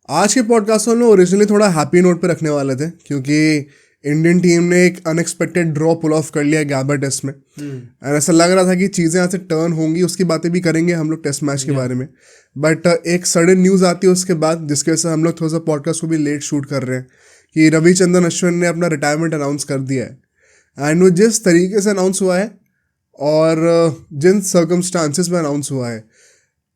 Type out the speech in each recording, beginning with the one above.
आज के पॉडकास्ट हम लोग ओरिजिनली थोड़ा हैप्पी नोट पे रखने वाले थे क्योंकि इंडियन टीम ने एक अनएक्सपेक्टेड ड्रॉ पुल ऑफ कर लिया गैबर टेस्ट में एंड ऐसा लग रहा था कि चीज़ें यहाँ से टर्न होंगी, उसकी बातें भी करेंगे हम लोग टेस्ट मैच के बारे में। बट एक सडन न्यूज़ आती है उसके बाद जिसकी वजह से हम लोग थोड़ा सा पॉडकास्ट को भी लेट शूट कर रहे हैं कि रविचंद्रन अश्विन ने अपना रिटायरमेंट अनाउंस कर दिया है। एंड वो जिस तरीके से अनाउंस हुआ है और जिन सर्कमस्टांसिस में अनाउंस हुआ है,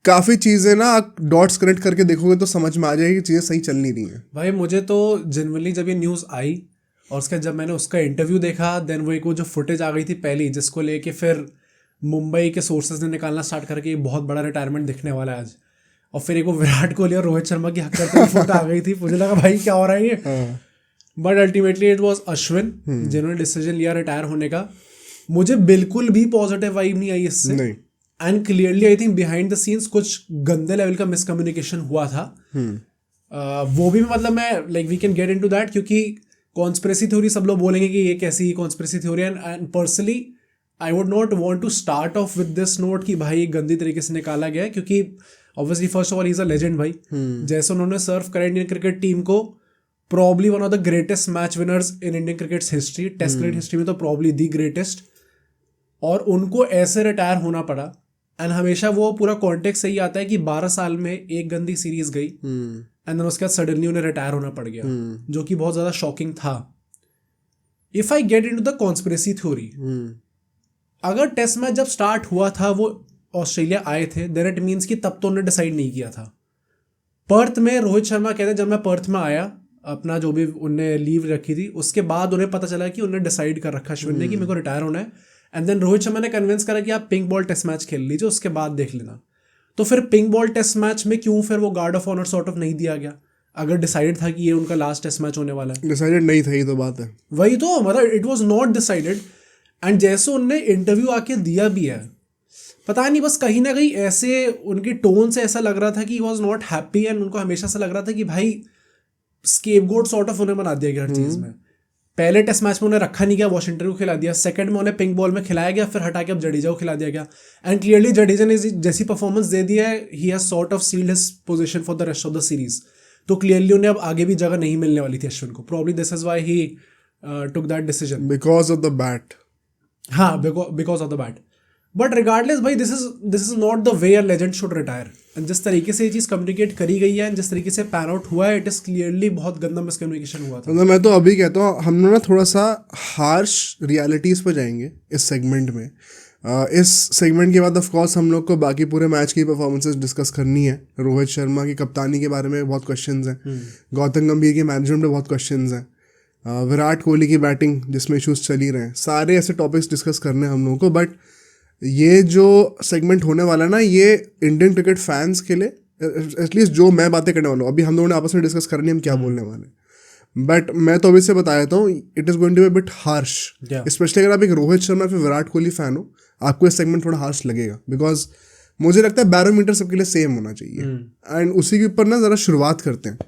काफ़ी चीज़ें ना आप डॉट्स कनेक्ट करके देखोगे तो समझ में आ जाएगी कि चीज़ें सही चल नहीं रही हैं। भाई मुझे तो जनरली जब ये न्यूज़ आई और उसका जब मैंने उसका इंटरव्यू देखा, देन वो एक वो जो फुटेज आ गई थी पहली, जिसको लेके फिर मुंबई के सोर्सेज ने निकालना स्टार्ट करके बहुत बड़ा रिटायरमेंट दिखने वाला है आज, और फिर एक वो विराट कोहली और रोहित शर्मा की हक करते हुए फोटो आ गई थी, मुझे लगा भाई क्या हो रहा है ये। But ultimately it was Ashwin जिन्होंने डिसीजन लिया रिटायर होने का। मुझे बिल्कुल भी पॉजिटिव वाइब नहीं आई इससे नहीं। And clearly I think behind the scenes कुछ गंदे लेवल का मिसकम्युनिकेशन हुआ था। वो भी मतलब मैं like we can get into that, क्योंकि कॉन्स्पिरेसी थ्योरी सब लोग बोलेंगे कि ये कैसी conspiracy theory, and personally I would not want to start off with this note कि भाई गंदी तरीके से निकाला गया है, क्योंकि obviously first of all he is a legend भाई। जैसे उन्होंने सर्व करा इंडियन क्रिकेट टीम को, probably one of the greatest match winners in Indian cricket history, test cricket history में तो प्रॉब्ली द ग्रेटेस्ट, और उनको ऐसे रिटायर होना पड़ा। एंड हमेशा वो पूरा कॉन्टेक्स्ट सही आता है कि 12 साल में एक गंदी सीरीज गई एंड देन उसके बाद सडनली उन्हें रिटायर होना पड़ गया, जो कि बहुत ज़्यादा शॉकिंग था। If I get into the conspiracy theory, अगर टेस्ट मैच जब स्टार्ट हुआ था वो ऑस्ट्रेलिया आए थे, देन इट मीन्स कि तब तो उन्होंने डिसाइड नहीं किया था। पर्थ में रोहित शर्मा कहते हैं जब मैं पर्थ में आया, अपना जो भी उनने लीव रखी थी, उसके बाद उन्हें पता चला कि उन्होंने डिसाइड कर रखा अश्विन ने कि मेरे को रिटायर होना है। एंड देन रोहित शर्मा ने कन्विंस करा कि आप पिंक बॉल टेस्ट मैच खेल लीजिए, उसके बाद देख लेना। तो फिर पिंक बॉल टेस्ट मैच में क्यों फिर वो guard of honour sort of नहीं दिया गया, अगर डिसाइडेड था कि ये उनका लास्ट टेस्ट मैच होने वाला है? डिसाइडेड नहीं था, ये तो बात है। वही तो मतलब it was not decided. And जैसे उनने इंटरव्यू आके दिया भी है, पता नहीं बस कहीं ना कहीं ऐसे उनकी टोन से ऐसा लग रहा था कि ही वाज नॉट हैप्पी, एंड उनको हमेशा से लग रहा था कि भाई स्केपगोट सॉर्ट ऑफ उन्हें बना दिया गया हर चीज़ में। पहले टेस्ट मैच में उन्हें रखा नहीं गया, वॉशिंगटन को खिला दिया, सेकंड में उन्हें पिंक बॉल में खिलाया गया, फिर हटा के अब जडेजा को खिला दिया गया। एंड क्लियरली जडेजा ने जैसी परफॉर्मेंस दे दी है, he has sort of sealed his position for the rest of the series. तो क्लियरली उन्हें अब आगे भी जगह नहीं मिलने वाली थी अश्विन को। Probably this is why he took that decision, because of the bat. हाँ, because of the bat. But regardless भाई, this is not the way a legend should retire. And जिस तरीके से ये चीज़ कम्युनिकेट करी गई है, जिस तरीके से पैन आउट हुआ है, इट इज क्लियरली बहुत गंदा मिसकम्युनिकेशन हुआ था। मतलब मैं तो अभी कहता हूँ हम लोग ना थोड़ा सा हार्श रियलिटीज़ पर जाएंगे इस सेगमेंट में। इस सेगमेंट के बाद ऑफ कोर्स हम लोग को बाकी पूरे मैच की परफॉर्मेंसेस डिस्कस करनी है। रोहित शर्मा की कप्तानी के बारे में बहुत क्वेश्चंस हैं, गौतम गंभीर की मैनेजमेंट में बहुत क्वेश्चंस हैं, विराट कोहली की बैटिंग जिसमें इशूज़ चल ही रहे हैं, सारे ऐसे टॉपिक्स डिस्कस करने हैं हम लोगों को। बट ये जो सेगमेंट होने वाला है ना, ये इंडियन क्रिकेट फैंस के लिए, एटलीस्ट जो मैं बातें करने वाला हूँ, अभी हम लोगों ने आपस में डिस्कस करनी है हम क्या बोलने वाले हैं, बट मैं तो अभी से बता देता हूँ it is going to be bit harsh. Specially अगर आप एक रोहित शर्मा फिर विराट कोहली फैन हो, आपको ये सेगमेंट थोड़ा हार्श लगेगा, बिकॉज मुझे लगता है बैरोमीटर सबके लिए सेम होना चाहिए। एंड उसी के ऊपर ना ज़रा शुरुआत करते हैं।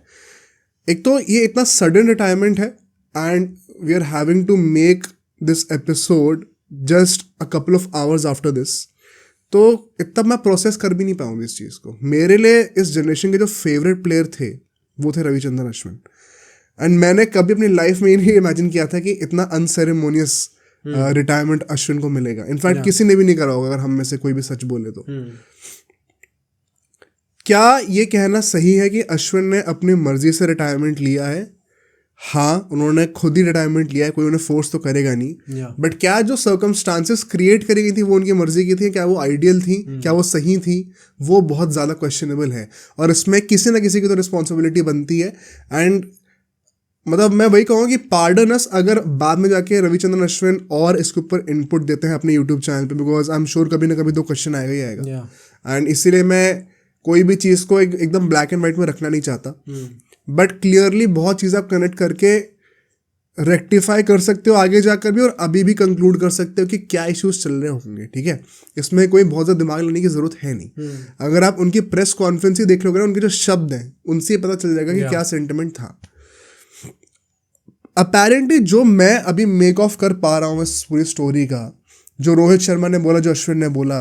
एक तो ये इतना सडन रिटायरमेंट है and we are having to make this episode just a couple of hours after this, तो इतना मैं प्रोसेस कर भी नहीं पाऊंगी इस चीज़ को। मेरे लिए इस जनरेशन के जो फेवरेट प्लेयर थे वो थे रविचंद्रन अश्विन, एंड मैंने कभी अपनी लाइफ में नहीं इमेजिन किया था कि इतना अनसेरेमोनियस रिटायरमेंट अश्विन को मिलेगा। इनफैक्ट किसी ने भी नहीं करा होगा, अगर हम में से कोई भी सच बोले तो। क्या ये कहना सही है कि अश्विन ने अपनी मर्जी से रिटायरमेंट लिया है? हाँ, उन्होंने खुद ही रिटायरमेंट लिया है, कोई उन्हें फोर्स तो करेगा नहीं। बट क्या जो सर्कमस्टांसेस क्रिएट करी गई थी वो उनकी मर्जी की थी? क्या वो आइडियल थी? क्या वो सही थी? वो बहुत ज़्यादा क्वेश्चनेबल है, और इसमें किसी ना किसी की तो रिस्पॉन्सिबिलिटी बनती है। एंड मतलब मैं वही कहूँगा कि पार्डन अस अगर बाद में जाके रविचंद्रन अश्विन और इसके ऊपर इनपुट देते हैं अपने यूट्यूब चैनल पे, बिकॉज आई एम श्योर कभी ना कभी तो क्वेश्चन आएगा ही आएगा। एंड इसीलिए मैं कोई भी चीज़ को एकदम ब्लैक एंड वाइट में रखना नहीं चाहता, बट क्लियरली बहुत चीज़ें आप कनेक्ट करके रेक्टिफाई कर सकते हो आगे जाकर भी, और अभी भी कंक्लूड कर सकते हो कि क्या इश्यूज चल रहे होंगे। ठीक है, इसमें कोई बहुत ज़्यादा दिमाग लेने की ज़रूरत है नहीं। अगर आप उनकी प्रेस कॉन्फ्रेंस ही देख लोगे ना, उनके जो शब्द हैं उनसे पता चल जाएगा कि क्या सेंटिमेंट था। अपेरेंटली जो मैं अभी मेक ऑफ कर पा रहा हूँ इस पूरी स्टोरी का, जो रोहित शर्मा ने बोला, जो अश्विन ने बोला,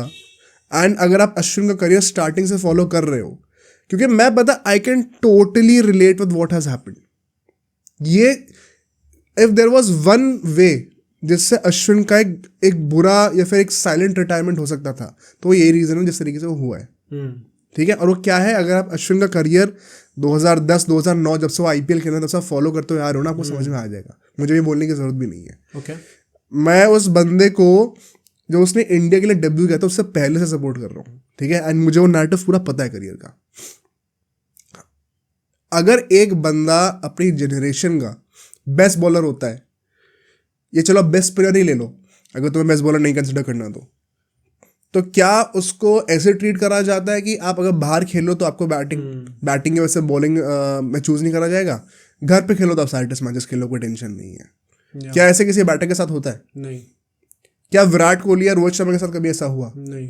एंड अगर आप अश्विन का करियर स्टार्टिंग से फॉलो कर रहे हो, क्योंकि मैं पता I can totally relate with what has happened. ये if there was one way जिससे अश्विन का एक बुरा या फिर एक साइलेंट रिटायरमेंट हो सकता था, तो वो यही रीज़न है जिस तरीके से वो हुआ है। ठीक है, और वो क्या है, अगर आप अश्विन का करियर 2010-2009 जब से वो IPL खेलना तब से फॉलो करते हुए आ रहे हो ना, आपको समझ में आ जाएगा। मुझे ये बोलने की जरूरत भी नहीं है। ओके, मैं उस बंदे को जो उसने इंडिया के लिए डेब्यू किया था उससे पहले से सपोर्ट कर रहा हूँ। ठीक है, एंड मुझे वो नैरेटिव पूरा पता है करियर का। अगर एक बंदा अपनी जनरेशन का बेस्ट बॉलर होता है, ये चलो बेस्ट प्लेयर ही ले लो, अगर तुम्हें बेस्ट बॉलर नहीं कंसिडर करना तो क्या उसको ऐसे ट्रीट करा जाता है कि आप अगर बाहर खेलो तो आपको बैटिंग की वजह से बॉलिंग में चूज नहीं करा जाएगा, घर पे खेलो तो आप सारे टेस्ट मैचेस खेलो, कोई टेंशन नहीं है। क्या ऐसे किसी बैटर के साथ होता है? नहीं। क्या विराट कोहली या रोहित शर्मा के साथ कभी ऐसा हुआ? नहीं।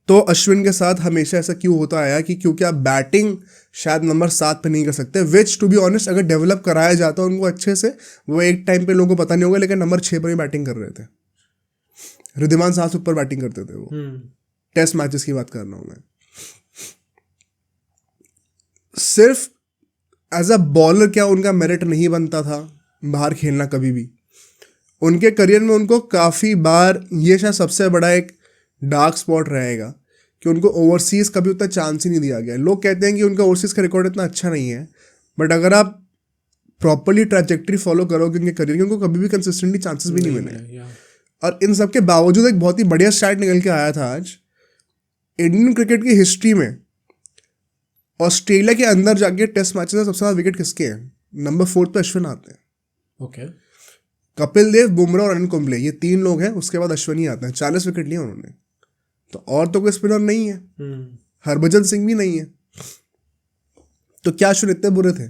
तो अश्विन के साथ हमेशा ऐसा क्यों होता आया कि क्योंकि आप बैटिंग शायद नंबर 7 पे नहीं कर सकते, विच टू बी ऑनेस्ट अगर डेवलप कराया जाता उनको अच्छे से, वो एक टाइम पे लोगों को पता नहीं होगा, लेकिन नंबर 6 पर ही बैटिंग कर रहे थे। रिद्धिमान साहब ऊपर बैटिंग करते थे वो। टेस्ट मैचेस की बात कर रहा हूं मैं। सिर्फ एज अ बॉलर क्या उनका मेरिट नहीं बनता था बाहर खेलना कभी भी? उनके करियर में उनको काफ़ी बार, ये शायद सबसे बड़ा एक डार्क स्पॉट रहेगा कि उनको ओवरसीज़ कभी उतना चांस ही नहीं दिया गया। लोग कहते हैं कि उनका ओवरसीज़ का रिकॉर्ड इतना अच्छा नहीं है, बट अगर आप प्रॉपरली ट्रैजेक्टरी फॉलो करोगे उनके करियर की, उनको कभी भी कंसिस्टेंटली चांसेस भी नहीं मिले। और इन सब के बावजूद एक बहुत ही बढ़िया स्टार्ट निकल के आया था आज इंडियन क्रिकेट की हिस्ट्री में। ऑस्ट्रेलिया के अंदर जाके टेस्ट मैचेस में सबसे ज़्यादा विकेट किसके हैं? नंबर 4 पे अश्विन आते हैं। ओके। कपिल देव, बुमराह और अनिल कुंबले, ये 3 लोग हैं, उसके बाद अश्विन ही आते हैं। 40 विकेट लिए उन्होंने, तो और तो कोई स्पिनर नहीं है। हरभजन सिंह भी नहीं है। तो क्या अश्विन इतने बुरे थे?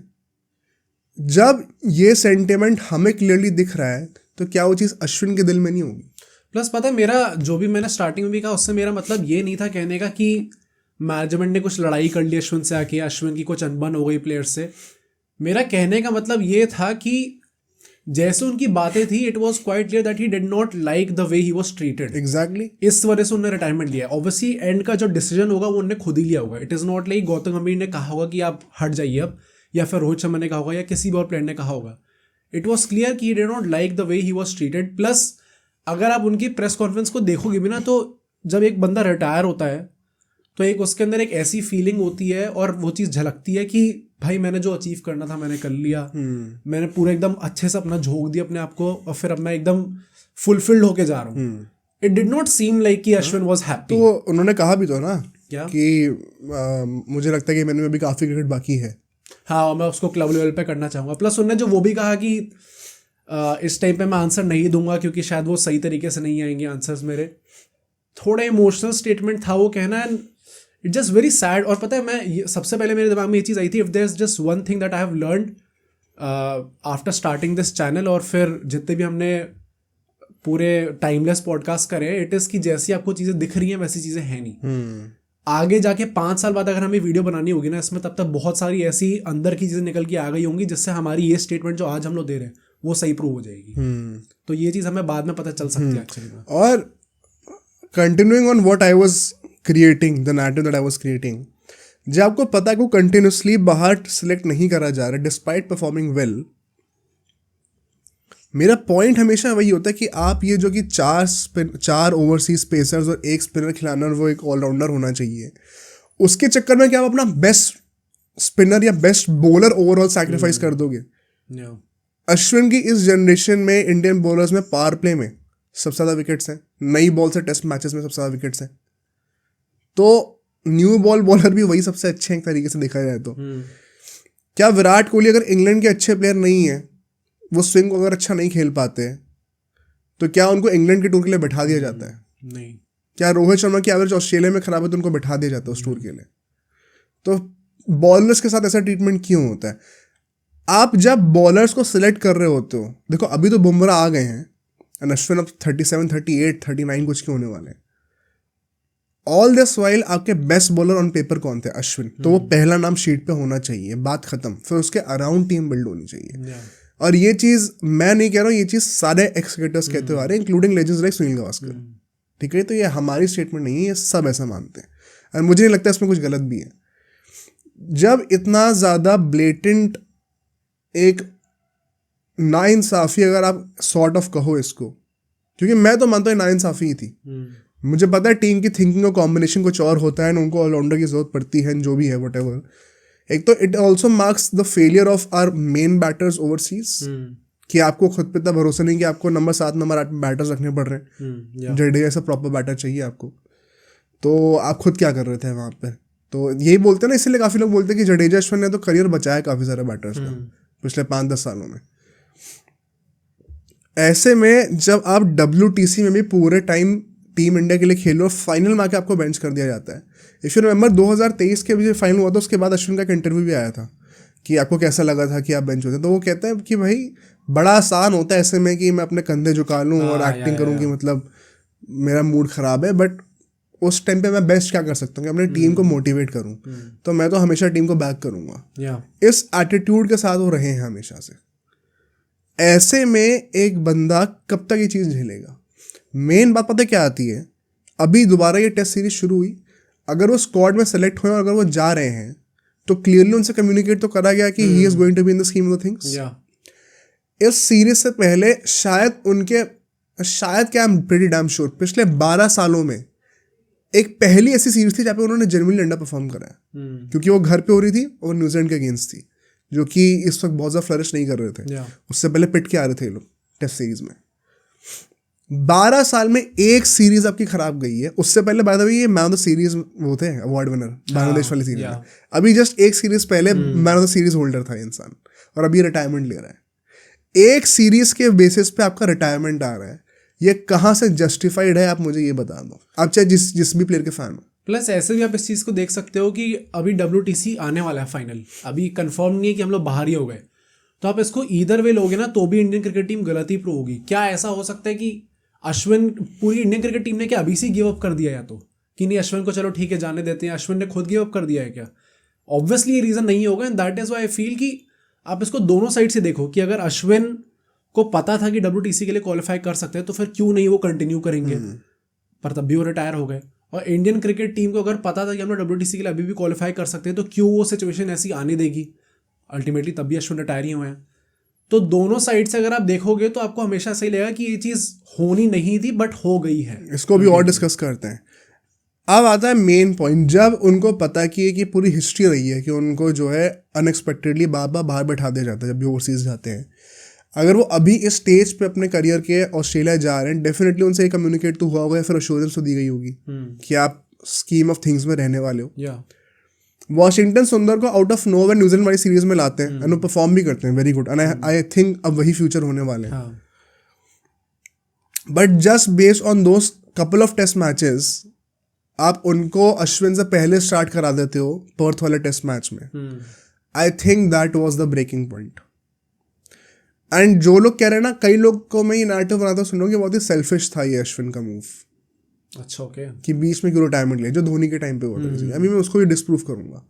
जब ये सेंटिमेंट हमें क्लियरली दिख रहा है तो क्या वो चीज़ अश्विन के दिल में नहीं होगी? प्लस पता है, मेरा जो भी मैंने स्टार्टिंग में भी कहा, उससे मेरा मतलब ये नहीं था कहने का कि मैनेजमेंट ने कुछ लड़ाई कर ली अश्विन से आके, अश्विन की कुछ अनबन हो गई प्लेयर से। मेरा कहने का मतलब ये था कि जैसे उनकी बातें थी, it was quite clear that he did not like the way he was treated. Exactly. इस वजह से उन्होंने रिटायरमेंट लिया। ऑब्वियसली एंड का जो डिसीजन होगा वो उन्होंने खुद ही लिया होगा। It is not like Gautam गंभीर ने कहा होगा कि आप हट जाइए अब, या फिर रोहित शर्मा ने कहा होगा, या किसी भी और प्लेयर ने कहा होगा। इट वॉज क्लियर कि he did not like the way he was treated. Plus अगर आप उनकी प्रेस कॉन्फ्रेंस को देखोगे भी ना, तो जब एक बंदा रिटायर होता है तो एक उसके अंदर एक ऐसी फीलिंग होती है और वो चीज़ झलकती है कि भाई मैंने जो अचीव करना था मैंने कर लिया। मैंने पूरा एकदम अच्छे से अपना झोंक दिया अपने आप को, और फिर अब मैं एकदम फुलफिल्ड होके जा रहा हूँ। It did not seem like कि अश्विन वॉज हैप्पी। तो उन्होंने कहा भी तो ना क्या कि मुझे लगता है कि मैंने में भी काफ़ी क्रिकेट बाकी है। हाँ, मैं उसको क्लब लेवल पे करना चाहूँगा। प्लस उन्होंने जो वो भी कहा कि इस टाइम पे मैं आंसर नहीं दूंगा क्योंकि शायद वो सही तरीके से नहीं आएंगे आंसर्स मेरे। थोड़ा इमोशनल स्टेटमेंट था वो कहना, and it just very sad. और पता है, मैं सबसे पहले मेरे दिमाग में ये चीज़ आई थी, if there is just one thing that I have learned after starting this channel, और फिर जितने भी हमने पूरे टाइमलेस पॉडकास्ट करे, इट इज़ कि जैसी आपको चीज़ें दिख रही हैं वैसी चीज़ें हैं नहीं। आगे जाके 5 साल बाद अगर हमें वीडियो बनानी होगी ना इसमें, तब तक बहुत सारी ऐसी अंदर की चीज़ें निकल के आ गई होंगी जिससे हमारी ये स्टेटमेंट जो आज हम लोग दे रहे हैं वो सही प्रूव हो जाएगी। तो ये चीज़ हमें बाद में पता चल सकती है एक्चुअली में। और continuing on what I was creating, the narrative that I was creating, जब आपको पता है कि वो कंटिन्यूसली बाहर सिलेक्ट नहीं करा जा रहा डिस्पाइट परफॉर्मिंग वेल, मेरा पॉइंट हमेशा वही होता है कि आप ये जो कि 4 ओवरसीज पेसर्स और 1 स्पिनर खिलाना और वो एक ऑलराउंडर होना चाहिए, उसके चक्कर में क्या आप अपना बेस्ट स्पिनर या बेस्ट बॉलर ओवरऑल सैक्रिफाइस कर दोगे? अश्विन की इस जनरेशन में इंडियन बॉलर्स में पावर प्ले में सबसे ज़्यादा विकेट्स हैं, नई बॉल से टेस्ट मैचेस में सबसे ज़्यादा विकेट्स हैं। तो न्यू बॉल बॉलर भी वही सबसे अच्छे हैं एक तरीके से देखा जाए तो। क्या विराट कोहली अगर इंग्लैंड के अच्छे प्लेयर नहीं है, वो स्विंग अगर अच्छा नहीं खेल पाते, तो क्या उनको इंग्लैंड के टूर के लिए बैठा दिया जाता है? नहीं। क्या रोहित शर्मा की एवरेज ऑस्ट्रेलिया में खराब है तो उनको बैठा दिया जाता है उस टूर के लिए? तो बॉलर्स के साथ ऐसा ट्रीटमेंट क्यों होता है? आप जब बॉलर्स को सिलेक्ट कर रहे होते हो, देखो अभी तो बुमराह आ गए हैं, एंड अश्विन अब 37, 38, 39 कुछ के होने वाले हैं। ऑल दिस वाइल आपके बेस्ट बॉलर ऑन पेपर कौन थे? अश्विन। तो वो पहला नाम शीट पे होना चाहिए, बात खत्म। फिर उसके अराउंड टीम बिल्ड होनी चाहिए। और ये चीज़ मैं नहीं कह रहा हूँ, ये चीज़ सारे एक्स क्रिकेटर्स कहते हुए आ रहे हैं, including legends like Sunil Gavaskar. ठीक है, तो ये हमारी स्टेटमेंट नहीं है, ये सब ऐसा मानते हैं, और मुझे नहीं लगता इसमें कुछ गलत भी है। जब इतना ज़्यादा ब्लेटेंट एक नाइंसाफ़ी, अगर आप सॉर्ट ऑफ कहो इसको, क्योंकि मैं तो मानता हूँ नाइंसाफ़ी ही थी। मुझे पता है टीम की थिंकिंग का कॉम्बिनेशन कुछ और होता है, उनको ऑलराउंडर की जरूरत पड़ती है, जो भी है व्हाटएवर। एक तो it also marks the failure of our main batters overseas, कि आपको खुद पे इतना भरोसा नहीं कि आपको नंबर 7 नंबर 8 में बैटर्स रखने पड़ रहे हैं। जडेजा ऐसा प्रॉपर बैटर चाहिए आपको, तो आप खुद क्या कर रहे थे वहाँ पे। तो यही बोलते हैं ना, इसलिए काफ़ी लोग बोलते हैं कि जडेजा अश्विन ने तो करियर बचाया काफ़ी सारे बैटर्स का पिछले 5-10 सालों में। ऐसे में जब आप WTC में भी पूरे टाइम टीम इंडिया के लिए खेलो, फाइनल में आके आपको बेंच कर दिया जाता है। इफ यू रिमेंबर 2023 के जो फाइनल हुआ था, उसके बाद अश्विन का एक इंटरव्यू भी आया था कि आपको कैसा लगा था कि आप बेंच होते हैं। तो वो कहते हैं कि भाई बड़ा आसान होता है ऐसे में कि मैं अपने कंधे झुका लूँ और एक्टिंग करूँ कि मतलब मेरा मूड ख़राब है, बट उस टाइम पे मैं बेस्ट क्या कर सकता हूँ कि अपने टीम को मोटिवेट करूँ। तो मैं तो हमेशा टीम को बैक करूँगा। इस एटीट्यूड के साथ वो रहे हैं हमेशा से। ऐसे में एक बंदा कब तक ये चीज़ झेलेगा? मेन बात पता क्या आती है, अभी दोबारा ये टेस्ट सीरीज शुरू हुई, अगर वो स्क्वाड में सेलेक्ट हुए और अगर वो जा रहे हैं तो क्लियरली उनसे कम्युनिकेट तो करा गया कि he is going to be in the scheme of the things. इस सीरीज से पहले शायद क्या, I am pretty damn sure, पिछले 12 सालों में एक पहली ऐसी सीरीज थी जहाँ पे उन्होंने जेन्युइनली अंडर परफॉर्म करा है, क्योंकि वो घर पे हो रही थी और न्यूजीलैंड के अगेंस्ट थी, जो कि इस वक्त बहुत ज़्यादा फ्लरिश नहीं कर रहे थे। उससे पहले पिट के आ रहे थे ये लोग टेस्ट सीरीज में। 12 साल में एक सीरीज आपकी खराब गई है। उससे पहले बाय द वे ये मैन ऑफ द सीरीज वो थे अवार्ड विनर बांग्लादेश वाली सीरीज में। अभी जस्ट एक सीरीज पहले man of the series holder था इंसान, और अभी रिटायरमेंट ले रहा है। एक सीरीज के बेसिस पे आपका रिटायरमेंट आ रहा है, ये कहाँ से जस्टिफाइड है? आप मुझे ये बता दो, आप चाहे जिस भी प्लेयर के फैन हो। प्लस ऐसे भी आप इस चीज़ को देख सकते हो कि अभी WTC आने वाला है फाइनल, अभी कंफर्म नहीं है कि हम लोग बाहर ही हो गए, तो आप इसको ईदर वे लोगे ना तो भी इंडियन क्रिकेट टीम गलत ही प्रूव होगी। क्या ऐसा हो सकता है कि अश्विन, पूरी इंडियन क्रिकेट टीम ने क्या अभी से गिव अप कर दिया, या तो कि नहीं अश्विन को चलो ठीक है जाने देते हैं, अश्विन ने खुद गिव अप कर दिया है क्या? ऑब्वियसली ये रीज़न नहीं होगा, and that is why I feel कि आप इसको दोनों साइड से देखो कि अगर अश्विन को पता था कि WTC के लिए क्वालिफाई कर सकते हैं तो फिर क्यों नहीं वो कंटिन्यू करेंगे, पर तब भी वो रिटायर हो गए। और इंडियन क्रिकेट टीम को अगर पता था कि हम लोग WTC के लिए अभी भी क्वालिफाई कर सकते हैं तो क्यों वो सिचुएशन ऐसी आने देगी? अल्टीमेटली तब भी अश्विन रिटायर ही हुए हैं। तो दोनों साइड से अगर आप देखोगे तो आपको हमेशा सही लगेगा कि ये चीज़ होनी नहीं थी बट हो गई है। इसको भी और डिस्कस करते हैं। अब आता है मेन पॉइंट, जब उनको पता कि पूरी हिस्ट्री रही है कि उनको जो है अनएक्सपेक्टेडली बाहर बैठा दिया जाता है जब भी ओवरसीज जाते हैं। अगर वो अभी इस स्टेज पे अपने करियर के ऑस्ट्रेलिया जा रहे हैं, डेफिनेटली उनसे कम्युनिकेट तो हुआ होगा या फिर एश्योरेंस तो दी गई होगी कि आप स्कीम ऑफ थिंग्स में रहने वाले हो। वॉशिंगटन सुंदर को आउट ऑफ नोवेयर न्यूजीलैंड वाली सीरीज में लाते हैं एंड वो परफॉर्म भी करते हैं very good, and I think अब वही फ्यूचर होने वाले हैं। But just based on those couple of test matches आप उनको अश्विन से पहले स्टार्ट करा देते हो पर्थ वाले टेस्ट मैच में। I think that was the breaking point. And जो लोग कह रहे हैं ना, कई लोग को मैं ये नैरेटिव बनाता सुन रहा हूँ कि बहुत ही सेल्फिश था ये अश्विन का मूव। अच्छा, ओके, कि बीच में क्यों रिटायरमेंट लिया, जो धोनी के टाइम पे हुआ था। अभी मैं उसको भी डिस्प्रूव करूंगा।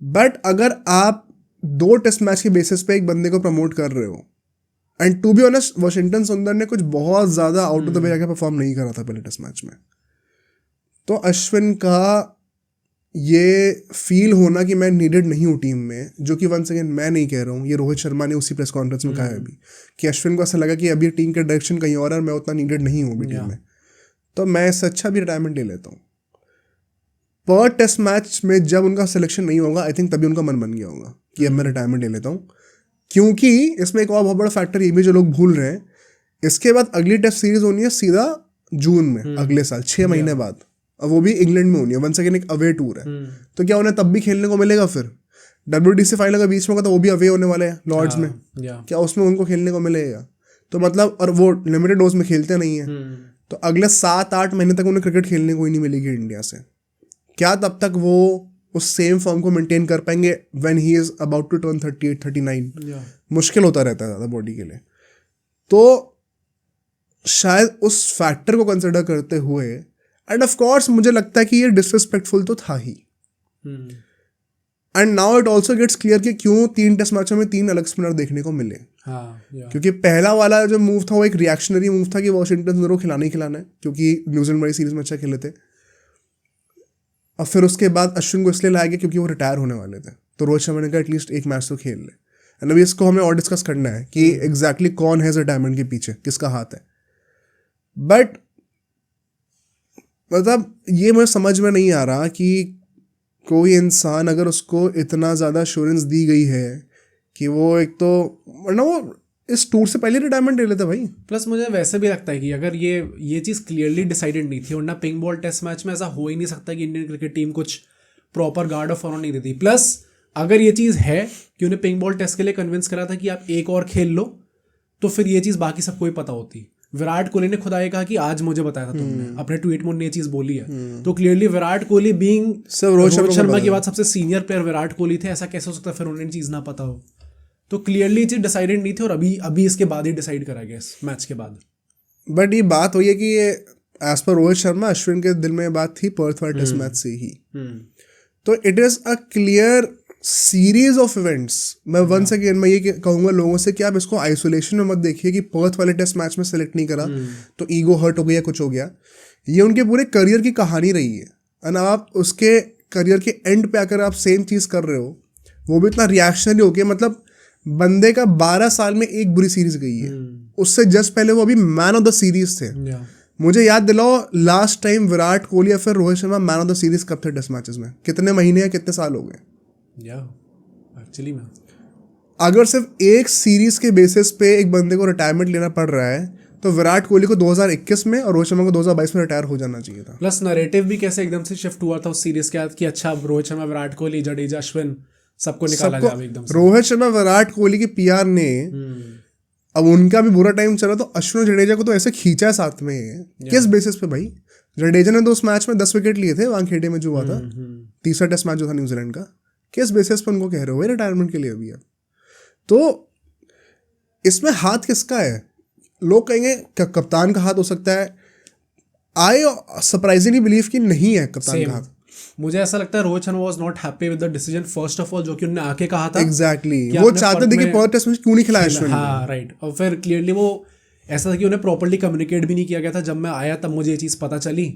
बट अगर आप 2 टेस्ट मैच के बेसिस पे एक बंदे को प्रमोट कर रहे हो, and to be honest Washington Sundar ने कुछ बहुत ज़्यादा आउट ऑफ द वे जाके परफॉर्म नहीं करा था पहले टेस्ट मैच में, तो अश्विन का ये फील होना कि मैं नीडेड नहीं हूँ टीम में, जो कि वंस अगेन मैं नहीं कह रहा हूँ, ये रोहित शर्मा ने उसी प्रेस कॉन्फ्रेंस में कहा है अभी कि अश्विन को ऐसा लगा कि अभी टीम का डायरेक्शन कहीं और है और मैं उतना नीडेड नहीं हूँ अभी टीम में, तो मैं इससे अच्छा भी रिटायरमेंट ले लेता हूँ। पर टेस्ट मैच में जब उनका सिलेक्शन नहीं होगा, आई थिंक तभी उनका मन बन गया होगा कि अब मैं रिटायरमेंट ले लेता हूँ। क्योंकि इसमें एक और बहुत बड़ा फैक्टर ये भी जो लोग भूल रहे हैं, इसके बाद अगली टेस्ट सीरीज होनी है सीधा जून में अगले साल 6 महीने बाद, और वो भी इंग्लैंड में होनी है। वंस अगेन एक अवे टूर है, तो क्या उन्हें तब भी खेलने को मिलेगा? फिर WTC फाइनल का बीच में होगा तो वो भी अवे होने वाले हैं लॉर्ड्स में, क्या उसमें उनको खेलने को मिलेगा? तो मतलब, और वो लिमिटेड डोज में खेलते नहीं है, तो अगले 7-8 महीने तक उन्हें क्रिकेट खेलने को ही नहीं मिलेगी इंडिया से। क्या तब तक वो उस सेम फॉर्म को मेंटेन कर पाएंगे when he is about to turn 38-39? मुश्किल होता रहता है ज़्यादा बॉडी के लिए। तो शायद उस फैक्टर को कंसिडर करते हुए, एंड ऑफ कोर्स मुझे लगता है कि ये डिसरिस्पेक्टफुल तो था ही, and now it also gets clear कि क्यों 3 टेस्ट मैचों में 3 अलग स्पिनर देखने को मिले। क्योंकि पहला वाला जो मूव था वो एक रिएक्शनरी मूव था कि वॉशिंगटन सुंदर को खिलाना ही खिलाना है, क्योंकि न्यूजीलैंड वाली सीरीज में अच्छा खेले थे। और फिर उसके बाद अश्विन को इसलिए लाया गया क्योंकि वो रिटायर होने वाले थे, तो रोहित शर्मा ने कहा एटलीस्ट एक मैच तो खेल ले। एंड अभी इसको हमें और डिस्कस करना है कि एग्जैक्टली कौन है रिटायरमेंट के पीछे, किसका हाथ है। बट मतलब ये मुझे समझ में नहीं आ रहा कि कोई इंसान अगर उसको इतना ज़्यादा एश्योरेंस दी गई है कि वो एक तो वरना वो इस टूर से पहले रिटायरमेंट ले लेते भाई। प्लस मुझे वैसे भी लगता है कि अगर ये चीज़ क्लियरली डिसाइडेड नहीं थी, वरना पिंक बॉल टेस्ट मैच में ऐसा हो ही नहीं सकता कि इंडियन क्रिकेट टीम कुछ प्रॉपर गार्ड ऑफ ऑनर नहीं देती। प्लस अगर ये चीज़ है कि उन्हें पिंक बॉल टेस्ट के लिए कन्विंस करा था कि आप एक और खेल लो, तो फिर ये चीज़ बाकी सबको ही पता होती। विराट कोहली ने खुद आए कहा कि आज मुझे बताया था तुमने, अपने ट्वीट में उन्होंने ये चीज़ बोली है। तो क्लियरली विराट कोहली बीइंग रोहित शर्मा के बाद सबसे सीनियर प्लेयर विराट कोहली थे, ऐसा कैसे हो सकता है फिर उन्हें चीज़ ना पता हो। तो क्लियरली ये चीज़ डिसाइडेड नहीं थी और अभी इसके बाद ही डिसाइड करा गया इस मैच के बाद। बट ये बात हुई है कि ये एज पर रोहित शर्मा अश्विन के दिल में बात थी पर्थ वाले टेस्ट मैच से ही। तो it is a clear series of events. मैं वंस अगेन मैं ये कहूँगा लोगों से कि आप इसको आइसोलेशन में मत देखिए कि पर्थ वाले टेस्ट मैच में सेलेक्ट नहीं करा तो ईगो हर्ट हो गया, कुछ हो गया। ये उनके पूरे करियर की कहानी रही है। एंड आप उसके करियर के एंड पे आकर आप सेम चीज़ कर रहे हो, वो भी इतना रिएक्शनरी हो गया। मतलब बंदे का 12 साल में एक बुरी सीरीज गई है, उससे जस्ट पहले वो अभी मैन ऑफ द सीरीज थे। मुझे याद दिलाओ लास्ट टाइम विराट कोहली या फिर Rohit Sharma man of the series कब थे टेस्ट मैचेस में? कितने महीने या कितने साल हो गए? एक्चुअली में अगर सिर्फ एक सीरीज के बेसिस पे एक बंदे को रिटायरमेंट लेना पड़ रहा है तो विराट कोहली को 2021 में और रोहित शर्मा को 2022 में रिटायर हो जाना चाहिए था। प्लस नैरेटिव भी कैसे एकदम से शिफ्ट हुआ था उस सीरीज के बाद कि अच्छा रोहित शर्मा, विराट कोहली, जडेजा, अश्विन सबको निकाला जाए एकदम से। रोहित शर्मा विराट कोहली की पीआर ने अब उनका भी बुरा टाइम चला तो अश्विन और जडेजा को तो ऐसे खींचा है साथ में। किस बेसिस पे भाई? जडेजा ने तो उस मैच में 10 विकेट लिए थे वानखेड़े में जो हुआ था, तीसरा टेस्ट मैच जो था न्यूजीलैंड का। किस बेसिस पे उनको कह रहे हो रिटायरमेंट के लिए अभी? अब तो इसमें हाथ किसका है? लोग कहेंगे कप्तान का हाथ हो सकता है। आई सरप्राइजिंगली बिलीव कि नहीं है कप्तान का हाथ। मुझे ऐसा लगता है Rohit Sharma was not happy with the decision first of all, जो कि उन्होंने आके कहा था। एग्जैक्टली वो चाहते थे कि पर्थ टेस्ट में क्यों नहीं खिलाया अश्विन। हाँ राइट। और फिर क्लियरली वो ऐसा था कि उन्हें प्रॉपर्ली कम्युनिकेट भी नहीं किया गया था। जब मैं आया तब मुझे ये चीज़ पता चली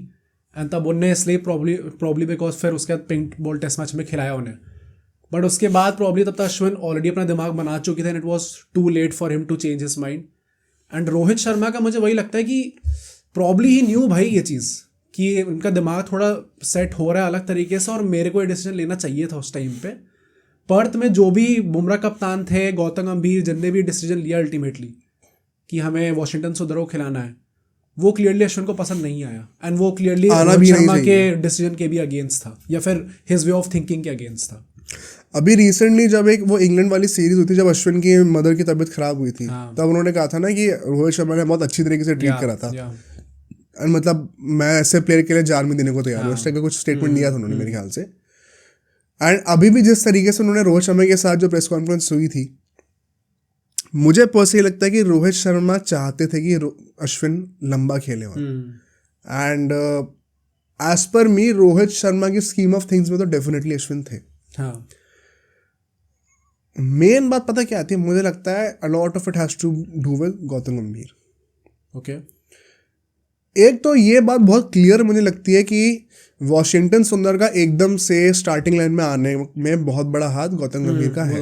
एंड तब उन्हें इसलिए प्रॉब्ली बिकॉज फिर उसके बाद पिंक बॉल टेस्ट मैच में खिलाया उन्हें। बट उसके बाद प्रॉब्ली तब तक अश्विन ऑलरेडी अपना दिमाग बना चुके थे and it was too late for him to change his mind. And Rohit Sharma का मुझे वही लगता है कि प्रॉब्ली ही न्यू भाई ये चीज़ कि उनका दिमाग थोड़ा सेट हो रहा है अलग तरीके से और मेरे को ये डिसीजन लेना चाहिए था उस टाइम पे। पर्थ में जो भी बुमराह कप्तान थे, गौतम गंभीर, जिनने भी डिसीजन लिया अल्टीमेटली कि हमें वॉशिंगटन सुंदर को खिलाना है, वो क्लियरली अश्विन को पसंद नहीं आया एंड वो क्लियरली रोहित शर्मा के डिसीजन के भी अगेंस्ट था या फिर हिज वे ऑफ थिंकिंग के अगेंस्ट था। अभी रिसेंटली जब एक वो इंग्लैंड वाली सीरीज हुई थी, जब अश्विन की मदर की तबीयत खराब हुई थी, तब उन्होंने कहा था ना कि रोहित शर्मा ने बहुत अच्छी तरीके से ट्रीट करा था। एंड मतलब मैं ऐसे प्लेयर के लिए जान भी देने को तैयार हूँ, इस टाइप का कुछ स्टेटमेंट दिया था उन्होंने मेरे ख्याल से। एंड अभी भी जिस तरीके से उन्होंने रोहित शर्मा के साथ जो प्रेस कॉन्फ्रेंस हुई थी, मुझे पर्सनली लगता है कि रोहित शर्मा चाहते थे कि अश्विन लंबा खेले वहाँ। एंड एज पर मी रोहित शर्मा की स्कीम ऑफ थिंग्स में तो डेफिनेटली अश्विन थे। हाँ। मेन बात पता क्या आती है? मुझे लगता है a lot of it has to do with Gautam Gambhir. Okay. एक तो ये बात बहुत क्लियर मुझे लगती है कि वॉशिंगटन सुंदर का एकदम से स्टार्टिंग लाइन में आने में बहुत बड़ा हाथ गौतम गंभीर का है।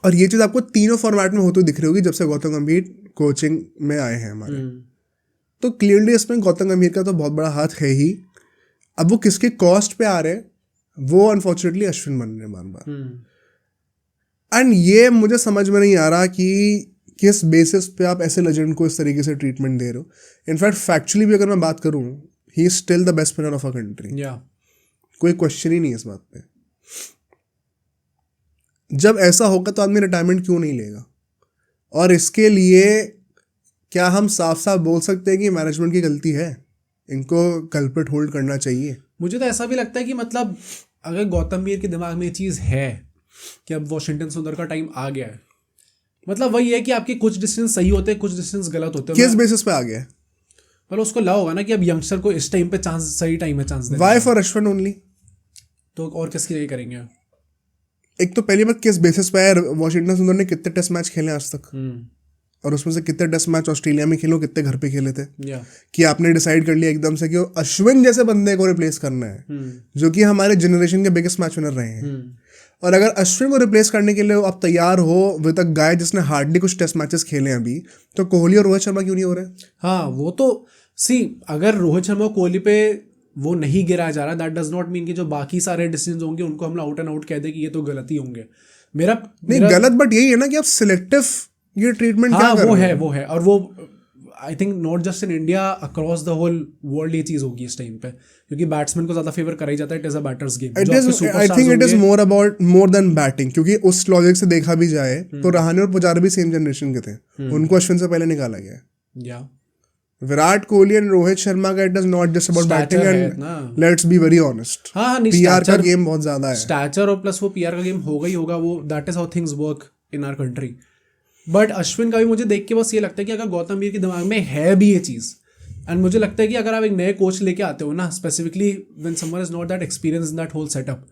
और ये चीज़ आपको तीनों फॉर्मेट में होते हुए दिख रही होगी जब से गौतम गंभीर कोचिंग में आए हैं हमारे। तो क्लियरली इसमें गौतम गंभीर का तो बहुत बड़ा हाथ है ही। अब वो किसके कॉस्ट पे आ रहे हैं, वो अनफॉर्चुनेटली अश्विन बन रहे बार बार। एंड ये मुझे समझ में नहीं आ रहा कि किस बेसिस पे आप ऐसे लेजेंड को इस तरीके से ट्रीटमेंट दे रहे हो। इनफैक्ट फैक्चुअली भी अगर मैं बात करूँ, he is still the best player of a country. कोई क्वेश्चन ही नहीं है इस बात पे। जब ऐसा होगा तो आदमी रिटायरमेंट क्यों नहीं लेगा? और इसके लिए क्या हम साफ साफ बोल सकते हैं कि मैनेजमेंट की गलती है, इनको कल्प्रिट होल्ड करना चाहिए? मुझे तो ऐसा भी लगता है कि मतलब अगर गौतम गंभीर के दिमाग में ये चीज़ है कि अब वॉशिंगटन सुंदर का टाइम आ गया है, मतलब वही है कि आपके कुछ डिसीजन सही होते हैं, कुछ डिसीजन गलत होते हैं। किस बेसिस पे आ गया है? पर उसको लगा होगा ना कि अब यंगस्टर को इस टाइम पे चांस, सही टाइम है चांस देना। Why for Ashwin only? तो और किसके लिए करेंगे? एक तो पहली बात किस बेसिस पे है? वॉशिंगटन सुंदर ने कितने टेस्ट मैच खेले आज तक? और उसमें से कितने टेस्ट मैच ऑस्ट्रेलिया में खेले, कितने घर पे खेले थे, या कि आपने डिसाइड कर लिया एकदम से कि अश्विन जैसे बंदे को रिप्लेस करना है जो कि हमारे जनरेशन के बिगेस्ट मैच विनर रहे हैं। और अगर अश्विन को रिप्लेस करने के लिए आप तैयार हो विद अ गाय जिसने हार्डली कुछ टेस्ट मैचेस खेले हैं अभी, तो कोहली और रोहित शर्मा क्यों नहीं हो रहे? हाँ, वो तो अगर रोहित शर्मा कोहली पे वो नहीं गिराया जा रहा, दैट डज नॉट मीन कि जो बाकी सारे डिसीजंस होंगे उनको हम आउट एंड आउट कह दे कि ये तो गलत ही होंगे। नहीं गलत, बट यही है ना कि आप सिलेक्टिव ये ट्रीटमेंट क्या कर रहे हो? वो है और वो I think not just in India, across the whole world ये चीज होगी इस टाइम पे, क्योंकि बैट्समैन को ज्यादा फेवर करा ही जाता है। It is a batters game. I think it is more than batting, क्योंकि उस लॉजिक से देखा भी जाए तो रहाणे और पुजारा भी सेम जनरेशन के थे, उनको अश्विन से पहले निकाला गया। या विराट कोहली एंड रोहित शर्मा का it is not just about batting and let's be very honest, PR का गेम बहुत ज्यादा है, स्टैचर और प्लस वो पीआर का गेम होगा ही होगा, वो that is how things work in our country. But Ashwin का भी मुझे देख के बस ये लगता है कि अगर गौतम गंभीर के दिमाग में है भी ये चीज़, एंड मुझे लगता है कि अगर आप एक नए कोच लेके आते हो ना, specifically when someone is not that experience in that whole setup,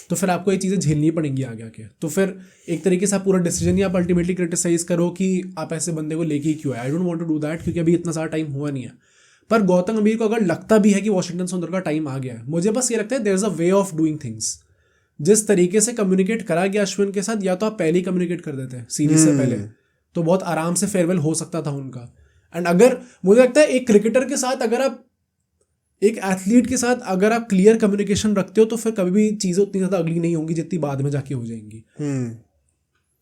तो फिर आपको ये चीज़ें झेलनी पड़ेंगी आगे आके। तो फिर एक तरीके से आप पूरा डिसीजन ही आप अल्टीमेटली क्रिटिसाइज करो कि आप ऐसे बंदे को लेके ही क्यों आए। I don't want to do that, क्योंकि अभी इतना सारा टाइम हुआ नहीं है। पर गौतम गंभीर को अगर लगता भी है कि वॉशिंगटन सुंदर का टाइम आ गया है, मुझे बस ये लगता है there is a way of doing things. जिस तरीके से कम्युनिकेट करा गया अश्विन के साथ, या तो आप पहले ही कम्युनिकेट कर देते सीरीज से पहले, तो बहुत आराम से फेयरवेल हो सकता था उनका। एंड अगर मुझे लगता है एक क्रिकेटर के साथ, अगर आप एक एथलीट के साथ अगर आप क्लियर कम्युनिकेशन रखते हो, तो फिर कभी भी चीज़ें उतनी ज़्यादा अगली नहीं होंगी जितनी बाद में जाके हो जाएंगी।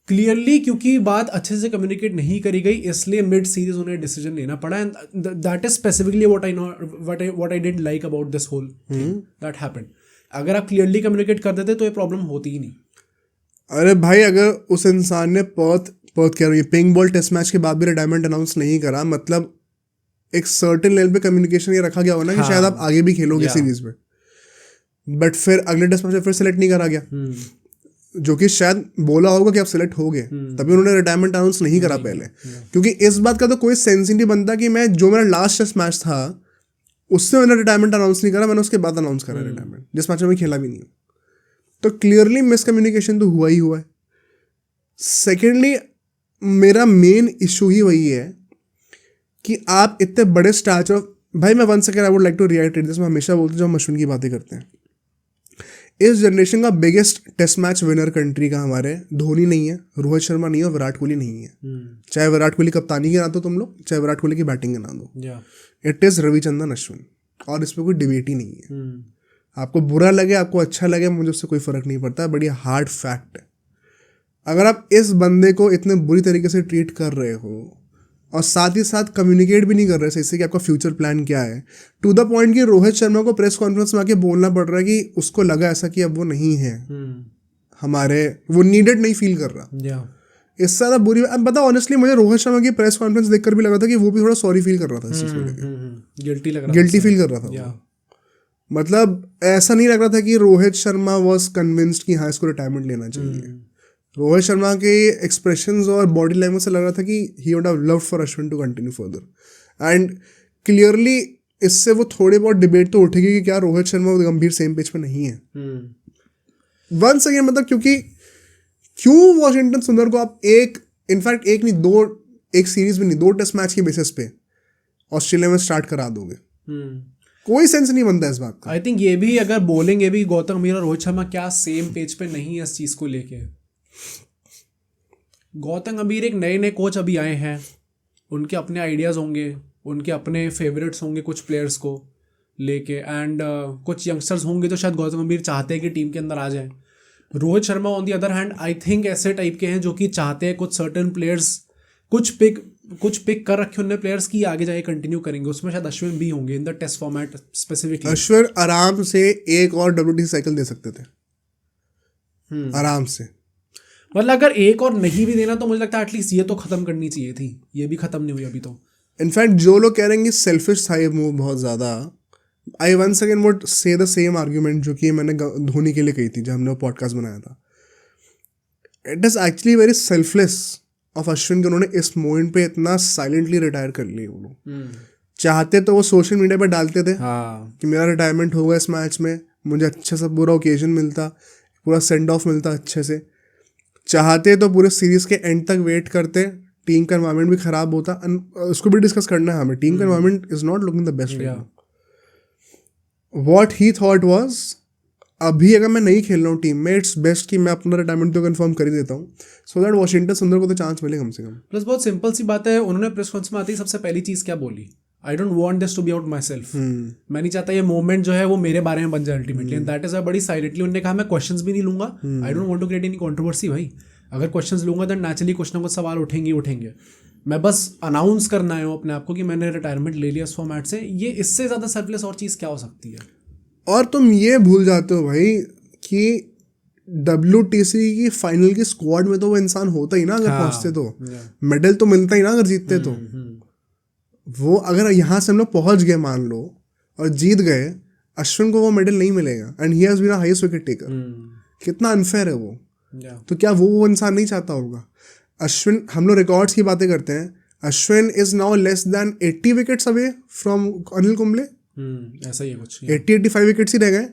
क्लियरली, क्योंकि बात अच्छे से कम्युनिकेट नहीं करी गई, इसलिए मिड सीरीज उन्हें डिसीजन लेना पड़ा। And that is specifically what I didn't like about this whole thing that happened. अगर आप क्लियरली कम्युनिकेट कर देते तो ये प्रॉब्लम होती ही नहीं। अरे भाई, अगर उस इंसान ने पर्थ कह रही है पिंक बॉल टेस्ट मैच के बाद भी रिटायरमेंट अनाउंस नहीं करा, मतलब एक सर्टेन लेवल पे कम्युनिकेशन ये रखा गया हो ना कि शायद आप आगे भी खेलोगे सीरीज में, बट फिर अगले टेस्ट मैच में फिर सेलेक्ट नहीं करा गया, जो कि शायद बोला होगा कि आप सिलेक्ट हो गए, तभी उन्होंने रिटायरमेंट अनाउंस नहीं करा पहले। क्योंकि इस बात का तो कोई सेंस ही नहीं बनता कि मैं जो मेरा लास्ट टेस्ट मैच था उससे मैंने रिटायरमेंट अनाउंस नहीं करा, मैंने उसके बाद अनाउंस करा रिटायरमेंट, जिस मैच में मैं खेला भी नहीं हूँ। तो क्लियरली मिसकम्युनिकेशन तो हुआ ही हुआ है। सेकेंडली, मेरा मेन इशू ही वही है कि आप इतने बड़े स्टैचर, भाई मैं once again I would like to react this, मैं हमेशा बोलता हूँ जब हम अश्विन की बातें करते हैं, इस जनरेशन का biggest test match winner country का हमारे धोनी नहीं है, रोहित शर्मा नहीं है और विराट कोहली नहीं है। चाहे विराट कोहली कप्तानी गिना दो तुम लोग, चाहे विराट कोहली की बैटिंग गिना दो, इट इज़ रविचंद्रन अश्विन, और इसमें कोई डिबेट ही नहीं है। आपको बुरा लगे, आपको अच्छा लगे, मुझे उससे कोई फर्क नहीं पड़ता, बट ये हार्ड फैक्ट है। अगर आप इस बंदे को इतने बुरी तरीके से ट्रीट कर रहे हो और साथ ही साथ कम्युनिकेट भी नहीं कर रहे हैं इससे कि आपका फ्यूचर प्लान क्या है, टू द पॉइंट कि रोहित शर्मा को प्रेस कॉन्फ्रेंस में आके बोलना पड़ रहा है कि उसको लगा ऐसा कि अब वो नहीं है हमारे, वो नीडेड नहीं फील कर रहा। इससे ज़्यादा बुरी, अब बता ऑनेस्टली, मुझे रोहित शर्मा की प्रेस कॉन्फ्रेंस देखकर भी लगा था कि वो भी थोड़ा सॉरी फील कर रहा था इस चीज़ को लेकर, गिल्टी फील कर रहा था। मतलब ऐसा नहीं लग रहा था कि रोहित शर्मा वॉज कन्विंस्ड कि हाँ इसको रिटायरमेंट लेना चाहिए। रोहित शर्मा के एक्सप्रेशंस और बॉडी लैंग्वेज से लग रहा था कि he would have loved for Ashwin to continue further. And clearly इससे वो थोड़ी बहुत डिबेट तो उठेगी कि क्या रोहित शर्मा और गंभीर सेम पेज पे नहीं है। वंस अगेन, मतलब क्यों वॉशिंगटन सुंदर को आप इनफैक्ट एक नहीं दो, एक सीरीज में नहीं, 2 टेस्ट मैच के बेसिस पे ऑस्ट्रेलिया में स्टार्ट करा दोगे, कोई सेंस नहीं बनता इस बात का। आई थिंक ये भी अगर बोलेंगे भी गौतम गंभीर और रोहित शर्मा क्या सेम पेज पे नहीं है इस चीज़ को लेके। गौतम गंभीर एक नए कोच अभी आए हैं, उनके अपने आइडियाज़ होंगे, उनके अपने फेवरेट्स होंगे कुछ प्लेयर्स को लेके, एंड कुछ यंगस्टर्स होंगे जो शायद गौतम गंभीर चाहते हैं कि टीम के अंदर आ जाए। Rohit Sharma on the other hand I think ऐसे टाइप के हैं जो कि चाहते हैं कुछ सर्टेन प्लेयर्स, कुछ पिक कर रखे उन्होंने प्लेयर्स की आगे जाके कंटिन्यू करेंगे। उसमें शायद अश्विन भी होंगे in the test format specifically. Ashwin आराम से एक और WT साइकिल दे सकते थे, आराम से। मतलब अगर एक और नहीं भी देना तो मुझे लगता है एटलीस्ट ये तो खत्म करनी चाहिए थी, ये भी खत्म नहीं हुई अभी तो। इनफैक्ट जो लोग कह रहे हैं कि सेल्फिश था ये मूव बहुत ज़्यादा, I once again would say the same argument जो कि मैंने धोनी के लिए कही थी जब हमने वो पॉडकास्ट बनाया था। It is actually very selfless of Ashwin कि उन्होंने इस मोमेंट पे इतना साइलेंटली रिटायर कर लिए। वो लोग चाहते तो वो सोशल मीडिया पे डालते थे कि मेरा रिटायरमेंट होगा इस मैच में, मुझे अच्छा सा पूरा ओकेजन मिलता, पूरा सेंड ऑफ मिलता अच्छे से। चाहते तो पूरे सीरीज़ के एंड तक वेट करते, टीम का एनवायरनमेंट भी खराब होता, उसको भी डिस्कस करना है हमें. टीम का environment is not looking the best. What he thought was, अभी अगर मैं नहीं खेल रहा हूँ टीम में, इट्स बेस्ट कि मैं अपना रिटायरमेंट तो कंफर्म कर ही देता हूँ, सो दैट वॉशिंगटन सुंदर को तो चांस मिले कम से कम. प्लस बहुत सिंपल सी बात है, उन्होंने प्रेस कॉन्फ्रेंस में आते ही सबसे पहली चीज़ क्या बोली, I don't want this to be out myself. मैं नहीं चाहता ये मोमेंट जो है वो मेरे बारे में बन जाए अल्टीमेटली, एंड दैट इज बड़ी साइलेंटली उन्होंने कहा मैं क्वेश्चंस भी नहीं लूंगा, I don't want to create any controversy. भाई अगर क्वेश्चंस लूंगा तो नेचुरली कुछ ना कुछ सवाल उठेंगे. मैं बस अनाउंस करना है अपने आप को कि मैंने रिटायरमेंट ले लिया इस फॉर्मेट से. ये इससे ज़्यादा सेल्फलेस और चीज़ क्या हो सकती है. और तुम ये भूल जाते हो भाई कि WTC की फाइनल की स्क्वाड में तो वो इंसान होता ही ना अगर पहुंचते तो. मेडल तो मिलता ही ना अगर जीतते तो. वो अगर यहाँ से हम लोग पहुंच गए मान लो और जीत गए, अश्विन को वो मेडल नहीं मिलेगा, and he has been a highest wicket taker. कितना अनफेयर है वो. तो क्या वो इंसान नहीं चाहता होगा. अश्विन, हम लोग रिकॉर्ड्स की बातें करते हैं, Ashwin is now less than 80 wickets away from Anil Kumble. ऐसा ही है कुछ. 80-85 विकेट्स ही रह गए.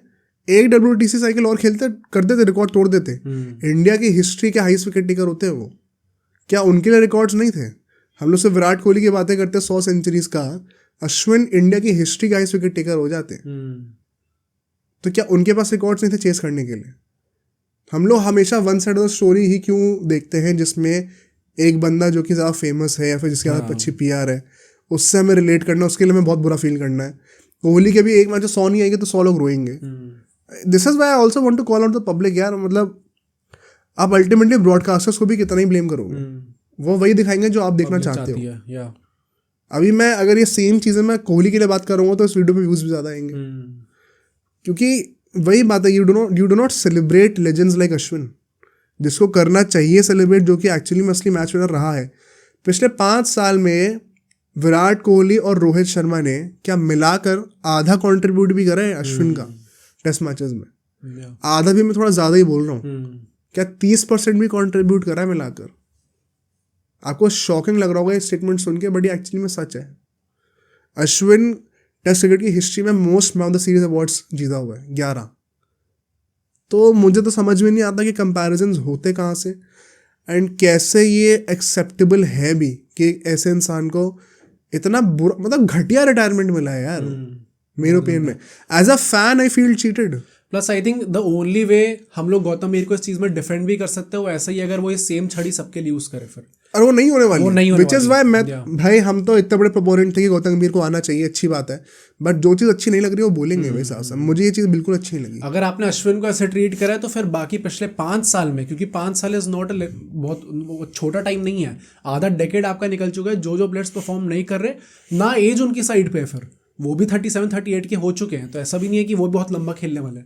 एक WTC साइकिल और खेलते कर देते, रिकॉर्ड तोड़ देते. इंडिया की हिस्ट्री के हाईएस्ट विकेट टेकर होते हैं वो. क्या उनके लिए रिकॉर्ड्स नहीं थे. हम लोग सिर्फ विराट कोहली की बातें करते हैं 100 सेंचुरीज का, अश्विन इंडिया की हिस्ट्री का हाईएस्ट विकेट टेकर हो जाते. तो क्या उनके पास रिकॉर्ड्स नहीं थे चेस करने के लिए. हम लोग हमेशा one side of the story ही क्यों देखते हैं, जिसमें एक बंदा जो कि ज़्यादा फेमस है या फिर जिसके हाथ अच्छी PR है, उससे हमें रिलेट करना, उसके लिए हमें बहुत बुरा फील करना है. कोहली के भी एक मैच 100 नहीं आएगी तो 100 लोग रोएंगे. This is why I also want to call out the public. यार मतलब आप अल्टीमेटली ब्रॉडकास्टर्स को भी कितना ही ब्लेम करोगे. वो वही दिखाएंगे जो आप देखना चाहते हो. अभी मैं अगर ये सेम चीज़ें मैं कोहली के लिए बात करूँगा तो इस वीडियो पे व्यूज़ भी ज़्यादा आएंगे. क्योंकि वही बात है, you do not celebrate legends like Ashwin, जिसको करना चाहिए सेलिब्रेट, जो कि एक्चुअली में असली मैच विनर रहा है. पिछले 5 साल में विराट कोहली और रोहित शर्मा ने क्या मिलाकर आधा कंट्रीब्यूट भी करा है अश्विन का टेस्ट मैचेस में. आधा भी मैं थोड़ा ज़्यादा ही बोल रहा हूँ. क्या 30% भी कंट्रीब्यूट करा है मिलाकर. आपको शॉकिंग लग रहा होगा ये स्टेटमेंट सुन के, बट ये एक्चुअली में सच है. अश्विन टेस्ट क्रिकेट की हिस्ट्री में most man of the series awards जीता हुआ है, 11. तो मुझे तो समझ में नहीं आता कि कंपैरिजन्स होते कहाँ से, एंड कैसे ये एक्सेप्टेबल है भी कि ऐसे इंसान को इतना बुरा, मतलब घटिया रिटायरमेंट मिला है यार. मेरे ओपिनियन में as a fan I feel cheated. Plus I think the only way हम लोग गौतम मीर को इस चीज में डिफेंड भी कर सकते हैं वो ऐसा ही, अगर वो ये सेम छड़ी सबके लिए यूज करे फिर. और वो नहीं होने वाली, विच इज वाई मैं भाई, हम तो इतने बड़े प्रोपोनेंट थे कि गौतम गंभीर को आना चाहिए, अच्छी बात है, बट जो चीज़ अच्छी नहीं लग रही वो बोलेंगे भाई साहब. मुझे ये चीज़ बिल्कुल अच्छी नहीं लगी. अगर आपने अश्विन को ऐसे ट्रीट करा है तो फिर बाकी पिछले 5 साल में, क्योंकि 5 साल इज नॉट बहुत छोटा टाइम नहीं है, आधा डेकेड आपका निकल चुका है. जो प्लेयर्स परफॉर्म नहीं कर रहे, ना एज उनकी साइड पे, फिर वो भी 37-38 के हो चुके हैं, तो ऐसा भी नहीं है कि वो बहुत लंबा खेलने वाले.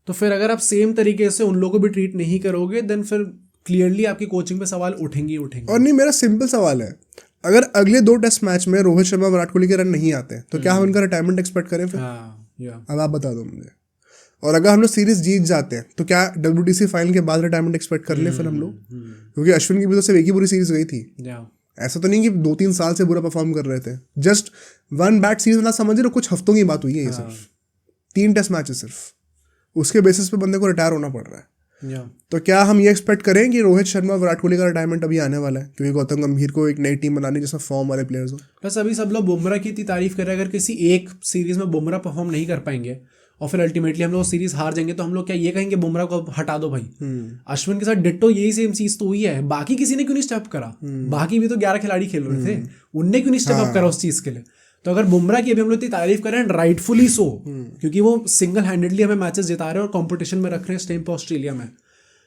तो फिर अगर आप सेम तरीके से उन लोगों को भी ट्रीट नहीं करोगे, देन फिर क्लियरली आपकी कोचिंग पे सवाल उठेंगे. और नहीं, मेरा सिंपल सवाल है, अगर अगले 2 टेस्ट मैच में रोहित शर्मा विराट कोहली के रन नहीं आते तो क्या हम उनका रिटायरमेंट एक्सपेक्ट करें फिर? अब आप बता दो मुझे. और अगर हम लोग सीरीज जीत जाते हैं तो क्या WTC फाइनल के बाद रिटायरमेंट एक्सपेक्ट कर ले फिर हम लोग? क्योंकि अश्विन की भी तो सिर्फ एक ही बुरी सीरीज गई थी. ऐसा तो नहीं कि 2-3 साल से बुरा परफॉर्म कर रहे थे. जस्ट 1 बैड सीरीज ना समझ रहे, कुछ हफ्तों की बात हुई है ये. सिर्फ 3 टेस्ट मैचेस, सिर्फ उसके बेसिस पे बंदे को रिटायर होना पड़ रहा है. तो क्या हम ये एक्सपेक्ट करें कि रोहित शर्मा विराट कोहली का रिटायरमेंट अभी आने वाला है क्योंकि गौतम गंभीर को एक नई टीम बनानी जिसमें फॉर्म वाले प्लेयर्स हो? बस अभी सब लोग बुमराह की इतनी तारीफ कर रहे हैं, अगर किसी एक सीरीज में बुमराह परफॉर्म नहीं कर पाएंगे और फिर अल्टीमेटली हम लोग सीरीज हार जाएंगे, तो हम लोग क्या ये कहेंगे बुमराह को हटा दो भाई? अश्विन के साथ डिट्टो यही सेम चीज तो हुई है. बाकी किसी ने क्यों नहीं स्टेप करा? बाकी भी तो 11 खिलाड़ी खेल रहे थे, उनने क्यों नहीं स्टेप अप करा उस चीज के लिए? तो अगर बुमराह की अभी हम लोग इतनी तारीफ कर रहे हैं, राइटफुली सो, क्योंकि वो सिंगल हैंडेडली हमें मैचेस जिता रहे हैं और कंपटीशन में रख रहे हैं इस टाइम पे ऑस्ट्रेलिया में.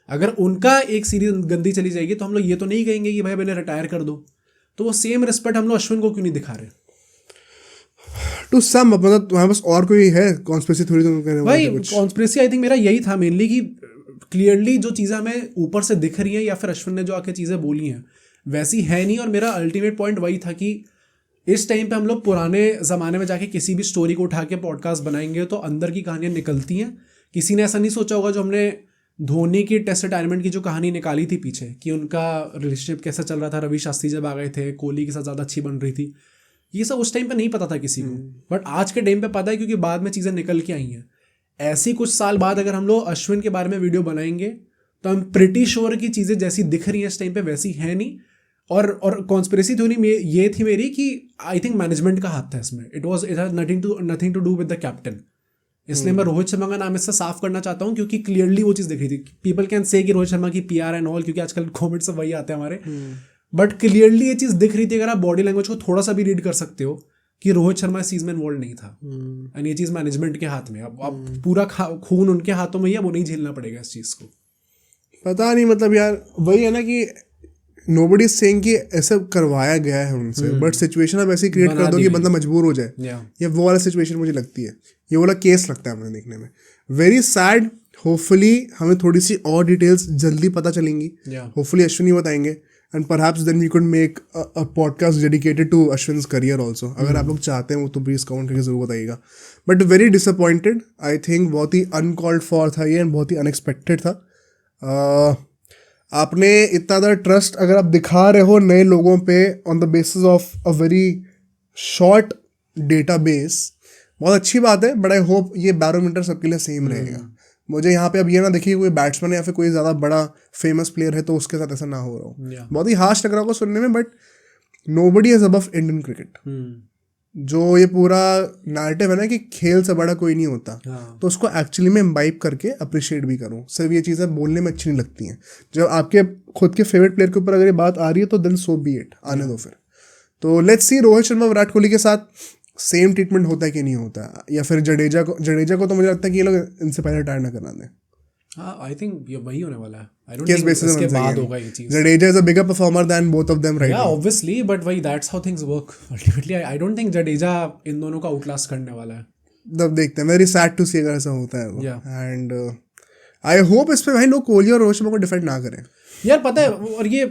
अगर उनका एक सीरीज गंदी चली जाएगी तो हम लोग ये तो नहीं कहेंगे कि भाई मैंने रिटायर कर दो. तो वो सेम रिस्पेक्ट हम लोग अश्विन को क्यों नहीं दिखा रहे? टू सम, मतलब तुम्हारे पास और कोई है कॉन्स्पिरेसी थ्योरी? भाई कॉन्स्पिरेसी आई थिंक मेरा यही था मेनली कि क्लियरली जो चीज़ें हमें ऊपर से दिख रही हैं या फिर अश्विन ने जो आके चीज़ें बोली हैं वैसी है नहीं. और मेरा अल्टीमेट पॉइंट वही था कि इस टाइम पे हम लोग पुराने ज़माने में जाके किसी भी स्टोरी को उठा के पॉडकास्ट बनाएंगे तो अंदर की कहानियाँ निकलती हैं. किसी ने ऐसा नहीं सोचा होगा जो हमने धोनी की टेस्ट रिटायरमेंट की जो कहानी निकाली थी पीछे, कि उनका रिलेशनशिप कैसा चल रहा था, रवि शास्त्री जब आ गए थे, कोहली के साथ ज़्यादा अच्छी बन रही थी, ये सब उस टाइम पे नहीं पता था किसी को. बट आज के टाइम पे पता है क्योंकि बाद में चीज़ें निकल के आई हैं. ऐसी कुछ साल बाद अगर हम लोग अश्विन के बारे में वीडियो बनाएंगे तो हम प्रिटी श्योर की चीज़ें जैसी दिख रही हैं इस टाइम पे वैसी है नहीं. और कॉन्स्पिरेसी थ्योरी में ये थी मेरी कि आई थिंक मैनेजमेंट का हाथ था इसमें. It has nothing to do with the captain. इसलिए मैं रोहित शर्मा का नाम इससे साफ करना चाहता हूँ क्योंकि क्लियरली वो चीज़ दिख रही थी. पीपल कैन से कि रोहित शर्मा की PR एंड ऑल, क्योंकि आजकल कॉमेंट सब वही आते हैं हमारे, बट क्लियरली ये चीज़ दिख रही थी. अगर आप बॉडी लैंग्वेज को थोड़ा सा भी रीड कर सकते हो कि रोहित शर्मा इस चीज़ में इन्वॉल्व नहीं था. एंड ये चीज़ मैनेजमेंट के हाथ में. अब पूरा खून उनके हाथों में ही है, वो नहीं झेलना पड़ेगा इस चीज़ को. पता नहीं, मतलब यार वही है ना कि नोबडी इज सेइंग कि ऐसा करवाया गया है उनसे, बट सिचुएशन आप ऐसे क्रिएट कर दो कि बंदा मजबूर हो जाए. ये वो वाला सिचुएशन मुझे लगती है, ये वाला केस लगता है मुझे देखने में. Very sad. होपफुली हमें थोड़ी सी और डिटेल्स जल्दी पता चलेंगी. होपफुली अश्विनी बताएंगे and perhaps then we could make a podcast dedicated to Ashwin's career also. अगर आप लोग चाहते हैं वो तो प्लीज कमेंट करके जरूर बताइएगा. But very disappointed. I think बहुत ही अनकॉल्ड फॉर था ये एंड बहुत ही अनएक्सपेक्टेड था. आपने इतना ज़्यादा ट्रस्ट अगर आप दिखा रहे हो नए लोगों पे on the basis of a very short data base, बहुत अच्छी बात है. बट आई होप ये बैरोमीटर सबके लिए सेम रहेगा. मुझे यहाँ पे अब ये ना देखिए कोई बैट्समैन या फिर कोई ज़्यादा बड़ा फेमस प्लेयर है तो उसके साथ ऐसा ना हो रहा हो. बहुत ही हार्श लग रहा होगा सुनने में, but nobody is above Indian cricket. जो ये पूरा नैरेटिव है ना कि खेल से बड़ा कोई नहीं होता, तो उसको एक्चुअली में इम्बाइब करके अप्रिशिएट भी करूँ. सिर्फ ये चीज़ें बोलने में अच्छी नहीं लगती हैं. जब आपके खुद के फेवरेट प्लेयर के ऊपर अगर ये बात आ रही है तो देन सो बी इट, आने दो फिर. तो लेट्स सी रोहित शर्मा विराट कोहली के साथ सेम ट्रीटमेंट होता है कि नहीं होता, या फिर जडेजा को तो मुझे लगता है कि ये लोग इनसे पहले रिटायर ना करा दें. आई थिंक ये वही होने वाला है. I don't किस think basis इसके पे बाद होगा ये चीज़. Jadeja is a bigger performer than both of them right Yeah, now. obviously, but वही that's how things work. Ultimately, I don't think Jadeja इन दोनों का आउटलास्ट करने वाला है. तब देखते हैं. वेरी सैड टू सी अगर ऐसा होता है. Yeah. एंड आई होप इस पे भाई लोग कोहली और रोहित शर्मा को डिफेंड ना करें. यार पता है, और ये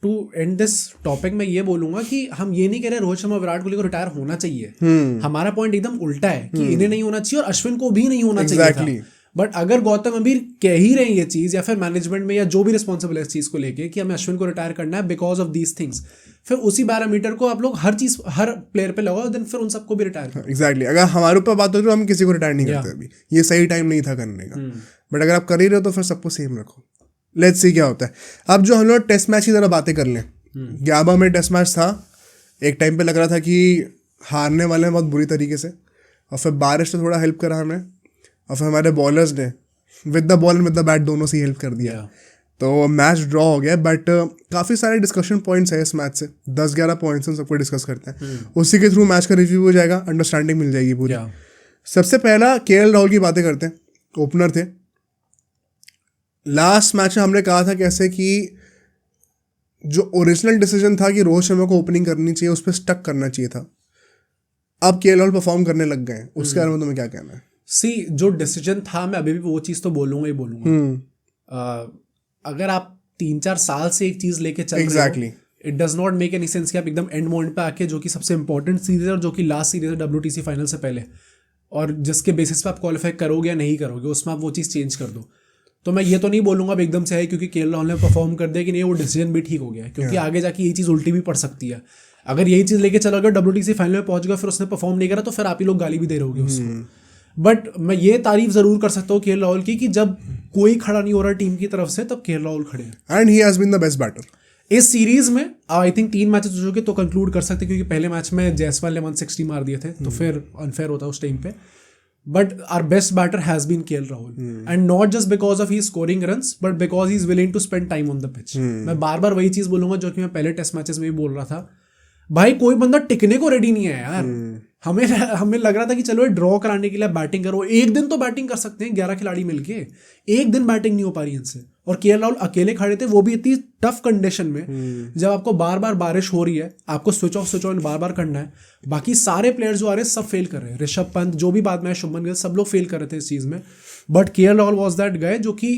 टू एंड दिस टॉपिक में ये बोलूंगा कि हम ये नहीं कह रहे रोहित शर्मा विराट कोहली को रिटायर होना चाहिए. हमारा पॉइंट एकदम उल्टा है कि इन्हें नहीं होना चाहिए और अश्विन को भी नहीं होना चाहिए था. बट अगर गौतम गंभीर कह ही रहे हैं ये चीज़, या फिर मैनेजमेंट में या जो भी रिस्पॉन्सिबल है इस चीज़ को लेके कि हमें अश्विन को रिटायर करना है बिकॉज ऑफ दीज थिंग्स, फिर उसी पैरामीटर को आप लोग हर प्लेयर पे लगाओ, देन फिर उन सबको भी रिटायर करो. एग्जैक्टली. अगर हमारे ऊपर बात हो तो हम किसी को रिटायर नहीं करते अभी. ये सही टाइम नहीं था करने का. बट अगर आप कर ही रहे हो तो फिर सबको सेम रखो. लेट्स सी क्या होता है. अब जो हम लोग टेस्ट मैच की तरह बातें कर लें. ग्याबा में टेस्ट मैच था. एक टाइम पे लग रहा था कि हारने वाले हैं बहुत बुरी तरीके से, और फिर बारिश ने थोड़ा हेल्प करा हमें, और फिर हमारे बॉलर्स ने with the ball and with the bat दोनों से हेल्प कर दिया. तो मैच ड्रॉ हो गया. बट काफ़ी सारे डिस्कशन पॉइंट्स है इस मैच से. 10-11 पॉइंट्स हम सबको डिस्कस करते हैं. उसी के थ्रू मैच का रिव्यू हो जाएगा, अंडरस्टैंडिंग मिल जाएगी पूरी. सबसे पहला KL राहुल की बातें करते हैं. ओपनर थे. लास्ट मैच में हमने कहा था कैसे कि जो ओरिजिनल डिसीजन था कि रोहित शर्मा को ओपनिंग करनी चाहिए, उस पर स्टक करना चाहिए था. अब KL राहुल परफॉर्म करने लग गए हैं. उसके बारे में तुम्हें क्या कहना है? सी जो डिसीजन था, मैं अभी भी वो चीज़ तो बोलूंगा ही बोलूंगा. अगर आप 3-4 साल से एक चीज़ लेके चल रहे हो, it does not make any sense कि आप एकदम एंड मोमेंट पे आके, जो कि सबसे इंपॉर्टेंट सीरीज है और जो कि लास्ट सीरीज है WTC फाइनल से पहले, और जिसके बेसिस पे आप क्वालिफाई करोगे या नहीं करोगे, उसमें आप वो चीज़ चेंज कर दो. तो मैं ये तो नहीं बोलूंगा अब एकदम से है क्योंकि KL राहुल ने परफॉर्म कर दिया कि नहीं वो डिसीजन भी ठीक हो गया, क्योंकि आगे जाके ये चीज़ उल्टी भी पड़ सकती है. अगर यही चीज़ लेके चलोगे WTC फाइनल में पहुंच गया, फिर उसने परफॉर्म नहीं करा, तो फिर आप ही लोग गाली भी दे रहोगे उसको. बट मैं ये तारीफ जरूर कर सकता हूँ KL राहुल की कि जब कोई खड़ा नहीं हो रहा टीम की तरफ से, तब KL राहुल खड़े हैं. And he has been the best batter इस सीरीज में. आई थिंक 3 मैचेस हो चुके तो कंक्लूड कर सकते, क्योंकि पहले मैच में जायसवाल ने 160 मार दिए थे, तो फिर अनफेयर होता उस टाइम पे. But our best batter has been KL Rahul, and not just because of he scoring runs, but because he is willing to spend time on the pitch. मैं बार बार वही चीज बोलूंगा जो कि मैं पहले टेस्ट मैचेस में भी बोल रहा था. भाई कोई बंदा टिकने को रेडी नहीं है यार. हमें लग रहा था कि चलो ड्रॉ कराने के लिए बैटिंग करो. एक दिन तो बैटिंग कर सकते हैं 11 खिलाड़ी मिलके. एक दिन बैटिंग नहीं हो पा रही इनसे. और KL राहुल अकेले खड़े थे, वो भी इतनी टफ कंडीशन में, जब आपको बार बार बारिश हो रही है, आपको स्विच ऑफ स्विच ऑन बार बार करना है. बाकी सारे प्लेयर्स जो आ रहे हैं सब फेल कर रहे हैं. ऋषभ पंत जो भी बाद में शुभमन गिल, सब लोग फेल कर रहे थे इस चीज़ में. But KL Rahul was that guy जो कि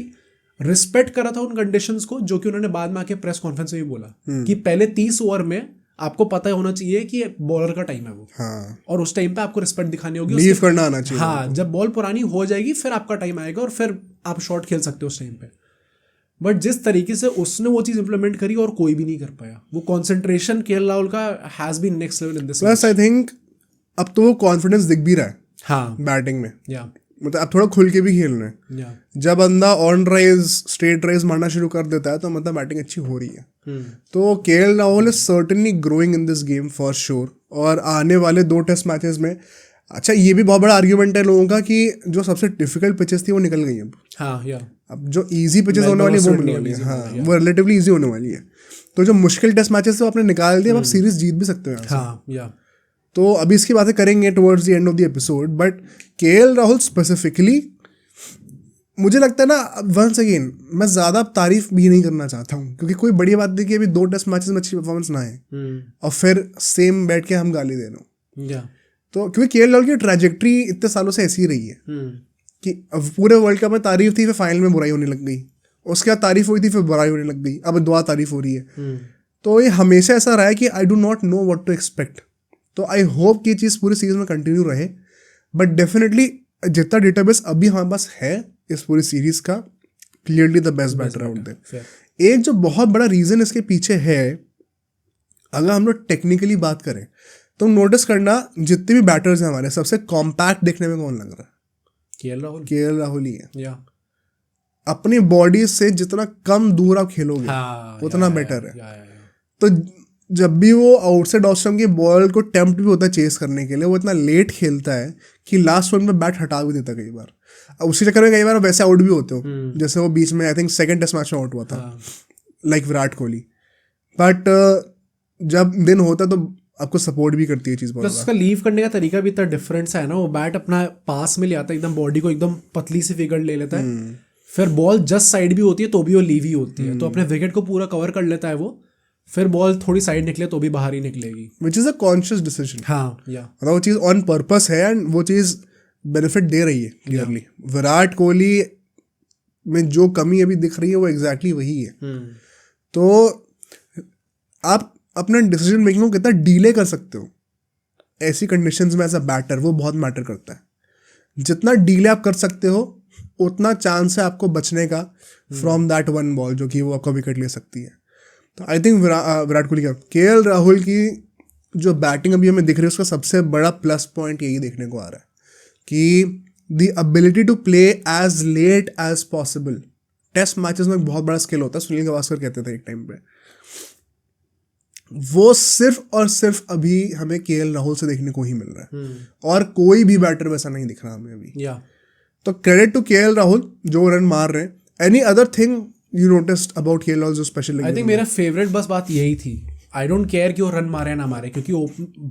रिस्पेक्ट कर रहा था उन कंडीशंस को, जो कि उन्होंने बाद में आके प्रेस कॉन्फ्रेंस में भी बोला कि पहले 30 ओवर में आपको पता होना चाहिए कि बॉलर का टाइम है वो. हाँ. और उस टाइम पे आपको रिस्पेक्ट दिखानी होगी, लीव करना आना चाहिए. हाँ, जब बॉल पुरानी हो जाएगी फिर आपका टाइम आएगा और फिर आप शॉट खेल सकते हो उस टाइम पे. बट जिस तरीके से उसने वो चीज़ इंप्लीमेंट करी और कोई भी नहीं कर पाया. वो कॉन्सेंट्रेशन KL राहुल का has been next level in this. Plus I think अब तो वो कॉन्फिडेंस दिख भी रहा है. हाँ, बैटिंग में. या मतलब अब थोड़ा खुल के भी खेलना है। या जब बंदा ऑन राइज स्ट्रेट राइज मारना शुरू कर देता है तो मतलब बैटिंग अच्छी हो रही है। तो KL Rahul is certainly growing in this game for sure. और आने वाले 2 टेस्ट मैचेस में, अच्छा ये भी बहुत बड़ा आर्ग्यूमेंट है लोगों का कि जो सबसे डिफिकल्ट पिचेस थी वो निकल गई अब। हाँ या अब जो इजी पिचेस होने वाली है वो मिलने वाली है। हाँ, वो रिलेटिवली इजी होने वाली है। तो जो मुश्किल टेस्ट मैचेस थे वो आपने निकाल दिए, अब आप सीरीज जीत भी सकते हो यहाँ से। हाँ या तो अभी इसकी बातें करेंगे towards the end of the episode. But KL Rahul specifically मुझे लगता है ना, वंस अगेन मैं ज़्यादा तारीफ भी नहीं करना चाहता हूँ, क्योंकि कोई बड़ी बात नहीं कि अभी 2 टेस्ट मैचेस में अच्छी परफॉर्मेंस ना है और फिर सेम बैठ के हम गाली दे रहे हो। या तो क्योंकि केएल राहुल की ट्रैजेक्टरी इतने सालों से ऐसी ही रही है कि अब पूरे वर्ल्ड कप में तारीफ थी, फिर फाइनल में बुराई होने लग गई, उसके बाद तारीफ हुई थी, फिर बुराई होने लग गई, अब दुआ तारीफ हो रही है। तो ये हमेशा ऐसा रहा है कि I do not know what to expect. तो आई होप कि ये चीज़ पूरी सीरीज में कंटिन्यू रहे। बट डेफिनेटली जितना डेटाबेस अभी हमारे पास है इस पूरी सीरीज का, clearly the best batter out there. एक जो बहुत बड़ा रीजन इसके पीछे है, अगर हम लोग टेक्निकली बात करें तो नोटिस करना जितने भी बैटर्स हैं हमारे, सबसे कॉम्पैक्ट देखने में कौन लग रहा है? केएल राहुल ही है। या अपनी बॉडी से जितना कम दूर आप खेलोगे उतना बेटर है। तो जब भी वो आउटसाइड ऑफ स्टंप की बॉल को टेम्प्ट भी होता है चेस करने के लिए, वो इतना लेट खेलता है कि लास्ट वन में बैट हटा भी देता कई बार। अब उसी चक्कर में कई बार वैसे आउट भी होते हो, जैसे वो बीच में I think 2nd test match में आउट हुआ था, लाइक विराट कोहली। बट जब दिन होता है तो आपको सपोर्ट भी करती है चीज़ बहुत। उसका लीव करने का तरीका भी इतना डिफरेंस है ना, वो बैट अपना पास में ले आता है, एकदम बॉडी को एकदम पतली सी फिगर ले लेता है, फिर बॉल जस्ट साइड भी होती है तो भी वो लीव ही होती है, तो अपने विकेट को पूरा कवर कर लेता है वो, फिर बॉल थोड़ी साइड निकले तो भी बाहर ही निकलेगी, which is a conscious decision. हाँ या मतलब वो चीज़ ऑन पर्पस है एंड वो चीज़ बेनिफिट दे रही है क्लियरली। विराट कोहली में जो कमी अभी दिख रही है वो एग्जैक्टली वही है। तो आप अपना डिसीजन मेकिंग को कितना डीले कर सकते हो ऐसी कंडीशंस में एज अ बैटर, वो बहुत मैटर करता है। जितना डीले आप कर सकते हो उतना चांस है आपको बचने का फ्रॉम दैट वन बॉल जो कि वो आपका विकेट ले सकती है। तो आई थिंक विराट कोहली का, केएल राहुल की जो बैटिंग अभी हमें दिख रही है उसका सबसे बड़ा प्लस पॉइंट यही देखने को आ रहा है कि the ability to play as late as possible. Test matches में बहुत बड़ा स्किल होता है, सुनील गावस्कर कहते थे एक टाइम पे, वो सिर्फ और सिर्फ अभी हमें केएल राहुल से देखने को ही मिल रहा है और कोई भी बैटर वैसा नहीं दिख रहा हमें अभी। तो क्रेडिट टू केएल राहुल जो रन मार रहे हैं। Any other thing you noticed about KL Rahul जो स्पेशल? आई थिंक मेरा फेवरेट बस बात यही थी, आई डोंट केयर कि वो रन मारे ना मारे, क्योंकि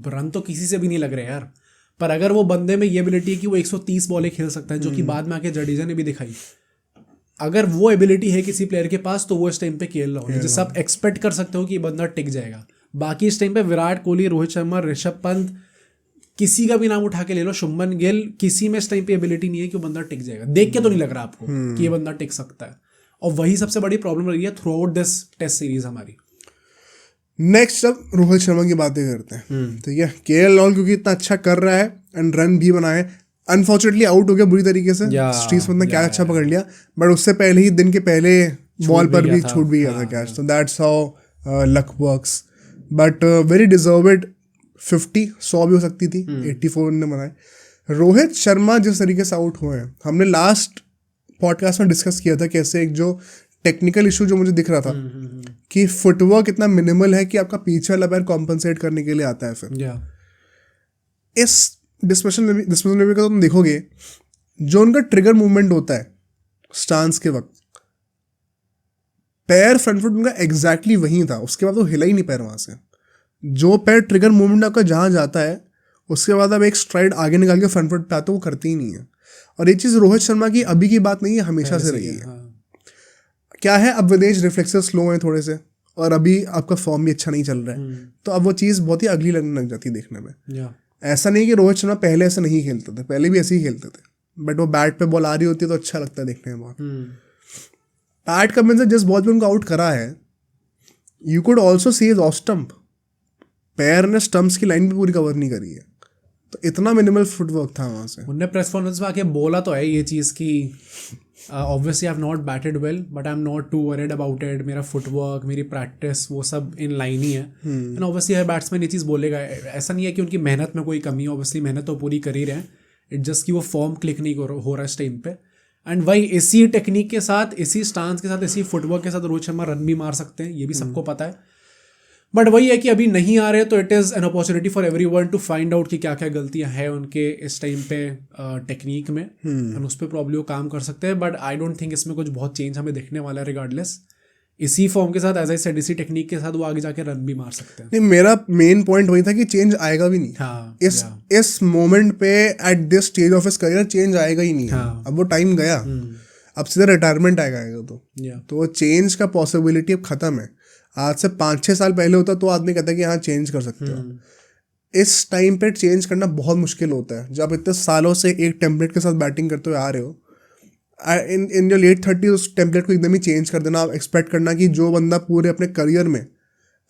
रन तो किसी से भी नहीं लग रहे यार, पर अगर वो बंदे में ये एबिलिटी है कि वो 130 बॉलें खेल सकता है, जो कि बाद में आके जडेजा ने भी दिखाई, अगर वो एबिलिटी है किसी प्लेयर के पास तो वो इस टाइम पे केएल राहुल है, जिससे आप एक्सपेक्ट कर सकते हो कि ये बंदा टिक जाएगा। बाकी इस टाइम पे विराट कोहली, रोहित शर्मा, ऋषभ पंत, किसी का भी नाम उठा के ले लो, शुभमन गिल, किसी में इस टाइम पे एबिलिटी नहीं है कि वो बंदा टिक जाएगा। देख के तो नहीं लग रहा आपको कि ये बंदा टिक सकता है, और वही सबसे बड़ी प्रॉब्लम रही है throughout this test series हमारी। नेक्स्ट अब रोहित शर्मा की बातें करते हैं, ठीक है। केएल राहुल क्योंकि इतना अच्छा कर रहा है एंड रन भी बनाए, अनफॉर्चुनेटली आउट हो गया बुरी तरीके से, स्ट्रीट स्मिथ ने कैच अच्छा पकड़ लिया, बट उससे पहले ही दिन के पहले बॉल पर भी छूट भी गया था कैच। तो that's how luck works, but very deserved 50, 100 भी हो सकती थी, 84 ने बनाए। रोहित शर्मा जिस तरीके से आउट हुए हैं, हमने लास्ट पॉडकास्ट में डिस्कस किया था कैसे एक जो टेक्निकल इशू जो मुझे दिख रहा था कि फुटवर्क इतना मिनिमल है कि आपका पीछे वाला पैर कॉम्पनसेट करने के लिए आता है। फिर इस डिस्कशन में भी का तुम देखोगे जो उनका ट्रिगर मूवमेंट होता है स्टांस के वक्त, पैर फ्रंट फुट उनका एग्जैक्टली वही था, उसके बाद वो हिला ही नहीं पैर वहाँ से। जो पैर ट्रिगर मूवमेंट आपका जहाँ जाता है उसके बाद आप एक स्ट्राइड आगे निकाल के फ्रंट फुट पे आते हो, वो करती ही नहीं है। और ये चीज़ रोहित शर्मा की अभी की बात नहीं है, हमेशा से रही है। क्या है, अब विदेश रिफ्लेक्सेस स्लो हैं थोड़े से और अभी आपका फॉर्म भी अच्छा नहीं चल रहा है, तो अब वो चीज़ बहुत ही अगली लगने लग जाती है देखने में। ऐसा नहीं कि रोहित शर्मा पहले ऐसे नहीं खेलते थे, पहले भी ऐसे ही खेलते थे, बट वो बैट पे बॉल आ रही होती है तो अच्छा लगता है देखने में बहुत। पैट कमिंस ने जिस बॉल पे उनको आउट करा है, you could also see is off stump, पैर ने स्टंप्स की लाइन भी पूरी कवर नहीं करी है, तो इतना मिनिमल फुटवर्क था वहाँ से। उन्होंने प्रेस कॉन्फ्रेंस में आके बोला तो है ये चीज़ कि obviously I have not batted well but I am not to worried about it, मेरा फुटवर्क, मेरी प्रैक्टिस, वो सब इन लाइन ही है। एंड ऑब्वियसली हर बैट्समैन ये चीज़ बोलेगा, ऐसा नहीं है कि उनकी मेहनत में कोई कमी है, ऑब्वियसली मेहनत तो पूरी कर ही रहे हैं, इट जस्ट कि वो फॉर्म क्लिक नहीं हो रहा है इस टाइम पे। एंड वही इसी टेक्निक के साथ, इसी स्टांस के साथ, इसी फुटवर्क के साथ रोहित शर्मा रन भी मार सकते हैं, ये भी सबको पता है। बट वही है कि अभी नहीं आ रहे, तो it is an opportunity for everyone to find out कि क्या क्या गलतियां हैं उनके इस टाइम पे टेक्निक में, एंड उस पर प्रॉब्ली वो काम कर सकते हैं। बट आई डोंट थिंक इसमें कुछ बहुत चेंज हमें दिखने वाला है रिगार्डलेस। इसी फॉर्म के साथ, एज आई सेड, इसी टेक्निक के साथ वो आगे जाके रन भी मार सकते हैं। नहीं, मेरा मेन पॉइंट वही था कि चेंज आएगा भी नहीं। हाँ, इस मोमेंट पे at this stage of his career change आएगा ही नहीं है। हाँ। अब वो टाइम गया, अब सीधा रिटायरमेंट आएगा तो वो चेंज का पॉसिबिलिटी अब खत्म है। आज से 5-6 साल पहले होता तो आदमी कहता है कि हाँ चेंज कर सकते हो। इस टाइम पे चेंज करना बहुत मुश्किल होता है जब इतने सालों से एक टेम्पलेट के साथ बैटिंग करते हुए आ रहे हो। इन योर लेट 30 उस टेम्पलेट को एकदम ही चेंज कर देना, आप एक्सपेक्ट करना कि जो बंदा पूरे अपने करियर में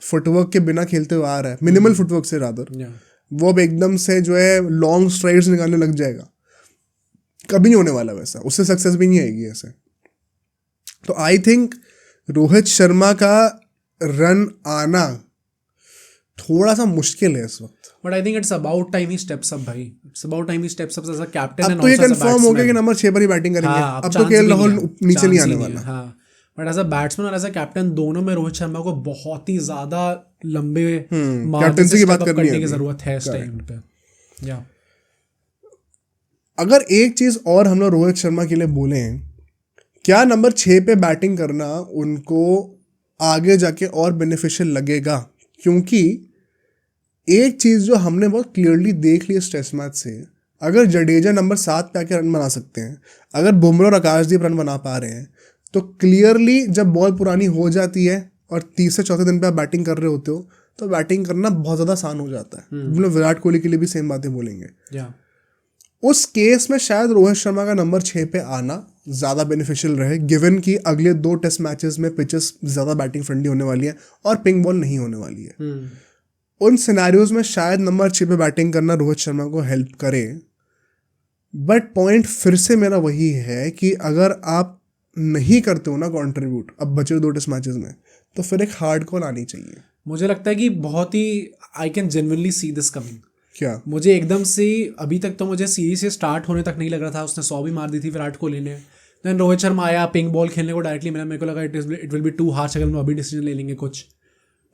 फुटवर्क के बिना खेलते हुए आ रहा है, मिनिमल फुटवर्क से रादर, वो अब एकदम से जो है लॉन्ग स्ट्राइड्स निकालने लग जाएगा, कभी नहीं होने वाला वैसा, उससे सक्सेस भी नहीं आएगी ऐसे। तो आई थिंक रोहित शर्मा का रन आना थोड़ा सा मुश्किल है इस वक्त। But I think it's about time he steps up भाई, it's about time he steps up as a captain. अब तो ये कंफर्म हो गया कि नंबर 6 पर ही बैटिंग करेंगे। अब तो केएल राहुल नीचे नहीं आने वाला। हाँ, बट एज अ बैट्समैन और एज अ कैप्टन दोनों में रोहित शर्मा को बहुत ही ज्यादा लंबे कैप्टनसी की बात करने की जरूरत है इस टाइम पे। या अगर एक चीज और हम लोग रोहित शर्मा के लिए बोले, क्या नंबर 6 पे बैटिंग करना उनको आगे जाके और बेनिफिशियल लगेगा? क्योंकि एक चीज जो हमने बहुत क्लियरली देख ली इस टेस्ट मैच से, अगर जडेजा नंबर 7 पे आके रन बना सकते हैं, अगर बुमराह और आकाशदीप रन बना पा रहे हैं, तो क्लियरली जब बॉल पुरानी हो जाती है और 30 से 34 दिन पे आप बैटिंग कर रहे होते हो तो बैटिंग करना बहुत ज़्यादा आसान हो जाता है। हम लोग विराट कोहली के लिए भी सेम बातें बोलेंगे। उस केस में शायद रोहित शर्मा का नंबर 6 पे आना ज़्यादा बेनिफिशियल रहे, गिवन कि अगले 2 टेस्ट मैचेस में पिचेस ज़्यादा बैटिंग फ्रेंडली होने वाली है और पिंक बॉल नहीं होने वाली है। उन सिनेरियोज में शायद नंबर 6 पे बैटिंग करना रोहित शर्मा को हेल्प करे। बट पॉइंट फिर से मेरा वही है कि अगर आप नहीं करते हो ना कंट्रीब्यूट अब बचे 2 टेस्ट मैचेस में, तो फिर एक हार्ड कॉल आनी चाहिए। मुझे लगता है कि बहुत ही I can genuinely see this coming. क्या मुझे एकदम से अभी तक तो मुझे सीरीज से स्टार्ट होने तक नहीं लग रहा था, उसने 100 भी मार दी थी विराट कोहली ने। देन रोहित शर्मा आया पिंक बॉल खेलने को डायरेक्टली, मेरे को लगा it will be too harsh अगर हम अभी डिसीजन ले लेंगे कुछ,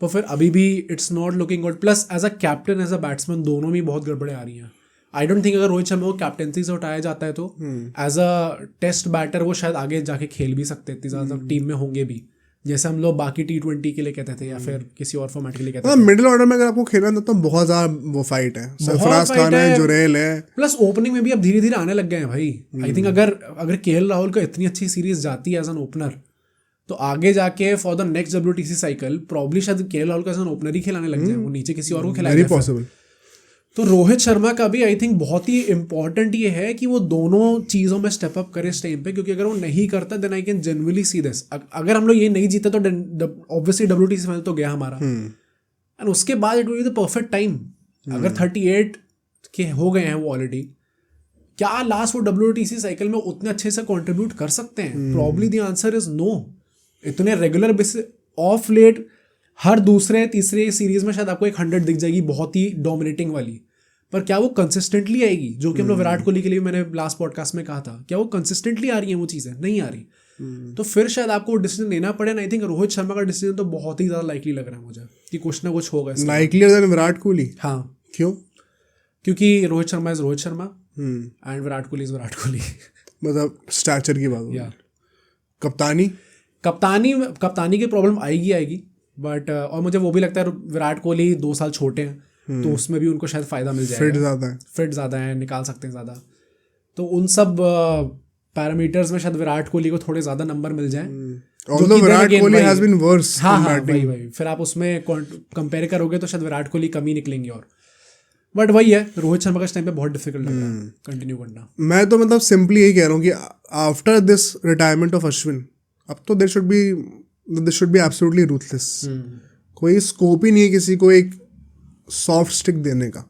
तो फिर अभी भी it's not looking good. Plus as a captain as a batsman दोनों में बहुत गड़बड़े आ रही हैं। आई डोंट थिंक अगर रोहित शर्मा को कैप्टनसी से उठाया जाता है तो एज अ टेस्ट बैटर वो शायद आगे जाके खेल भी सकते हैं, इतनी ज़्यादा टीम में होंगे भी, जैसे हम लोग बाकी T20 के लिए कहते थे या फिर किसी और फॉर्मेट के लिए कहते थे। मिडिल ऑर्डर में अगर आपको खेलना है तो बहुत ज़्यादा वो फाइट है, सरफराज खान है, जुरेल है, प्लस ओपनिंग में भी अब धीरे धीरे आने लग गए हैं भाई। आई थिंक अगर केएल राहुल को इतनी अच्छी सीरीज जाती है एज एन ओपनर, तो आगे जाके for the next WTC cycle probably शायद केएल राहुल को एज एन ओपनर ही खिलाने लग जाए, वो नीचे किसी और को खिलाए पॉसिबल। तो रोहित शर्मा का भी आई थिंक बहुत ही इंपॉर्टेंट ये है कि वो दोनों चीज़ों में स्टेप अप करे इस टाइम पे, क्योंकि अगर वो नहीं करता then I can genuinely see this. अगर हम लोग ये नहीं जीते तो ऑब्वियसली WTC फाइनल तो गया हमारा, एंड उसके बाद it will be the perfect time. अगर 38 के हो गए हैं वो ऑलरेडी, क्या लास्ट वो WTC साइकिल में उतने अच्छे से कॉन्ट्रीब्यूट कर सकते हैं? Probably the answer is no. इतने रेगुलर बेसिस ऑफ लेट हर दूसरे तीसरे सीरीज में शायद आपको एक 100 दिख जाएगी बहुत ही डोमिनेटिंग वाली, पर क्या वो कंसिस्टेंटली आएगी? जो कि हम लोग विराट कोहली के लिए मैंने लास्ट पॉडकास्ट में कहा था, क्या वो कंसिस्टेंटली आ रही है? वो चीज़ें नहीं आ रही। तो फिर शायद आपको डिसीजन लेना पड़े। आई थिंक रोहित शर्मा का डिसीजन तो बहुत ही ज़्यादा लाइकली लग रहा है मुझे कि कुछ ना कुछ होगा। लाइकलियर देन विराट कोहली? हाँ। क्यों? क्योंकि Rohit Sharma is Rohit Sharma and Virat Kohli is Virat Kohli. मतलब स्टैचर की बात यार। कप्तानी की प्रॉब्लम आएगी बट और मुझे वो भी लगता है विराट कोहली 2 साल छोटे हैं तो उसमें भी उनको शायद फायदा मिल जाएगा। फिट ज़्यादा है, निकाल सकते हैं ज़्यादा, तो उन सब पैरामीटर्स में शायद विराट कोहली को थोड़े ज़्यादा नंबर मिल जाए। Virat Kohli has been worse. हाँ, भाई फिर आप उसमें कंपेयर करोगे तो शायद विराट कोहली कम ही निकलेंगे। और बट वही है, रोहित शर्मा का इस टाइम पे बहुत डिफिकल्ट लग रहा है कंटिन्यू करना। मैं तो मतलब सिंपली यही कह रहा हूँ कि after this retirement of Ashwin अब तो this should be absolutely ruthless. कोई स्कोप ही नहीं है किसी को एक सॉफ्ट स्टिक देने का।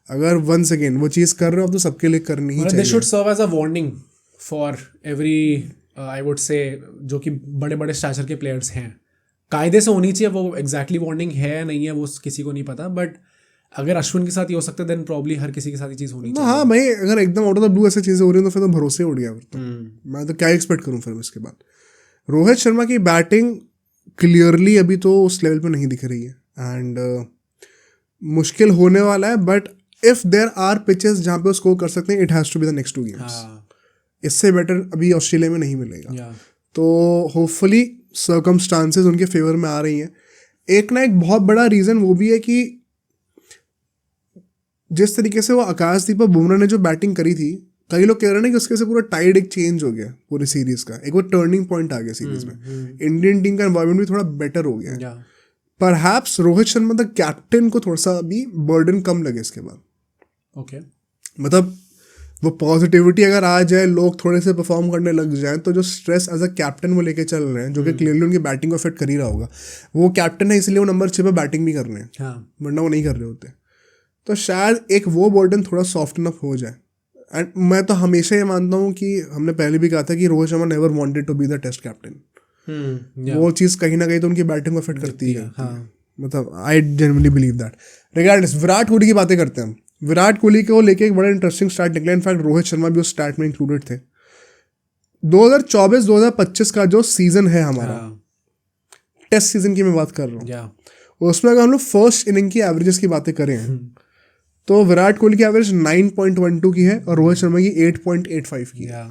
अगर वंस अगेन वो चीज़ कर रहे हो अब तो सबके लिए करनी ही चाहिए। They should serve as a warning for every I would say जो कि बड़े बड़े स्टैचर के प्लेयर्स हैं। कायदे से होनी चाहिए, वो एग्जैक्टली वार्निंग है नहीं है वो किसी को नहीं पता, बट अगर अश्विन के साथ ये हो सकता है देन प्रॉब्ली हर किसी के साथ ये चीज़ होनी चाहिए। हाँ भाई, अगर एकदम आउट ऑफ द ब्लू ऐसी चीज़ें हो रही हैं तो फिर तो भरोसे उड़ गया। फिर तो मैं तो क्या एक्सपेक्ट करूँ फिर इसके बाद। रोहित शर्मा की बैटिंग क्लियरली अभी तो उस लेवल पे नहीं दिख रही है एंड मुश्किल होने वाला है, but if there are pitches जहाँ पे वो स्कोर कर सकते हैं, it has to be the next 2 games. इससे बेटर अभी ऑस्ट्रेलिया में नहीं मिलेगा। तो होपफुली सर्कमस्टांसेस उनके फेवर में आ रही हैं। एक ना एक बहुत बड़ा रीज़न वो भी है कि जिस तरीके से वो आकाशदीप और बुमराह ने जो बैटिंग करी थी, कई लोग कह रहे हैं कि उसके से पूरा टाइड एक चेंज हो गया पूरी सीरीज का, एक वो टर्निंग पॉइंट आ गया सीरीज में। इंडियन टीम का एनवायरनमेंट भी थोड़ा बेटर हो गया। Perhaps Rohit Sharma the captain को थोड़ा सा अभी बर्डन कम लगे इसके बाद। ओके, मतलब वो पॉजिटिविटी अगर आ जाए, लोग थोड़े से परफॉर्म करने लग जाएं, तो जो स्ट्रेस एज अ कैप्टन वो लेके चल रहे हैं, जो कि क्लियरली उनकी बैटिंग को अफेक्ट कर ही रहा होगा। वो कैप्टन है इसलिए वो नंबर 6 पे बैटिंग भी कर रहे हैं, वरना वो नहीं कर रहे होते। तो शायद एक वो बर्डन थोड़ा सॉफ्ट अप हो जाए। एंड मैं तो हमेशा ये मानता हूँ कि हमने पहले भी कहा था कि Rohit Sharma never wanted to be the test captain. वो चीज़ कहीं ना कहीं तो उनकी बैटिंग को अफेक्ट करती है। मतलब I genuinely believe that. Regardless, Virat Kohli की बातें करते हैं हम। विराट कोहली को लेके एक बड़ा इंटरेस्टिंग स्टार्ट निकला। इनफैक्ट रोहित शर्मा भी उस स्टार्ट में इंक्लूडेड थे। 2024-2025 का जो सीजन है हमारा, टेस्ट सीजन की मैं बात कर रहा हूँ, उसमें अगर हम लोग फर्स्ट इनिंग की एवरेजेस की बातें करें तो विराट कोहली की एवरेज 9.12 की है और रोहित शर्मा की 8.85 की है।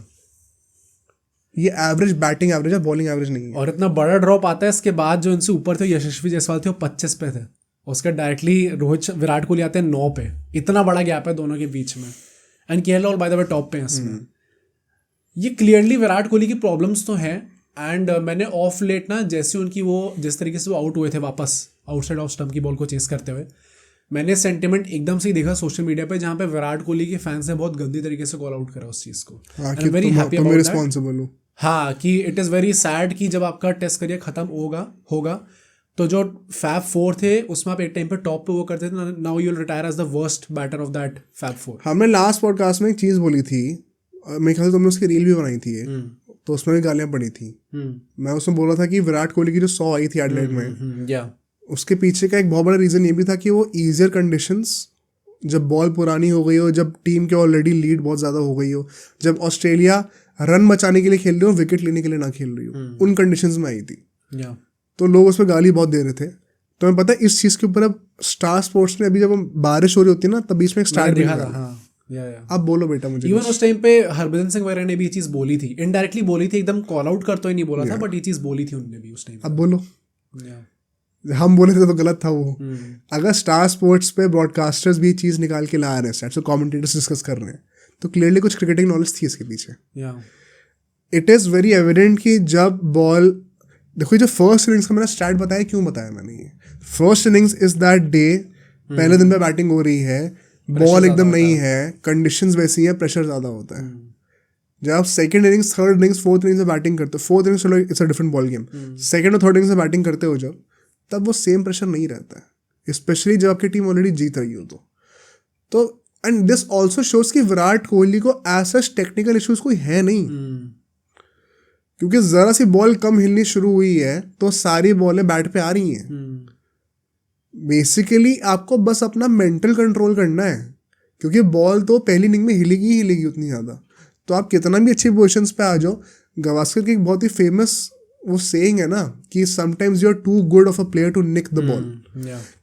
ये एवरेज बैटिंग एवरेज है, बॉलिंग एवरेज नहीं है। और इतना बड़ा ड्रॉप आता है इसके बाद जो इनसे ऊपर थे यशस्वी जायसवाल थे, वो 25 पे थे, उसके डायरेक्टली विराट कोहली आते हैं 9 पे। इतना बड़ा गैप है दोनों के बीच में। And KL by the way top पे हैं इसमें। ये क्लियरली विराट कोहली की प्रॉब्लम्स तो हैं। एंड मैंने ऑफ लेट ना, जैसे उनकी वो जिस तरीके से वो आउट हुए थे वापस आउटसाइड ऑफ स्टंप की बॉल को चेस करते हुए, मैंने सेंटिमेंट एकदम से ही देखा सोशल मीडिया पे, जहाँ पे विराट कोहली के फैंस ने बहुत गंदी तरीके से कॉल आउट करा उस चीज़ को। Very happy about that. हाँ, कि इट इज़ वेरी सैड कि जब आपका टेस्ट करियर खत्म होगा तो जो फैब 4 थे उसमें आप एक टाइम पे टॉप पे वो करते थे, now you will retire as the worst batter of that fab 4। हमने लास्ट पॉडकास्ट में एक चीज़ बोली थी, मेरे ख्याल से तुमने उसकी रील भी बनाई थी, तो उसमें भी गालियाँ पड़ी थी। मैं उसमें बोल रहा था कि विराट कोहली की जो 100 आई थी एडलेड में, उसके पीछे का एक बहुत बड़ा रीज़न ये भी था कि वो ईजियर कंडीशंस, जब बॉल पुरानी हो गई हो, जब टीम के ऑलरेडी लीड बहुत ज़्यादा हो गई हो, जब ऑस्ट्रेलिया रन बचाने के लिए खेल रही हो, विकेट लेने के लिए ना खेल रही हो, उन कंडीशंस में आई थी। तो लोग उस पर गाली बहुत दे रहे थे। तो मैं पता है इस चीज़ के ऊपर अब स्टार स्पोर्ट्स ने अभी जब बारिश हो रही होती है ना, तब बीच में एक स्टार्ट देखा था। अब बोलो बेटा मुझे। इवन उस टाइम पे हरभजन सिंह वगैरह ने भी ये चीज़ बोली थी, इनडायरेक्टली बोली थी, एकदम कॉल आउट करते ही नहीं बोला था, बट ये चीज़ बोली थी उन्होंने भी उस टाइम। अब बोलो, हम बोले थे तो गलत था वो। अगर स्टार स्पोर्ट्स पे ब्रॉडकास्टर्स भी चीज़ निकाल के ला रहे हैं, तो कमेंटेटर्स डिस्कस कर रहे हैं, तो क्लियरली कुछ क्रिकेटिंग नॉलेज थी इसके पीछे। इट इज़ वेरी एविडेंट कि जब बॉल, देखो जो फर्स्ट इनिंग्स का मैंने स्टार्ट बताया, क्यों बताया मैंने ये, first innings is that day, पहले दिन पे बैटिंग हो रही है, बॉल एकदम नहीं है, कंडीशंस वैसी हैं, प्रेशर ज़्यादा होता है। जब आप second innings, third innings, fourth innings में बैटिंग करते हो, फोर्थ इनिंग्स चलो it's a different ball game, second और थर्ड इनिंग्स में बैटिंग करते हो जब, तब वो सेम प्रेशर नहीं रहता है, स्पेशली जब आपकी टीम ऑलरेडी जीत रही हो तो एंड दिस ऑल्सो शोज कि विराट कोहली को एज सच टेक्निकल इश्यूज कोई है नहीं, क्योंकि ज़रा सी बॉल कम हिलनी शुरू हुई है तो सारी बॉलें बैट पे आ रही हैं। बेसिकली आपको बस अपना मेंटल कंट्रोल करना है, क्योंकि बॉल तो पहली इनिंग में हिलेगी उतनी ज़्यादा, तो आप कितना भी अच्छी पोजीशंस पे आ जाओ। गावस्कर की एक बहुत ही फेमस वो सेइंग है ना कि sometimes you are too good of a player to nick the ball,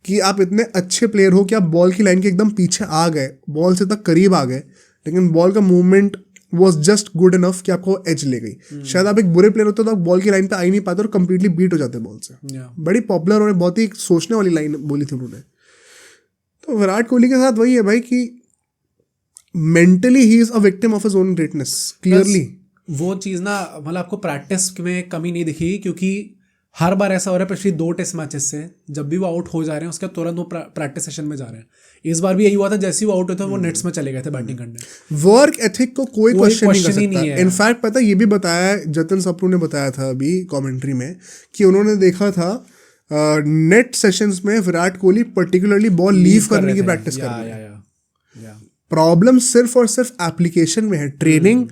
कि आप इतने अच्छे प्लेयर हो कि आप बॉल की लाइन के एकदम पीछे आ गए, बॉल से तक करीब आ गए, लेकिन बॉल का movement was just good enough कि आपको एज ले गई। शायद आप एक बुरे प्लेयर होते तो आप बॉल की लाइन पे आ ही नहीं पाते और कंप्लीटली बीट हो जाते बॉल से। बड़ी पॉपुलर और बहुत ही सोचने वाली लाइन बोली थी उन्होंने। तो विराट कोहली के साथ वही है भाई कि mentally he is a victim of his own greatness, clearly. वो चीज़ ना मतलब आपको प्रैक्टिस में कमी नहीं दिखी, क्योंकि हर बार ऐसा हो रहा है, पिछली 2 टेस्ट मैचेस से जब भी वो आउट हो जा रहे हैं उसके तुरंत वो प्रैक्टिस सेशन में जा रहे हैं। इस बार भी यही हुआ था, जैसे ही वो आउट हुए थे वो नेट्स में चले गए थे बैटिंग करने। वर्क एथिक को कोई क्वेश्चन नहीं कर सकता। इनफैक्ट पता ये भी बताया, जतन सप्रू ने बताया था अभी कमेंट्री में, कि उन्होंने देखा था नेट सेशंस में Virat Kohli particularly ball leave करने की प्रैक्टिस कर रहे हैं। प्रॉब्लम सिर्फ और सिर्फ एप्लीकेशन में है, ट्रेनिंग,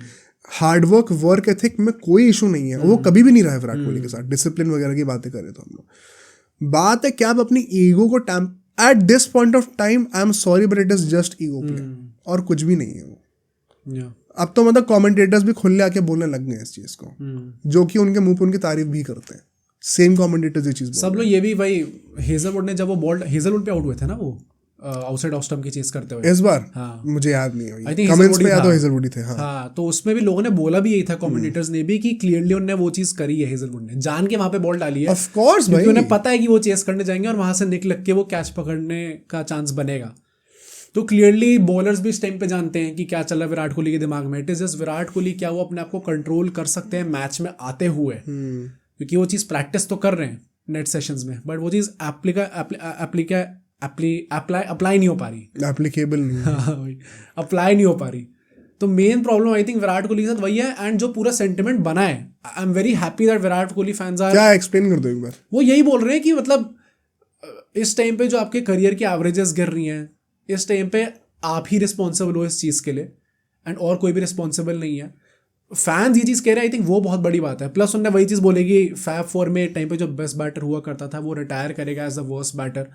हार्डवर्क, वर्क एथिक में कोई इशू नहीं है। वो कभी भी नहीं रहा है विराट कोहली के साथ। डिसिप्लिन वगैरह की बातें करें तो हम लोग, बात है क्या आप अपनी ईगो को eight this point of time I am sorry but it is just ego play, और कुछ भी नहीं है वो। Yeah. अब तो मतलब कमेंटेटर्स भी खुले आके बोलने लग गए इस चीज को, जो कि उनके मुंह पे उनकी तारीफ भी करते हैं। सेम कमेंटेटर्स ये चीज सब लोग ये भी भाई, हेजलवुड ने जब वो बॉल हेजलवुड पे आउट हुए थे ना, वो आउटसाइड ऑफ स्टंप की चेस करते हुए इस बार, हाँ। मुझे याद नहीं I है, think कमेंट्स Hazelwood में ही याद हो था। हेजलवुड ही थे। हाँ, हाँ, तो उसमें भी लोगों ने बोला भी यही था, कमेंटेटर्स ने भी, कि क्लियरली उन्होंने वो चीज करी है, हेजलवुड ने जान के वहां पे बॉल डाली है, ऑफ कोर्स क्योंकि भाई, उन्हें पता है कि वो चेस करने जाएंगे और वहां से निकल के वो कैच पकड़ने का चांस बनेगा। तो क्लियरली बॉलर्स भी इस टाइम पे जानते हैं कि क्या चल रहा है विराट कोहली के दिमाग में। It is just Virat Kohli, क्या वो अपने आप को कंट्रोल कर सकते हैं मैच में आते हुए, क्योंकि वो चीज़ प्रैक्टिस तो कर रहे हैं नेट सेशंस में, बट वो चीज़ अप्लाई नहीं हो पा रही, एप्लीकेबल नहीं, अप्लाई नहीं हो पा रही। तो main problem I think Virat Kohli के साथ वही है, एंड जो पूरा सेंटिमेंट बना है, I am very happy that Virat Kohli fans are, क्या एक्सप्लेन कर दो एक बार। वो यही बोल रहे हैं कि मतलब इस टाइम पे जो आपके करियर की एवरेजेस गिर रही हैं, इस टाइम पे आप ही रिस्पॉन्सिबल हो इस चीज़ के लिए, एंड और कोई भी रिस्पॉन्सिबल नहीं है। फैंस ये चीज़ कह रहे हैं, आई थिंक वो बहुत बड़ी बात है। प्लस उन्होंने वही चीज़ बोलेगी, फैब 4 में टाइम पे जो बेस्ट बैटर हुआ करता था वो रिटायर करेगा एज द वर्स्ट बैटर।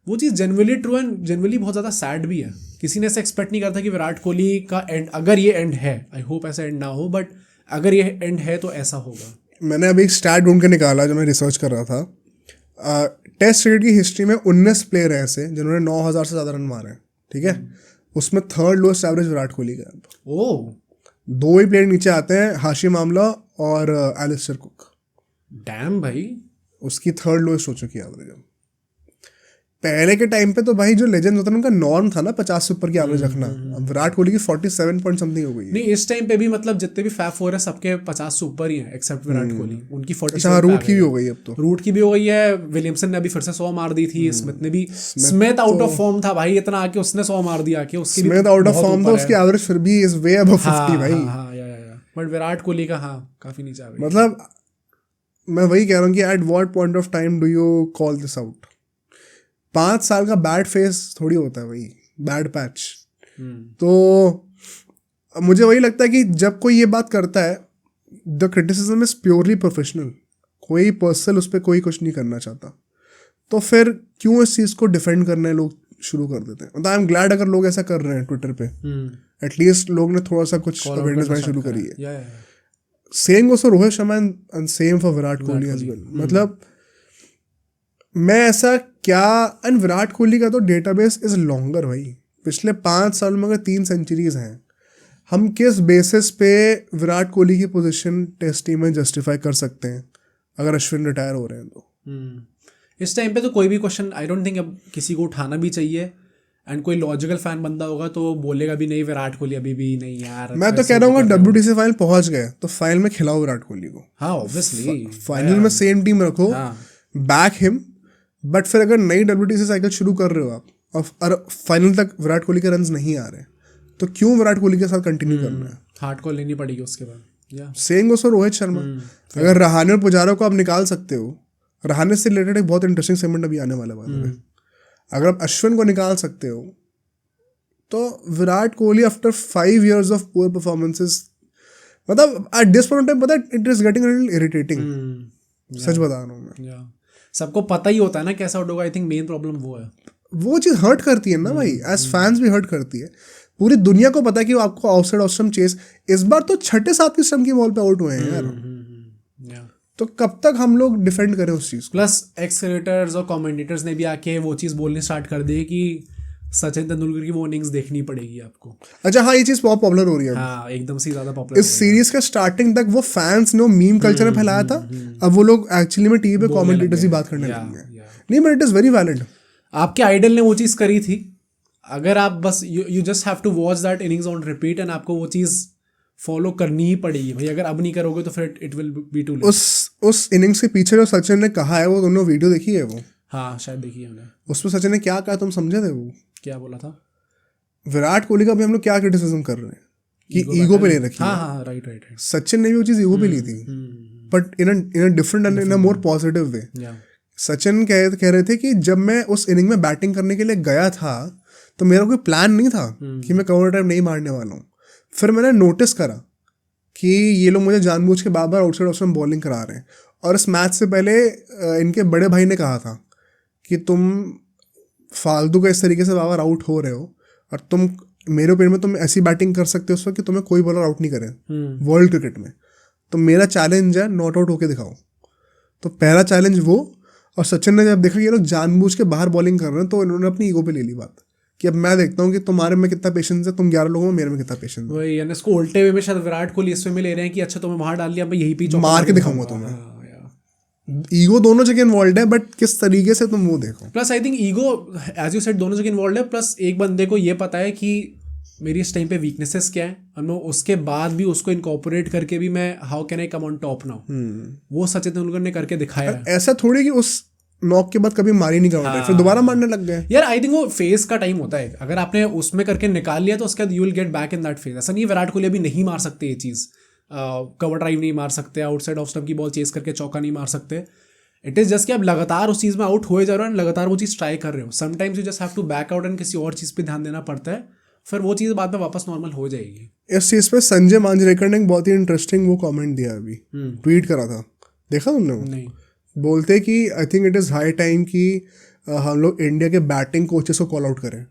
वो चीज़ जनरली ट्रू एंड जनरली बहुत ज़्यादा सैड भी है। किसी ने ऐसा एक्सपेक्ट नहीं करता कि विराट कोहली का एंड, अगर ये एंड है, आई होप ऐसा एंड ना हो, बट अगर ये एंड है तो ऐसा होगा। मैंने अभी एक स्टैट ढूंढ के निकाला जब मैं रिसर्च कर रहा था। टेस्ट क्रिकेट की हिस्ट्री में 19 प्लेयर हैं ऐसे जिन्होंने 9,000 से ज़्यादा रन मारे हैं, ठीक है। उसमें third lowest average Virat Kohli का है। ओह, 2 ही प्लेयर नीचे आते हैं, हाशिम आमला और एलिस्टर कुक। डैम भाई, उसकी थर्ड लोएस्ट हो चुकी है एवरेज। पहले के टाइम पे तो भाई जो लेजेंड होता है उनका नॉर्म था ना 50 से ऊपर की एवरेज रखना। अब विराट कोहली की 47 पॉइंट समथिंग हो गई है। नहीं, इस टाइम पे भी मतलब जितने भी फैब 4 है सबके 50 से ऊपर ही हैं एक्सेप्ट विराट कोहली, उनकी 47 अच्छा, रूट की भी हो गई अब तो। रूट की भी हो गई है, विलियमसन ने अभी फिर से 100 मार दी थी, स्मिथ ने भी, स्मिथ आउट ऑफ फॉर्म था भाई इतना आके उसने 100 मार दिया आके, उसकी भी स्मिथ आउट ऑफ फॉर्म था, उसकी एवरेज फिर भी इज वे अबव 50 भाई। हाँ, बट विराट कोहली का हाँ काफी नीचे आ गई। मतलब मैं वही कह रहा हूँ कि eight what point of time do you call this out. 5 साल का बैड फेस थोड़ी होता है भाई, बैड पैच। तो मुझे वही लगता है कि जब कोई ये बात करता है, the criticism is purely professional, कोई पर्सनल उस पर कोई कुछ नहीं करना चाहता, तो फिर क्यों इस चीज़ को डिफेंड करने लोग शुरू कर देते हैं। मतलब आई एम ग्लैड अगर लोग ऐसा कर रहे हैं ट्विटर पे, एटलीस्ट लोग ने थोड़ा सा कुछ अवेयरनेस बनानी शुरू करी है। Same goes for Rohit Sharma and same for Virat Kohli as well. मतलब मैं ऐसा क्या, एंड विराट कोहली का तो डेटाबेस इज लॉन्गर भाई। पिछले 5 सालों में अगर 3 सेंचुरीज हैं, हम किस बेसिस पे विराट कोहली की पोजीशन टेस्ट टीम में जस्टिफाई कर सकते हैं अगर अश्विन रिटायर हो रहे हैं तो। इस टाइम पे तो कोई भी क्वेश्चन आई डोंट थिंक अब किसी को उठाना भी चाहिए, एंड कोई लॉजिकल फैन बंदा होगा तो बोलेगा भी नहीं विराट कोहली अभी भी नहीं यार। मैं तो कह रहा हूँ WTC फाइनल पहुंच गए तो फाइनल में खिलाओ विराट कोहली को। हाँ ऑब्वियसली, फाइनल में सेम टीम रखो, बैक हिम, बट फिर अगर नई WTC साइकिल शुरू कर रहे हो आप और फाइनल तक विराट कोहली के रन्स नहीं आ रहे, तो क्यों विराट कोहली के साथ कंटिन्यू करना है। हार्ड कॉल लेनी पड़ेगी उसके बाद। Same goes for Rohit Sharma. अगर रहाने और पुजारा को आप निकाल सकते हो, रहाने से रिलेटेड एक बहुत इंटरेस्टिंग सेगमेंट अभी आने वाला है। अगर आप अश्विन को निकाल सकते हो, तो Virat Kohli after 5 years of poor performances, मतलब एट दिस पॉइंट टाइम, पता है it is getting little irritating. सच बता रहा हूँ मैं। सबको पता ही होता है ना कैसा आउट होगा। आई थिंक मेन प्रॉब्लम वो है, वो चीज़ हर्ट करती है ना भाई, एज फैंस भी हर्ट करती है। पूरी दुनिया को पता है कि वो आपको आउटसाइड ऑफ स्टंप चेस, इस बार तो 6 7 स्टंप की बॉल पे आउट हुए हैं यार। तो कब तक हम लोग डिफेंड करें उस चीज़ को। प्लस एक्स क्रिकेटर्स और कमेंटेटर्स ने भी आके वो चीज़ बोलनी स्टार्ट कर दी कि सचिन तेंदुलकर की वो इनिंग्स देखनी पड़ेगी आपको। अच्छा हाँ, ये चीज़ बहुत पॉपुलर हो रही है। हाँ, एकदम से ज़्यादा पॉपुलर। इस सीरीज का स्टार्टिंग तक वो फैंस ने मीम कल्चर में फैलाया था, अब वो लोग एक्चुअली में टीवी पे कमेंटेटर्स ही बात करने लगे हैं। नहीं, but it is very valid. आपके आइडल ने वो चीज़ करी थी। अगर आप बस you just have to watch that innings on repeat, and आपको वो चीज़ फॉलो करनी ही पड़ेगी भाई। अगर अब नहीं करोगे तो फिर it will be too late. उस इनिंग्स के पीछे जो सचिन ने कहा है, वो दोनों वीडियो देखी है वो? हाँ शायद देखी है हमने। उसमें सचिन ने क्या कहा, तुम समझे थे वो? क्या बोला था? विराट कोहली का भी हम लोग क्या क्रिटिसिज्म कर रहे हैं कि ईगो पे ले रखी है। हाँ, राइट। सचिन ने भी वो चीज़ ईगो पे ली थी, but in a different and in a more positive way. Sachin कह रहे थे कि जब मैं उस इनिंग में बैटिंग करने के लिए गया था तो मेरा कोई प्लान नहीं था कि मैं कवर टाइम नहीं मारने वाला हूँ। फिर मैंने नोटिस करा कि ये लोग मुझे जानबूझ के बार बार आउटसाइड ऑफ स्टंप बॉलिंग करा रहे हैं। और इस मैच से पहले इनके बड़े भाई ने कहा था कि तुम फालतू का इस तरीके से बार आउट हो रहे हो और तुम मेरे ओपिनियन में तुम ऐसी बैटिंग कर सकते हो उस वक्त कि तुम्हें कोई बॉलर आउट नहीं करे वर्ल्ड क्रिकेट में। तो मेरा चैलेंज है नॉट आउट होके दिखाओ। तो पहला चैलेंज वो। और सचिन ने जब देखा कि ये लोग जानबूझ के बाहर बॉलिंग कर रहे हैं तो इन्होंने अपनी ईगो पे ले ली बात कि अब मैं देखता हूँ कि तुम्हारे में कितना पेशेंस है, तुम 11 लोगों में, मेरे में कितना पेशेंस है। वही यानी इसको उल्टे वे में शायद विराट कोहली इसमें में ले रहे हैं कि अच्छा तुम्हें वहां डाल लिया, मैं यही पिच मार के दिखाऊंगा तुम्हें। ईगो दोनों जगह इन्वॉल्व है, बट किस तरीके से तुम वो देखो। Plus I think ego as you said दोनों जगह इन्वॉल्व है, प्लस एक बंदे को ये पता है कि मेरी इस टाइम पे वीकनेसेस क्या है और मैं उसके बाद भी उसको इनकॉर्पोरेट करके भी मैं how can I come on top now, वो सचिन तेंदुलकर ने करके दिखाया है। ऐसा थोड़ी कि उस नॉक के बाद कभी मारी नहीं कर फिर दोबारा मारने लग गए यार। आई थिंक वो फेज का टाइम होता है, अगर आपने उसमें करके निकाल लिया तो उसके बाद you will get back in that phase. ऐसा नहीं विराट कोहली अभी नहीं मार सकते ये चीज़, कवर ड्राइव नहीं मार सकते, आउटसाइड ऑफ स्टंप की बॉल चेस करके चौका नहीं मार सकते। इट इज़ जस्ट कि आप लगातार उस चीज़ में आउट हुए जा रहे हो और लगातार वो चीज़ ट्राई कर रहे हो। Sometimes you just have to back out and किसी और चीज़ पे ध्यान देना पड़ता है, फिर वो चीज़ बाद में वापस नॉर्मल हो जाएगी। इस चीज़ पे संजय मांजरेकर ने एक बहुत ही इंटरेस्टिंग वो कमेंट दिया, अभी ट्वीट करा था, देखा तुमने वो? नहीं। बोलते कि I think it is high time कि हम लोग इंडिया के बैटिंग कोचेस को कॉल आउट करें।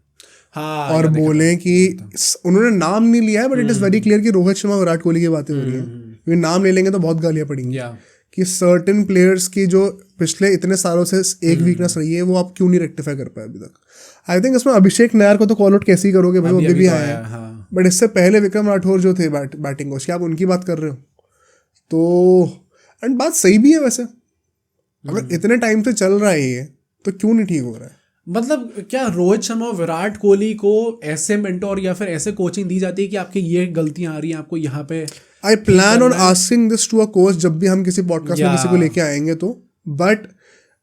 हाँ, और बोले कि उन्होंने नाम नहीं लिया है but it is very clear कि रोहित शर्मा विराट कोहली की बातें हो रही हैं, क्योंकि नाम ले लेंगे तो बहुत गालियाँ पड़ेंगी कि सर्टेन प्लेयर्स की जो पिछले इतने सालों से एक वीकनेस रही है वो आप क्यों नहीं रेक्टिफाई कर पाए अभी तक। आई थिंक इसमें अभिषेक नायर को तो कॉल आउट कैसे ही करोगे भाई, वो भी आया है, बट इससे पहले विक्रम राठौर जो थे बैटिंग कोच, क्या आप उनकी बात कर रहे हो? तो एंड बात सही भी है वैसे, अगर इतने टाइम से चल रहा है ये तो क्यों नहीं ठीक हो रहा है? मतलब क्या रोहित शर्मा और विराट कोहली को ऐसे मेंटोर या फिर ऐसे कोचिंग दी जाती है कि आपकी ये गलतियां आ रही हैं, आपको यहाँ पे I plan on asking this to a coach जब भी हम किसी पॉडकास्ट में किसी को लेके आएंगे तो। बट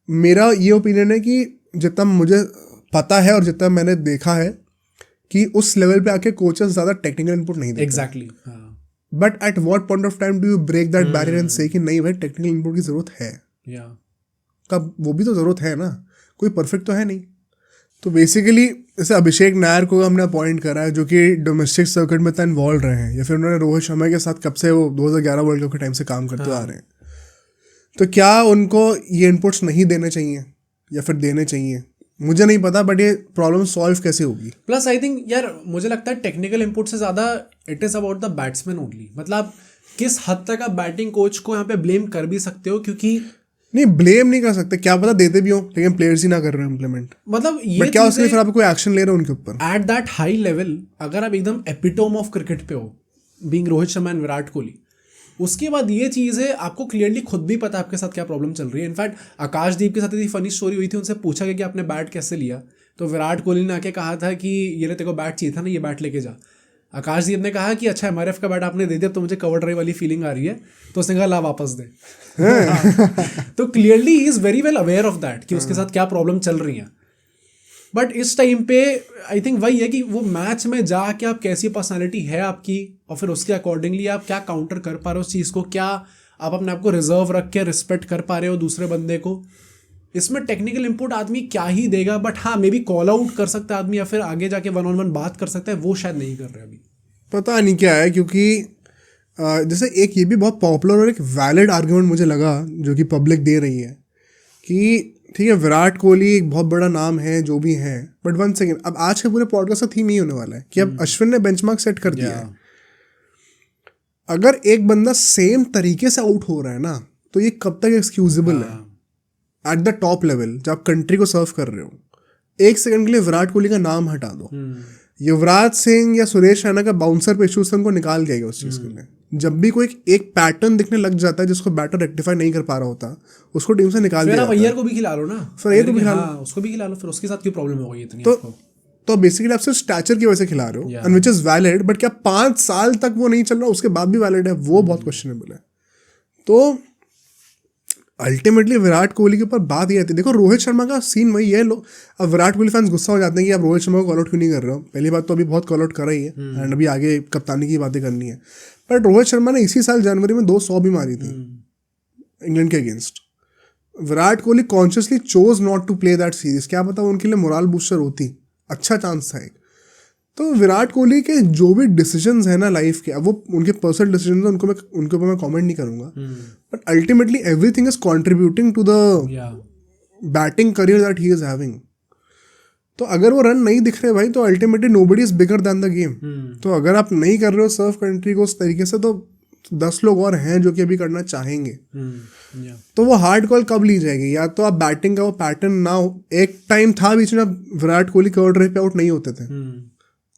मेरा ये ओपिनियन है कि जितना मुझे पता है और जितना मैंने देखा है कि उस लेवल पे आके कोचेस ज़्यादा टेक्निकल इनपुट नहीं देते। Exactly. But at what point of time do you break that barrier and से कि नहीं भाई टेक्निकल इनपुट की ज़रूरत है? कब वो भी तो ज़रूरत है ना, कोई परफेक्ट तो है नहीं। तो बेसिकली जैसे अभिषेक नायर को हमने अपॉइंट करा है जो कि डोमेस्टिक सर्किट में इतना इन्वॉल्व रहे हैं, या फिर उन्होंने रोहित शर्मा के साथ कब से वो 2011 वर्ल्ड कप के टाइम से काम करते आ रहे हैं, तो क्या उनको ये इनपुट्स नहीं देने चाहिए या फिर देने चाहिए? मुझे नहीं पता, बट ये प्रॉब्लम सॉल्व कैसे होगी? प्लस आई थिंक यार मुझे लगता है टेक्निकल इनपुट से ज़्यादा it is about the batsman only. मतलब किस हद तक आप बैटिंग कोच को यहाँ पे ब्लेम कर भी सकते हो, क्योंकि नहीं ब्लेम नहीं कर सकते, क्या पता देते भी हो लेकिन प्लेयर्स ही ना कर रहे हैं इम्प्लीमेंट। मतलब ये बट क्या उसके लिए फिर आप कोई एक्शन ले रहे हो उनके ऊपर? एट दैट हाई लेवल अगर आप एकदम एपिटोम ऑफ क्रिकेट पे हो, बीइंग रोहित शर्मा एंड विराट कोहली, उसके बाद ये चीज़ है आपको क्लियरली खुद भी पता है आपके साथ क्या प्रॉब्लम चल रही है। इनफैक्ट आकाशदीप के साथ इतनी फनी स्टोरी हुई थी, उनसे पूछा गया कि आपने बैट कैसे लिया, तो विराट कोहली ने आके कहा था कि ये ले तेरे को बैट चाहिए था ना, ये बैट लेके जा। आकाशदीप ने कहा कि अच्छा MRF का बैट आपने दे दिया तो मुझे कवर ड्राइव वाली फीलिंग आ रही है, तो उसने कहा ला वापस दे। तो clearly he is very well aware of that कि उसके साथ क्या प्रॉब्लम चल रही है। बट इस टाइम पे आई थिंक वही है कि वो मैच में जाके आप कैसी पर्सनालिटी है आपकी और फिर उसके अकॉर्डिंगली आप क्या काउंटर कर पा रहे हो उस चीज़ को, क्या आप अपने आप को रिजर्व रख के रिस्पेक्ट कर पा रहे हो दूसरे बंदे को। इसमें टेक्निकल इनपुट आदमी क्या ही देगा, बट हाँ मे बी कॉल आउट कर सकता है आदमी या फिर आगे जाके 1-on-1 बात कर सकता है, वो शायद नहीं कर रहे अभी। पता नहीं क्या है, क्योंकि जैसे एक ये भी बहुत पॉपुलर और एक वैलिड आर्गुमेंट मुझे लगा जो कि पब्लिक दे रही है कि ठीक है विराट कोहली एक बहुत बड़ा नाम है जो भी है, बट 1 सेकेंड, अब आज के पूरे पॉडकास्ट का थीम ही होने वाला है कि अब अश्विन ने बेंचमार्क सेट कर दिया है। अगर एक बंदा सेम तरीके से आउट हो रहा है ना तो ये कब तक एक्सक्यूजेबल है? एट द टॉप लेवल जब आप कंट्री को सर्व कर रहे हो, 1 सेकंड के लिए विराट कोहली का नाम हटा दो, युवराज सिंह या सुरेश रैना का बाउंसर पे इशू से उनको निकाल गया उस चीज़ के लिए। जब भी कोई एक पैटर्न दिखने लग जाता है जिसको बैटर रेक्टिफाई नहीं कर पा रहा होता, उसको टीम से निकाल दिया जाता है। अय्यर को भी खिला लो ना, फिर अय्यर को भी खिला लो, उसको भी खिला लो, फिर उसके साथ क्यों प्रॉब्लम हो गई इतनी? तो बेसिकली आप सिर्फ स्टैचर की वजह से खिला रहे हो, and which is valid, but क्या 5 साल तक वो नहीं चल रहा उसके बाद भी वैलिड है? वो बहुत क्वेश्चनेबल है। तो अल्टीमेटली विराट कोहली के ऊपर बात ये आती है, देखो रोहित शर्मा का सीन वही है। लोग अब विराट कोहली फैंस गुस्सा हो जाते हैं कि आप रोहित शर्मा को कॉल आउट क्यों नहीं कर रहे हो। पहली बात तो अभी बहुत कॉल आउट करा ही है एंड अभी आगे कप्तानी की बातें करनी है, बट रोहित शर्मा ने इसी साल जनवरी में 200 भी मारी थी इंग्लैंड के अगेंस्ट। Virat Kohli consciously chose not to play that series, क्या पता उनके लिए मोरल बूस्टर होती, अच्छा चांस था एक। तो विराट कोहली के जो भी डिसीजंस है ना लाइफ के, अब वो उनके पर्सनल डिसीजंस हैं, उनके ऊपर मैं कमेंट नहीं करूंगा, but ultimately everything is contributing to the batting career that he is having. तो अगर वो रन नहीं दिख रहे भाई तो ultimately nobody is bigger than the game. तो अगर आप नहीं कर रहे हो सर्व कंट्री को उस तरीके से तो 10 लोग और हैं जो कि अभी करना चाहेंगे। तो वो हार्ड कॉल कब ली जाएगी? या तो आप बैटिंग का वो पैटर्न ना हो। एक टाइम था बीच में विराट कोहली कर्व ड्राइव पे आउट नहीं होते थे।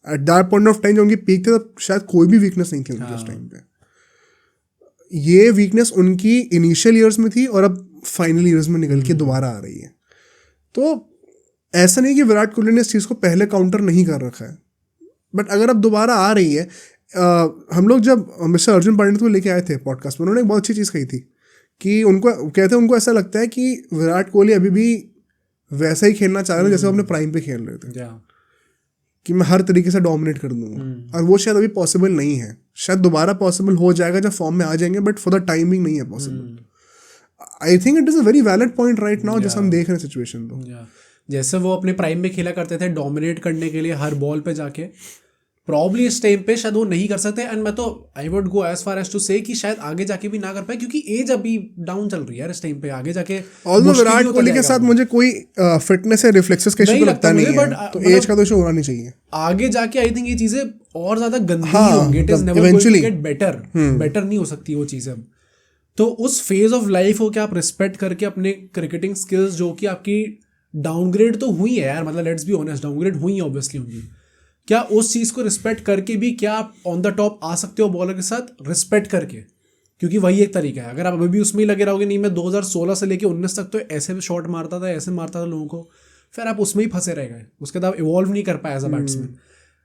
At that point of time जो उनकी पीक थे तब शायद कोई भी वीकनेस नहीं थी उनकी उस टाइम पे। ये वीकनेस उनकी इनिशियल ईयर्स में थी और अब फाइनल ईयर्स में निकल के दोबारा आ रही है। तो ऐसा नहीं कि विराट कोहली ने इस चीज़ को पहले काउंटर नहीं कर रखा है, बट अगर अब दोबारा आ रही है। हम लोग जब मिस्टर अर्जुन पंडित को लेके आए थे पॉडकास्ट में, उन्होंने एक बहुत अच्छी चीज़ कही थी कि उनको ऐसा लगता है कि विराट कोहली अभी भी वैसा ही खेलना चाह रहे हैं जैसे वो अपने प्राइम पे खेल रहे थे, कि मैं हर तरीके से डोमिनेट कर दूंगा। और वो शायद अभी पॉसिबल नहीं है। शायद दोबारा पॉसिबल हो जाएगा जब फॉर्म में आ जाएंगे, बट फॉर द टाइमिंग नहीं है possible. I think it is a very valid point right now जैसे हम देख रहे हैं सिचुएशन। तो जैसे वो अपने प्राइम में खेला करते थे डोमिनेट करने के लिए हर बॉल पे जाके, प्रॉब्ली इस टाइम पे शायद वो नहीं कर सकते। एंड मैं तो I would go as far as to say कि शायद आगे जाके भी ना कर पाए, क्योंकि एज अभी डाउन चल रही है यार इस टाइम पे। आगे जाके ऑल्दो विराट कोहली के साथ मुझे कोई फिटनेस या रिफ्लेक्सेस का इशू तो लगता नहीं है, तो एज का तो इशू होना नहीं चाहिए। आगे जाके आई थिंक ये चीजें और ज्यादा गंदी होंगी। It is never going to get better. Better नहीं हो सकती वो चीजें अब। तो उस फेज ऑफ लाइफ हो कि आप रिस्पेक्ट करके अपने क्रिकेटिंग स्किल्स जो कि आपकी डाउनग्रेड तो हुई है यार, मतलब लेट्स बी ऑनेस्ट, डाउनग्रेड हुई है ऑब्वियसली उनकी। क्या उस चीज़ को रिस्पेक्ट करके भी क्या आप ऑन द टॉप आ सकते हो बॉलर के साथ रिस्पेक्ट करके? क्योंकि वही एक तरीका है। अगर आप अभी भी उसमें ही लगे रहोगे, नहीं मैं 2016 से लेके 19 तक तो ऐसे शॉट मारता था, ऐसे मारता था लोगों को, फिर आप उसमें ही फंसे रह गए। उसके बाद आप इवॉल्व नहीं कर पाए एज अ बैट्समैन।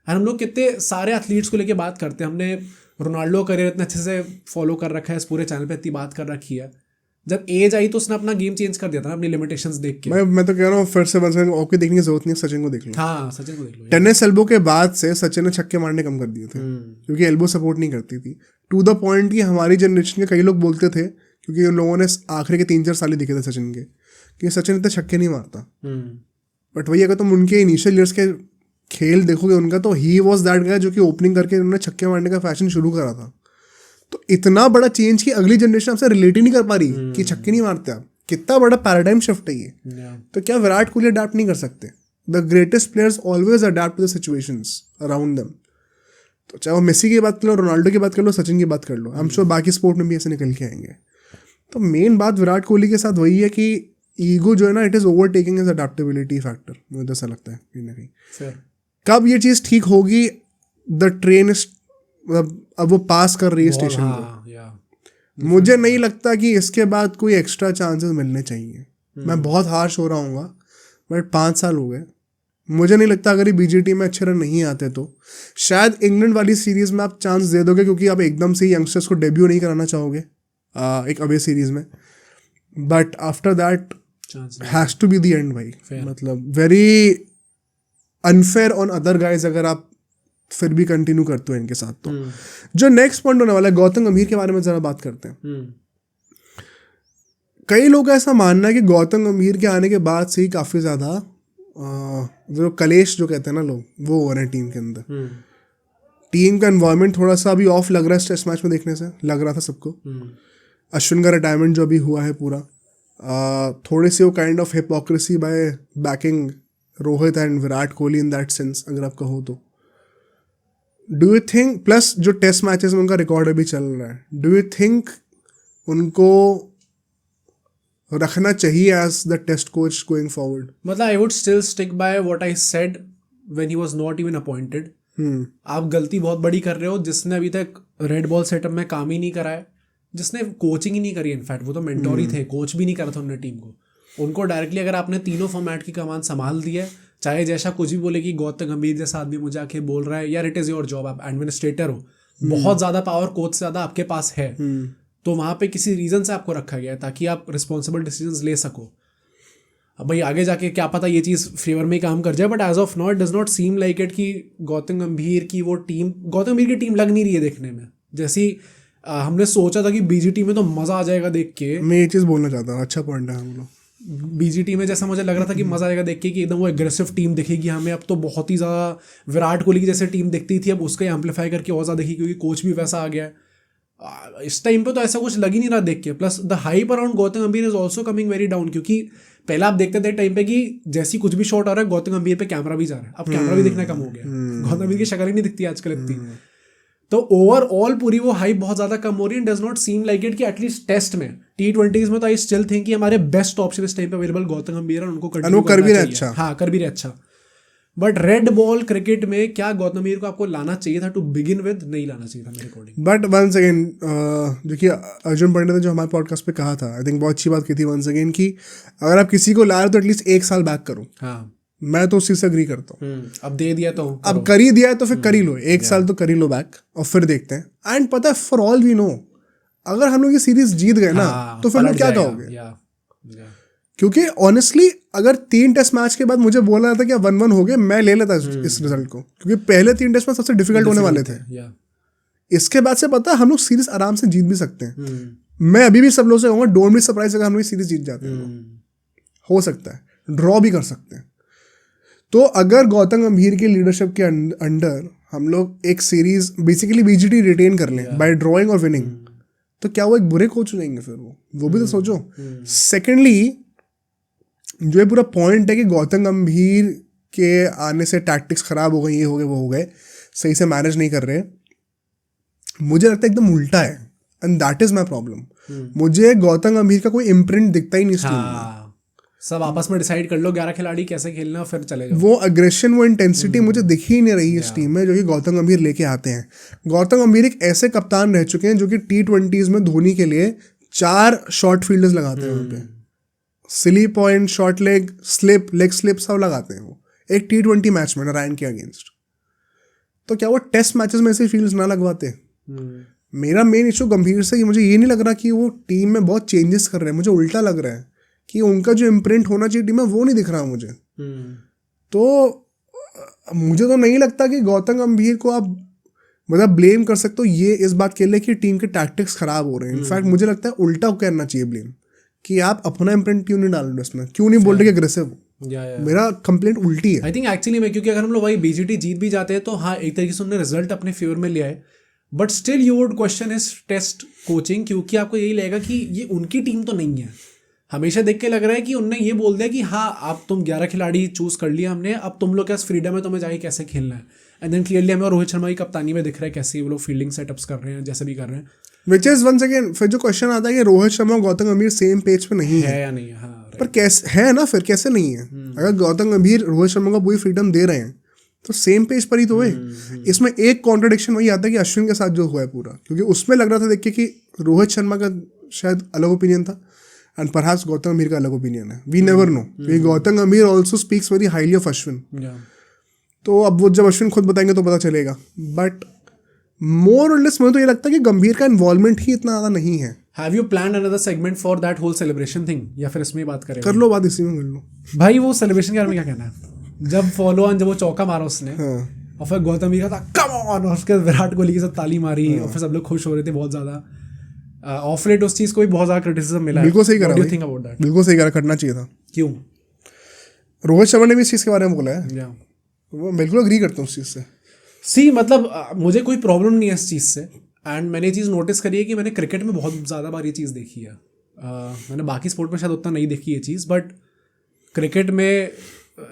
और हम लोग कितने सारे एथलीट्स को लेके बात करते हैं। हमने रोनाल्डो का करियर इतने अच्छे से फॉलो कर रखा है, इस पूरे चैनल पे इतनी बात कर रखी है। जब एज आई तो उसने अपना गेम चेंज कर दिया था ना, अपनी लिमिटेशंस देख के। मैं तो कह रहा हूँ फिर से ओके देखने की जरूरत नहीं है, सचिन को देख लो। हाँ सचिन को देख लो। टेनिस एल्बो के बाद से सचिन ने छक्के मारने कम कर दिए थे, क्योंकि एल्बो सपोर्ट नहीं करती थी। टू द पॉइंट कि हमारी जनरेशन के कई लोग बोलते थे, क्योंकि उन लोगों ने आखिरी के 3-4 साल ही दिखे थे सचिन के, कि सचिन इतने छक्के नहीं मारता। बट वही अगर तुम उनके इनिशियल ईयर्स के खेल देखोगे उनका, तो ही वॉज दैट गाय जो कि ओपनिंग करके उन्होंने छक्के मारने का फैशन शुरू करा था। तो इतना बड़ा चेंज कि अगली जनरेशन आपसे रिलेट ही नहीं कर पा रही कि छक्के नहीं मारते आप। कितना बड़ा पैराडाइम शिफ्ट है ये। तो क्या विराट कोहली अडैप्ट नहीं कर सकते? The greatest players always adapt to the situations around them. तो चाहे वो मेसी की बात कर लो, रोनाल्डो की बात कर लो, सचिन की बात कर लो, आई एम श्योर बाकी स्पोर्ट में भी ऐसे निकल के आएंगे। तो मेन बात विराट कोहली के साथ वही है कि ईगो जो है ना, it is overtaking is adaptability factor. मुझे तो ऐसा लगता है कहीं ना कहीं। कब ये चीज़ ठीक होगी? द ट्रेन इज, अब वो पास कर रही है स्टेशन को। मुझे नहीं लगता कि इसके बाद कोई एक्स्ट्रा चांसेस मिलने चाहिए। मैं बहुत हार्श हो रहा हूँ, बट 5 साल हो गए। मुझे नहीं लगता अगर ये बीजीटी में अच्छे रन नहीं आते तो शायद इंग्लैंड वाली सीरीज में आप चांस दे दोगे, क्योंकि आप एकदम से ही यंगस्टर्स को डेब्यू नहीं कराना चाहोगे एक अवे सीरीज में। But after that has to be the end भाई। मतलब very unfair on other guys अगर आप फिर भी कंटिन्यू करते हो इनके साथ। तो जो नेक्स्ट पॉइंट होने वाला है, गौतम गंभीर के बारे में जरा बात करते हैं। कई लोग का ऐसा मानना है कि गौतम गंभीर के आने के बाद से ही काफी ज्यादा जो कलेश जो कहते हैं ना लोग, वो हो रहे हैं टीम के अंदर। टीम का एनवायरनमेंट थोड़ा सा अभी ऑफ लग रहा है टेस्ट मैच में देखने से, लग रहा था सबको। अश्विन का रिटायरमेंट जो अभी हुआ है पूरा, थोड़ी सी वो kind of hypocrisy by backing Rohit and Virat Kohli in that sense अगर आप कहो तो। डू यू थिंक, प्लस जो टेस्ट मैचेस में उनका रिकॉर्ड अभी चल रहा है, डू यू थिंक उनको रखना चाहिए as the test coach going forward? मतलब I would still stick by what I said when he was not even appointed. आप गलती बहुत बड़ी कर रहे हो। जिसने अभी तक रेड बॉल सेटअप में काम ही नहीं करा है, जिसने कोचिंग ही नहीं करी, इनफैक्ट वो तो मेंटोर ही थे, कोच भी नहीं करा था उन्होंने टीम को। उनको डायरेक्टली अगर आपने तीनों फॉर्मेट की कमान संभाल दी है, चाहे जैसा कुछ भी बोले कि गौतम गंभीर जैसा आदमी मुझे आके बोल रहा है, यार इट इज़ योर जॉब, आप एडमिनिस्ट्रेटर हो, बहुत ज़्यादा पावर कोच से ज़्यादा आपके पास है। तो वहाँ पे किसी रीज़न से आपको रखा गया है ताकि आप रिस्पॉन्सिबल डिसीजंस ले सको। अब भाई आगे जाके क्या पता ये चीज़ फेवर में काम कर जाए, but as of not does not seem like it कि गौतम गंभीर की वो टीम, गौतम गंभीर की टीम लग नहीं रही है देखने में जैसी हमने सोचा था कि बीजीटी में तो मज़ा आ जाएगा देख के। मैं ये चीज़ बोलना चाहता हूँ, अच्छा पॉइंट है हम लोग। बीजीटी में जैसा मुझे लग रहा था कि मज़ा आएगा देख के कि एकदम वो एग्रेसिव टीम दिखेगी हमें। अब तो बहुत ही ज़्यादा विराट कोहली की जैसे टीम दिखती थी, अब उसको एम्पलीफाई करके और ज़्यादा दिखी क्योंकि कोच भी वैसा आ गया है। इस टाइम पे तो ऐसा कुछ लग ही नहीं रहा देख के। Plus the hype around Gautam Gambhir is also coming very down, क्योंकि पहले आप देखते थे टाइम पे कि जैसी कुछ भी शॉट आ रहा है गौतम गंभीर पे कैमरा भी जा रहा है, अब कैमरा भी दिखना कम हो गया, गौतम गंभीर की शक्ल ही नहीं दिखती आजकल इतनी। तो ओवरऑल पूरी वो हाइप बहुत ज्यादा कम हो रही है, does not seem like it कि एटलीस्ट टेस्ट में T20s में तो आई स्टिल थिंक कि हमारे बेस्ट ऑप्शन इस टाइम पे अवेलेबल गौतम गंभीर है, उनको कंटिन्यू कर भी रहे चाहिए। अच्छा। हाँ कर भी रहे अच्छा, बट रेड बॉल क्रिकेट में क्या गौतम गंभीर को आपको लाना चाहिए था टू बिगिन विद? नहीं लाना चाहिए था मेरे अकॉर्डिंग। बट वंस अगेन जो कि अर्जुन पंडित ने जो हमारे पॉडकास्ट पे कहा था, आई थिंक बहुत अच्छी बात की थी वंस अगेन कि अगर आप किसी को ला रहे हो तो एटलीस्ट 1 साल बैक करो। हाँ मैं तो उस चीज़ से अग्री करता हूँ। अब दे दिया तो अब कर ही दिया है तो फिर कर ही लो, 1 साल तो कर ही लो बैक और फिर देखते हैं। एंड पता है फॉर ऑल वी नो अगर हम लोग ये सीरीज जीत गए ना तो फिर लोग क्या कहोगे? क्योंकि ऑनेस्टली अगर 3 टेस्ट मैच के बाद मुझे बोला था कि 1-1 हो गए, मैं ले लेता इस रिजल्ट को, क्योंकि पहले 3 टेस्ट मैच सबसे डिफिकल्ट होने वाले थे। इसके बाद से पता है हम लोग सीरीज आराम से जीत भी सकते हैं। मैं अभी भी सब लोग से कहूँगा डोंट बी सरप्राइज अगर हम लोग सीरीज जीत जाते हैं। हो सकता है ड्रॉ भी कर सकते हैं। तो अगर गौतम गंभीर की लीडरशिप के अंडर हम लोग एक सीरीज बेसिकली BGT रिटेन कर लें बाय ड्रॉइंग और विनिंग, तो क्या वो एक बुरे कोच हो जाएंगे? फिर वो भी तो सोचो। सेकेंडली जो ये पूरा पॉइंट है कि गौतम गंभीर के आने से टैक्टिक्स खराब हो गए, ये हो गए वो हो गए, सही से मैनेज नहीं कर रहे, मुझे लगता है एकदम उल्टा है। And that is my problem. मुझे गौतम गंभीर का कोई इम्प्रिंट दिखता ही नहीं इस टीम में। सब आपस में डिसाइड कर लो 11 खिलाड़ी कैसे खेलना, फिर चले जाओ। वो अग्रेशन, वो इंटेंसिटी मुझे दिख ही नहीं रही इस टीम में जो कि गौतम गंभीर लेके आते हैं। गौतम गंभीर एक ऐसे कप्तान रह चुके हैं जो कि T20s में धोनी के लिए 4 शॉर्ट फील्डर्स लगाते हैं वहाँ पे, silly point, short leg, slip, leg slip सब लगाते हैं वो एक T20 मैच में नारायण के अगेंस्ट। तो क्या वो टेस्ट मैचेस में ऐसे फील्ड्स ना लगवाते? मेरा मेन इशू गंभीर से मुझे ये नहीं लग रहा कि वो टीम में बहुत चेंजेस कर रहे हैं, मुझे उल्टा लग रहा है कि उनका जो इम्प्रिंट होना चाहिए टीम में वो नहीं दिख रहा मुझे। तो मुझे तो नहीं लगता कि गौतम गंभीर को आप मतलब ब्लेम कर सकते हो ये इस बात के लिए कि टीम के टैक्टिक्स खराब हो रहे हैं। इनफैक्ट मुझे लगता है उल्टा करना चाहिए ब्लेम कि आप अपना इम्प्रिंट क्यों नहीं डाल रहे उसमें, क्यों नहीं बोल रहे कि अग्रेसिव। मेरा कंप्लेंट उल्टी है। आई थिंक एक्चुअली में, क्योंकि अगर हम लोग भाई BGT जीत भी जाते हैं तो हाँ एक तरीके से उन्होंने रिजल्ट अपने फेवर में लिया है, but still you would question is test coaching, क्योंकि आपको यही लगेगा कि ये उनकी टीम तो नहीं है। हमेशा देख के लग रहा है कि उनने ये बोल दिया कि हाँ आप तुम 11 खिलाड़ी चूज कर लिया हमने, अब तुम लोग क्या फ्रीडम है तुम्हें जाके कैसे खेलना है। एंड देन क्लियरली हमें रोहित शर्मा की कप्तानी में दिख रहा है कैसे वो लोग फील्डिंग सेटअप्स कर रहे हैं, जैसे भी कर रहे हैं। विच इज वंस अगेन फिर जो क्वेश्चन आता है कि रोहित शर्मा और गौतम गंभीर सेम पेज पे नहीं है या नहीं है। हाँ, पर कैसे है ना, फिर कैसे नहीं है? अगर गौतम गंभीर रोहित शर्मा को पूरी फ्रीडम दे रहे हैं तो सेम पेज पर ही तो है। इसमें एक कॉन्ट्रडिक्शन वही आता है कि अश्विन के साथ जो हुआ है पूरा, क्योंकि उसमें लग रहा था देख के कि रोहित शर्मा का शायद अलग ओपिनियन था एंड परहैप्स गौतम गंभीर का अलग ओपिनियन है। वी नेवर नो, क्योंकि गौतम गंभीर also speaks very highly of Ashwin. तो अब वो जब अश्विन खुद बताएंगे तो पता चलेगा। बट मोर और लेस मुझे तो ये लगता है कि गंभीर का इन्वॉल्वमेंट ही इतना ज़्यादा नहीं है। Have you planned another segment for that whole celebration thing, या फिर इसमें बात करें? कर लो बात, इसी में कर लो भाई। वो सेलिब्रेशन के बारे में क्या कहना है? जब फॉलो ऑन, जब वो चौका मारा उसने और फिर गौतम गंभीर का था कम ऑन, और उसके विराट कोहली के साथ ताली मारी और फिर सब लोग खुश हो रहे थे बहुत ज़्यादा। ऑफ लेट उस चीज़ को भी बहुत ज़्यादा क्रिटिसिज्म मिला है। बिल्कुल सही करा, थिंक अबाउट दैट? बिल्कुल सही करा, करना चाहिए था। क्यों? रोहित शर्मा ने भी इस चीज़ के बारे में बोला है, वो बिल्कुल अग्री करता हूँ उस चीज़ से। मतलब मुझे कोई प्रॉब्लम नहीं है इस चीज़ से। एंड मैंने ये चीज़ नोटिस करी है कि मैंने क्रिकेट में बहुत ज़्यादा बार ये चीज़ देखी है। मैंने बाकी स्पोर्ट में शायद उतना नहीं देखी ये चीज़, बट क्रिकेट में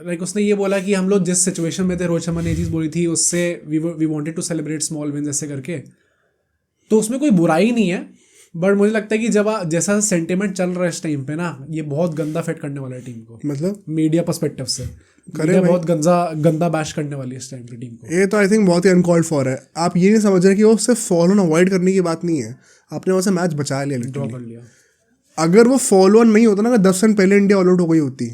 लाइक उसने ये बोला कि हम लोग जिस सिचुएशन में थे, रोहित शर्मा ने ये चीज़ बोली थी, उससे we wanted to celebrate small wins ऐसे करके, तो उसमें कोई बुराई नहीं है। बट मुझे लगता है कि जब जैसा सेंटिमेंट चल रहा है इस टाइम पे ना, ये बहुत गंदा फिट करने वाला है टीम को, मतलब मीडिया पर्सपेक्टिव से। मीडिया बहुत गंदा बैश करने वाली है इस टाइम पे टीम को। ये तो आई थिंक बहुत ही अनकॉल्ड फॉर है। आप ये नहीं समझ रहे कि वो सिर्फ फॉलो ऑन अवॉइड करने की बात नहीं है, आपने वहाँ से मैच बचा लिया, ड्रॉ कर लिया। अगर वो फॉलो ऑन नहीं होता ना, अगर 10 रन पहले इंडिया ऑल आउट हो गई होती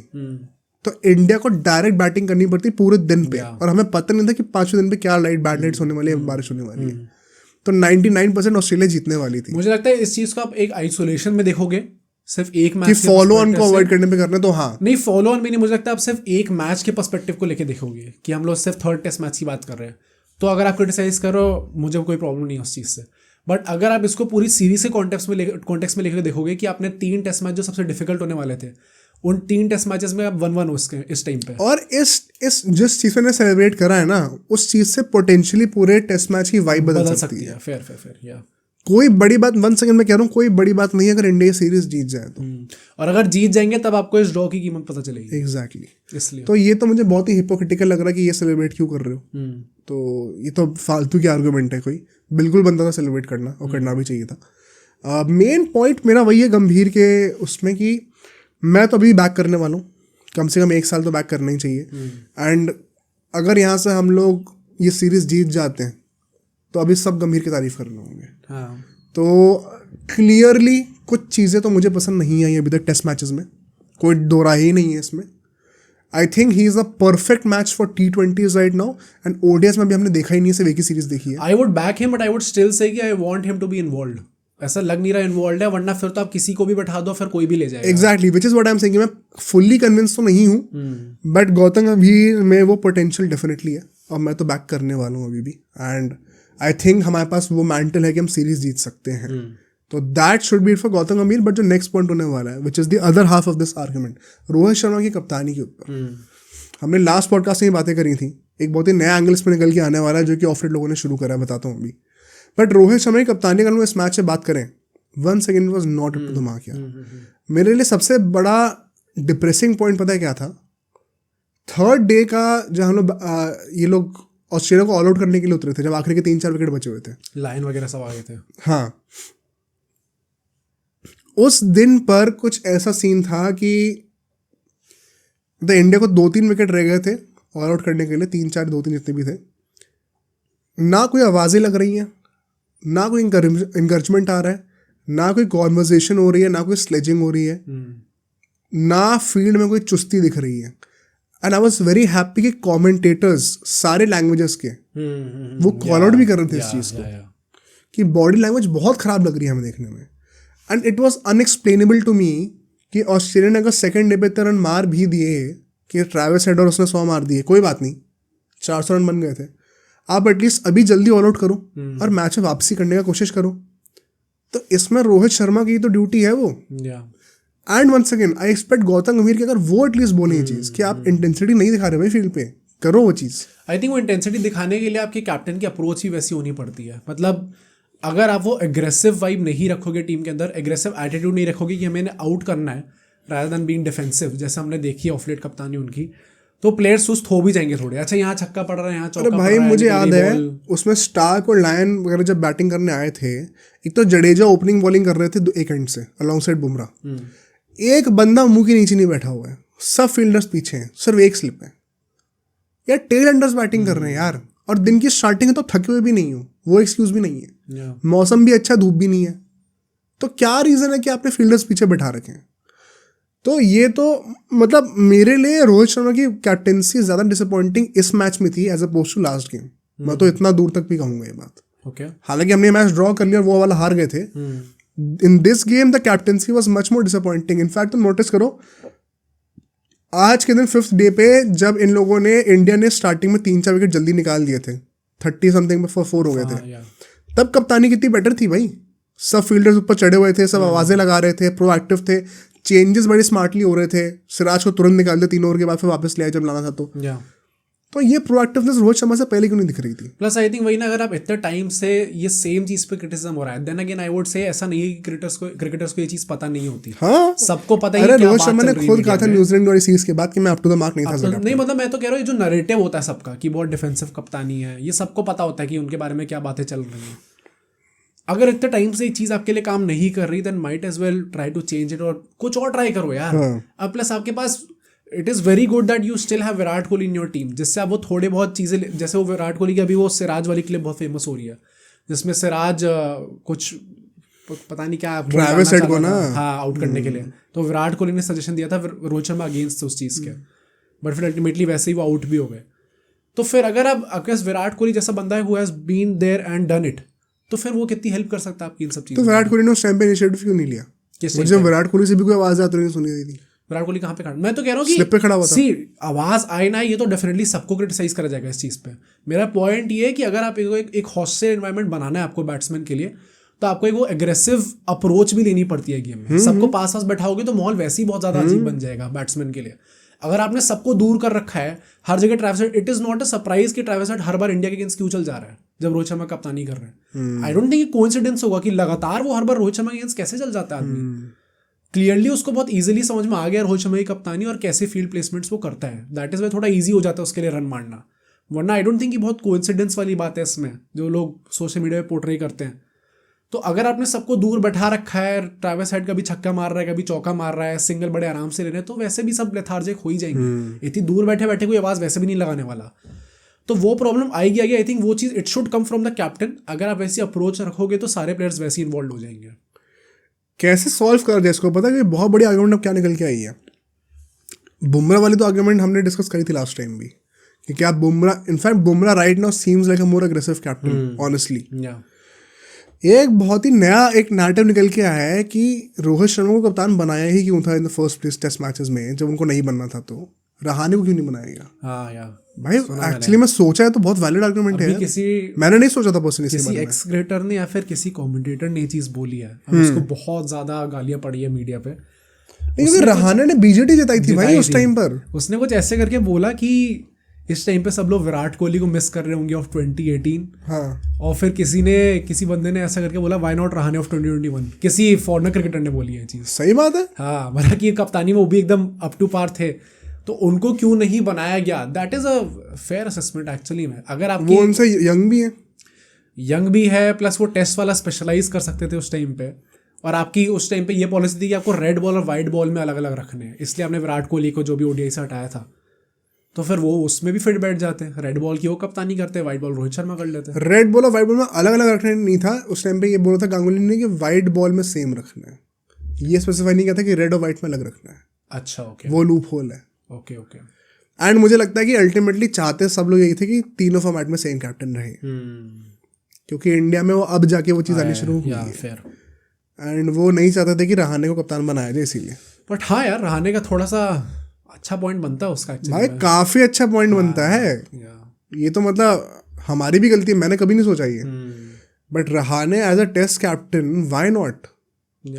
तो इंडिया को डायरेक्ट बैटिंग करनी पड़ती पूरे दिन पे, और हमें पता नहीं था कि 5वें दिन पे क्या बैड लाइट्स होने वाली है, बारिश होने वाली है। तो 99% ऑस्ट्रेलिया जीतने वाली थी। मुझे लगता है इस चीज़ को आप एक आइसोलेशन में देखोगे, सिर्फ एक मैच कि फॉलो ऑन को अवॉइड करने पे करना, तो हाँ नहीं, फॉलो ऑन भी नहीं। मुझे लगता है आप सिर्फ एक मैच के पर्सपेक्टिव को लेके देखोगे कि हम लोग सिर्फ 3rd टेस्ट मैच की बात कर रहे हैं, तो अगर आप क्रिटिसाइज करो मुझे कोई प्रॉब्लम नहीं है उस चीज़ से। बट अगर आप इसको पूरी सीरीज के कॉन्टेक्स्ट में लेकर देखोगे कि आपने 3 टेस्ट मैच जो सबसे डिफिकल्ट होने वाले थे, उन 3 टेस्ट मैचेस में आप 1-1 हो इस टाइम पे, और इस जिस चीज़ ने सेलिब्रेट करा है ना, उस चीज़ से पोटेंशियली पूरे टेस्ट मैच की वाइब बदल सकती है। फेयर या कोई बड़ी बात 1 सेकंड में कह रहा हूँ, कोई बड़ी बात नहीं है अगर इंडिया सीरीज जीत जाए तो। और अगर जीत जाएंगे तब आपको इस ड्रॉ की कीमत पता चलेगी। एग्जैक्टली इसलिए तो ये तो मुझे बहुत ही हिपोक्रिटिकल लग रहा है कि ये सेलिब्रेट क्यों कर रहे हो। तो ये तो फालतू की आर्गुमेंट है, कोई बिल्कुल बनता था सेलिब्रेट करना, और करना भी चाहिए था। मेन पॉइंट मेरा वही है गंभीर के उसमें कि मैं तो अभी बैक करने वाला हूँ, कम से कम 1 साल तो बैक करना ही चाहिए। एंड अगर यहाँ से हम लोग ये सीरीज जीत जाते हैं तो अभी सब गंभीर की तारीफ करने होंगे। हाँ। तो क्लियरली कुछ चीज़ें तो मुझे पसंद नहीं आई अभी तक टेस्ट मैचेस में, कोई दो राय ही नहीं है इसमें। आई think he is a perfect match for T20s right now, and ODIs में भी हमने देखा ही नहीं है, सिर्फ एक ही सीरीज देखी है। I would back him but I would still say कि I want him to be involved. ऐसा लग नहीं रहा इन्वॉल्व है, वरना फिर तो आप किसी को भी बैठा दो, फिर कोई भी ले जाएगा। Exactly, which is what I am saying. मैं फुल्ली कन्विंस तो नहीं हूँ, बट गौतम गंभीर में वो पोटेंशियल डेफिनेटली है, और मैं तो बैक करने वाला हूँ अभी भी। एंड आई थिंक हमारे पास वो मैंटल है कि हम सीरीज जीत सकते हैं। तो that should be it for Gautam गंभीर। बट जो नेक्स्ट पॉइंट होने वाला है, which is the other half of this argument, Rohit Sharma की कप्तानी के ऊपर हमने लास्ट पॉडकास्ट में ये बातें करी थी। एक बहुत ही नया एंगल्स में निकल के आने वाला है जो कि ऑफ लोगों ने शुरू करा है, बताता हूँ अभी। बट रोहित शर्मा की कप्तानी का इस मैच से बात करें, 1 second was not up to the mark यार। मेरे लिए सबसे बड़ा डिप्रेसिंग पॉइंट पता है क्या था? 3rd डे का जब हम लोग ये लोग ऑस्ट्रेलिया को ऑल आउट करने के लिए उतरे थे, जब आखिरी के 3-4 विकेट बचे हुए थे, लाइन वगैरह सब आ गए थे। हाँ, उस दिन पर कुछ ऐसा सीन था कि द इंडिया को 2-3 विकेट रह गए थे ऑल आउट करने के लिए, 3-4 2-3 जितने भी थे। ना कोई आवाज़ें लग रही हैं, ना कोई इंकरेजमेंट आ रहा है, ना कोई कॉन्वर्जेशन हो रही है, ना कोई स्लेजिंग हो रही है, ना फील्ड में कोई चुस्ती दिख रही है। And I was very happy कि कॉमेंटेटर्स सारे लैंग्वेजेस के वो कॉल आउट भी कर रहे थे इस चीज़ को कि बॉडी लैंग्वेज बहुत ख़राब लग रही है हमें देखने में। And it was unexplainable to me कि ऑस्ट्रेलिया ने अगर 2nd डे पे इतने रन मार भी दिए कि ट्रैविस हेड और उसने 100 मार दिए, कोई बात नहीं, 400 रन बन गए थे, आप एटलीस्ट अभी जल्दी ऑल आउट करो और मैच में वापसी करने का कोशिश करो। तो इसमें रोहित शर्मा की तो ड्यूटी है वो। And once again I expect Gautam Gambhir की अगर वो एटलीस्ट बोले ये चीज़ कि आप इंटेंसिटी नहीं दिखा रहे भाई फील्ड पे, करो वो चीज़। आई थिंक वो इंटेंसिटी दिखाने के लिए आपके कैप्टन की अप्रोच ही वैसी होनी पड़ती है। मतलब अगर आप वो एग्रेसिव वाइब नहीं रखोगे टीम के अंदर, एग्रेसिव एटीट्यूड नहीं रखोगे कि हमें आउट करना है रादर देन बीइंग डिफेंसिव, जैसे हमने देखी है ऑफ लेट कप्तानी उनकी, तो प्लेयर्स सुस्त हो भी जाएंगे थोड़े। अच्छा यहाँ छक्का पड़ रहा है, यहाँ चौका पड़ रहा है। भाई मुझे याद है उसमें स्टार्क और लायन वगैरह जब बैटिंग करने आए थे, एक तो जडेजा ओपनिंग बॉलिंग कर रहे थे एक एंड से अलॉन्ग साइड बुमराह, एक बंदा मुंह के नीचे नहीं बैठा हुआ है, सब फील्डर्स पीछे हैं, सिर्फ एक स्लिप है यार। टेल एंडर्स बैटिंग कर रहे हैं यार, और दिन की स्टार्टिंग है तो थके हुए भी नहीं हो, वो एक्सक्यूज भी नहीं है। मौसम भी अच्छा, धूप भी नहीं है, तो क्या रीज़न है कि आपने फील्डर्स पीछे बैठा रखे हैं? तो ये तो मतलब मेरे लिए रोहित शर्मा की कैप्टेंसी ज़्यादा डिसअपॉइंटिंग इस मैच में थी as oppose to last game. मैं तो इतना दूर तक भी कहूँगा ये बात। हालांकि हमने मैच ड्रॉ कर लिया और वो वाला हार गए थे। In this game the captaincy was much more disappointing. In fact तुम नोटिस करो, आज के दिन 5th डे पे जब इन लोगों ने, इंडिया ने स्टार्टिंग में 3-4 विकेट जल्दी निकाल दिए थे, 30 समथिंग में 4 हो गए थे, तब कप्तानी कितनी बेटर थी भाई। सब फील्डर्स ऊपर चढ़े हुए थे, सब आवाज़ें लगा रहे थे, प्रोएक्टिव थे, चेंजेस बड़े स्मार्टली हो रहे थे। सिराज को तुरंत निकाल दिया 3 ओवर के बाद, फिर वापस ले आए जब लाना था तो ये प्रोएक्टिवनेस रोहित शर्मा से पहले क्यों नहीं दिख रही थी? प्लस आई थिंक वही ना, अगर आप इतने टाइम से ये सेम चीज पे क्रिटिसिज्म हो रहा है, देन अगेन आई वुड से ऐसा नहीं है कि क्रिकेटर्स को ये चीज पता नहीं होती। हाँ, सबको पता ही। रोहित शर्मा ने खुद कहा था न्यूजीलैंड वाली सीरीज के बाद कि मैं अप टू द मार्क नहीं था। नहीं मतलब मैं तो कह रहा हूँ जो नैरेटिव होता है सबका कि बहुत डिफेंसिव कप्तानी है, ये सबको पता होता है कि उनके बारे में क्या बातें चल रही हैं। अगर इतने टाइम से ये चीज आपके लिए काम नहीं कर रही, then might as well try to change it, और कुछ और ट्राई करो यार। अब प्लस आपके पास it is very good that you still have Virat Kohli in your team, जिससे आप वो थोड़े बहुत चीज़ें, जैसे वो विराट कोहली की अभी वो सिराज वाली क्लिप बहुत फेमस हो रही है, जिसमें सिराज कुछ पता नहीं क्या ट्रैविस हेड को ना आउट करने के लिए, तो विराट कोहली ने सजेशन दिया था, रोहित शर्मा अगेंस्ट थे उस चीज़ के, बट फिर अल्टीमेटली वैसे ही वो आउट भी हो गए। तो फिर अगर आप आपके विराट कोहली जैसा बंदा है who has been there and done it, तो फिर वो कितनी हेल्प कर सकता है आपकी इन सब चीज़ों। तो विराट कोहली ने उस टाइम पे इनिशिएटिव क्यों नहीं लिया? मुझे विराट कोहली से भी कोई आवाज़ आती नहीं सुनी दी थी। विराट कोहली कहाँ पे खड़ा, मैं तो कह रहा हूँ कि स्लिप पे खड़ा हुआ था। आवाज़ आए ना, ये तो डेफिनेटली सबको क्रिटिसाइज करा जाएगा इस चीज़ पे। मेरा पॉइंट ये है कि अगर आप एक हॉस्टाइल एनवायरनमेंट बनाना है आपको बैट्समैन के लिए, तो आपको एक वो एग्रेसिव अप्रोच भी लेनी पड़ती है गेम में। सबको पास पास बैठाओगे तो माहौल वैसे ही बहुत ज़्यादा अजीब बन जाएगा बैट्समैन के लिए। अगर आपने सबको दूर कर रखा है हर जगह, Travis head, it is not a surprise कि ट्रैविस हेड हर बार इंडिया के अगेंस्ट क्यों चल जा रहा है, जब रोहित शर्मा कप्तानी कर रहे हैं। आई डोंट थिंक कोइंसिडेंस होगा कि लगातार वो हर बार रोहित शर्मा के अगेंस्ट कैसे चल जाता है आदमी। क्लियरली उसको बहुत इजीली समझ में आ गया रोहित शर्मा की कप्तानी और कैसे फील्ड प्लेसमेंट्स वो करता है। दैट इज वाई थोड़ा इजी हो जाता है उसके लिए रन मारना, वरना आई डोंट थिंक कि बहुत कोइंसिडेंस वाली बात है इसमें जो लोग सोशल मीडिया पे पोर्ट्रे करते हैं। तो अगर आपने सबको दूर बैठा रखा है, ट्रैविस हेड कभी छक्का मार रहा है, कभी चौका मार रहा है, सिंगल बड़े आराम से ले रहे हैं, तो वैसे भी सब लेथार्जिक हो ही जाएंगे। इतनी दूर बैठे बैठे कोई आवाज़ वैसे भी नहीं लगाने वाला। तो वो प्रॉब्लम आएगी आगे। आई थिंक वो चीज़ it should come from the captain. अगर आप वैसी अप्रोच रखोगे तो सारे प्लेयर्स वैसे ही इन्वॉल्व हो जाएंगे। कैसे सॉल्व कर दिया इसको? पता है कि बहुत बड़ी आर्गुमेंट अब क्या निकल के आई है। बुमराह वाली तो आर्गुमेंट हमने डिस्कस करी थी लास्ट टाइम भी कि क्या Bumrah, in fact Bumrah right now seems like अ मोर अग्रेसिव कैप्टन ऑनेस्टली। एक बहुत ही नया एक नैरेटिव निकल के आया है कि रोहित शर्मा को कप्तान बनाया ही क्यों था in the first place test matches में, जब उनको नहीं बनना था तो रहाणे को क्यों नहीं बनाया गया? हाँ यार भाई एक्चुअली मैं सोचा है तो बहुत वैलिड आर्गुमेंट है। मैंने नहीं सोचा था पर्सनली, किसी एक्स क्रिकेटर ने या फिर किसी कमेंटेटर ने ये चीज बोली है, अब उसको बहुत ज्यादा गालियां पड़ी है मीडिया पे। क्योंकि रहाणे ने बीजेटी जिताई थी भाई उस टाइम पर। उसने कुछ ऐसे करके बोला कि इस टाइम पे सब लोग विराट कोहली को मिस कर रहे होंगे ऑफ 2018। हाँ। और फिर किसी बंदे ने ऐसा करके बोला व्हाई नॉट रहाणे ऑफ 2021। किसी फॉरेनर क्रिकेटर ने बोली है चीज। सही बात है। हाँ, मतलब कि कप्तानी में वो भी एकदम अप टू पार थे, तो उनको क्यों नहीं बनाया गया? That is a fair assessment actually में। अगर आप वो उनसे यंग भी है प्लस वो टेस्ट वाला स्पेशलाइज कर सकते थे उस टाइम पे, और आपकी उस टाइम पे ये पॉलिसी थी कि आपको रेड बॉल और वाइट बॉल में अलग अलग रखने हैं, इसलिए आपने विराट कोहली को जो भी ओडीआई से हटाया था, तो फिर वो उसमें भी फिट बैठ जाते हैं। रेड बॉल की वो कप्तानी करते हैं, वाइट बॉल रोहित शर्मा कर लेते हैं। रेड बॉल और वाइट बॉल में अलग अलग रखने नहीं था उस टाइम पे, ये बोला था गांगुली ने कि वाइट बॉल में सेम रखना है, ये स्पेसिफाई नहीं किया था कि रेड और वाइट में अलग रखना है। अच्छा, ओके, वो लूप होल है। Okay okay. एंड मुझे लगता है कि अल्टीमेटली चाहते सब लोग यही थे कि तीनों फॉर्मेट में सेम कैप्टन रहे, क्योंकि इंडिया में वो अब जाके वो चीज़ आनी शुरू हुई है, एंड वो नहीं चाहते थे कि रहाणे को कप्तान बनाया जाए इसीलिए। बट हाँ यार, रहाणे का थोड़ा सा अच्छा पॉइंट बनता है उसका भाई, काफी अच्छा पॉइंट बनता है। ये तो मतलब हमारी भी गलती है, मैंने कभी नहीं सोचा ये, but Rahane as a test captain why not? I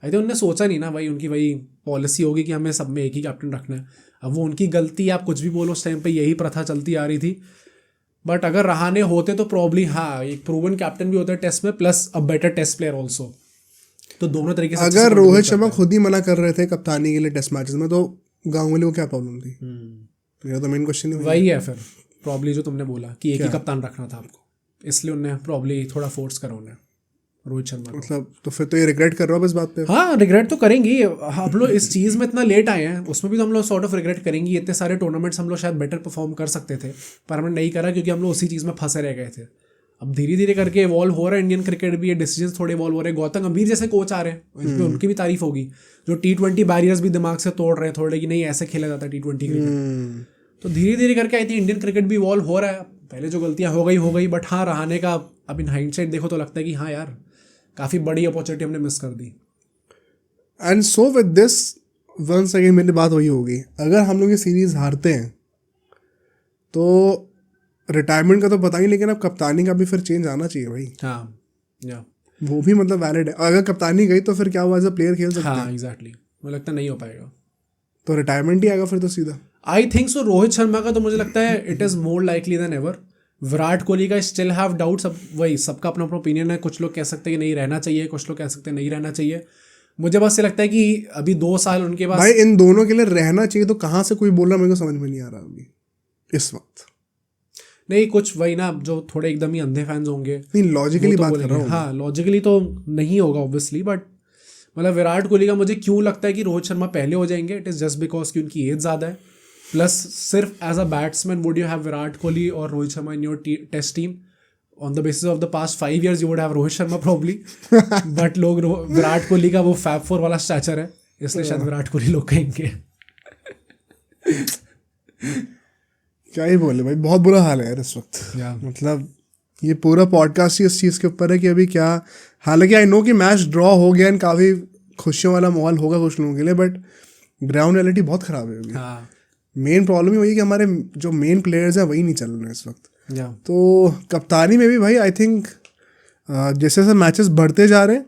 think उन्होंने सोचा नहीं ना भाई, उनकी वही पॉलिसी होगी कि हमें सब में एक ही कैप्टन रखना है। अब वो उनकी गलती, आप कुछ भी बोलो, उस टाइम पे यही प्रथा चलती आ रही थी। बट अगर रहाणे होते तो प्रॉब्ली हाँ एक प्रूवन कैप्टन भी होता है टेस्ट में, plus a better test player also. तो दोनों तरीके से अगर रोहित शर्मा खुद ही मना कर रहे थे कप्तानी के लिए टेस्ट मैचेस में, तो गांगुली को क्या प्रॉब्लम थी? मेरा तो मेन क्वेश्चन वही है फिर प्रॉब्ली जो तुमने बोला कि एक ही कप्तान रखना था आपको, इसलिए उन्हें प्रॉब्ली थोड़ा फोर्स करा उन्हें रोहित शर्मा। मतलब तो फिर तो ये रिग्रेट कर रहा हूँ इस बात पे। हाँ, रिग्रेट तो करेंगे। हम लोग इस चीज़ में इतना लेट आए हैं, उसमें भी तो हम लोग सॉर्ट ऑफ रिग्रेट करेंगे। इतने सारे टूर्नामेंट्स हम लोग शायद बेटर परफॉर्म कर सकते थे, पर हमने नहीं करा क्योंकि हम लोग उसी चीज़ में फंसे रह गए थे। अब धीरे धीरे करके इवॉल्व हो रहा है इंडियन क्रिकेट भी, ये डिसीजंस थोड़े इवॉल्व हो रहे हैं। गौतम गंभीर जैसे कोच आ रहे हैं, इस पर उनकी भी तारीफ होगी, जो T20 बैरियर्स भी दिमाग से तोड़ रहे हैं थोड़े, कि नहीं ऐसे खेला जाता है T20 क्रिकेट। तो धीरे धीरे करके आई थिंक इंडियन क्रिकेट भी इवॉल्व हो रहा है। पहले जो गलतियाँ हो गई, बट हाँ रहाणे का अब इन हाइंडसाइट देखो तो लगता है कि हाँ यार काफ़ी बड़ी अपॉर्चुनिटी हमने मिस कर दी। And so with this once again मेरी बात वही होगी, अगर हम लोग ये सीरीज हारते हैं तो रिटायरमेंट का तो पता ही, लेकिन अब कप्तानी का भी फिर चेंज आना चाहिए भाई। हाँ या वो भी मतलब वैलिड है। अगर कप्तानी गई तो फिर क्या हुआ, एज अ प्लेयर खेल सकते हैं? हाँ एग्जैक्टली, मुझे लगता नहीं हो पाएगा, तो रिटायरमेंट ही आएगा फिर तो सीधा। I think so. Rohit Sharma का तो मुझे लगता है it is more likely than ever. Virat Kohli का स्टिल हैव डाउट्स। अब वही सबका अपना अपना ओपिनियन है, कुछ लोग कह सकते हैं कि नहीं रहना चाहिए, कुछ लोग कह सकते हैं नहीं रहना चाहिए। मुझे बस ये लगता है कि अभी 2 साल उनके पास। भाई इन दोनों के लिए रहना चाहिए तो कहाँ से कोई बोल रहा, मेरे को समझ में नहीं आ रहा अभी इस वक्त। नहीं, कुछ वही ना जो थोड़े एकदम ही अंधे फैंस होंगे, नहीं लॉजिकली बात कर रहा हूँ। हाँ लॉजिकली तो नहीं होगा ऑब्वियसली, बट मतलब विराट कोहली का मुझे क्यों लगता है कि रोहित शर्मा पहले हो जाएंगे, इट इज़ जस्ट बिकॉज कि उनकी एज ज़्यादा है। प्लस सिर्फ as a batsman would you have Virat Kohli और Rohit Sharma in your test team? On the basis of the past 5 years you would have Rohit Sharma probably, but लोग विराट कोहली का वो फैब 4 वाला स्टैचर है, इसलिए शायद विराट कोहली लोग कहेंगे। क्या ही बोले भाई, बहुत बुरा हाल है यार इस वक्त। मतलब ये पूरा पॉडकास्ट ही इस चीज़ के ऊपर है कि अभी क्या, हालांकि आई नो कि मैच ड्रॉ हो गया एंड काफ़ी खुशियों वाला माहौल होगा कुछ लोगों के लिए, बट ग्राउंड रियलिटी बहुत ख़राब है अभी। मेन प्रॉब्लम ही वही है कि हमारे जो मेन प्लेयर्स हैं वही नहीं चल रहे हैं इस वक्त। तो कप्तानी में भी भाई आई थिंक जैसे जैसे मैचेस बढ़ते जा रहे हैं,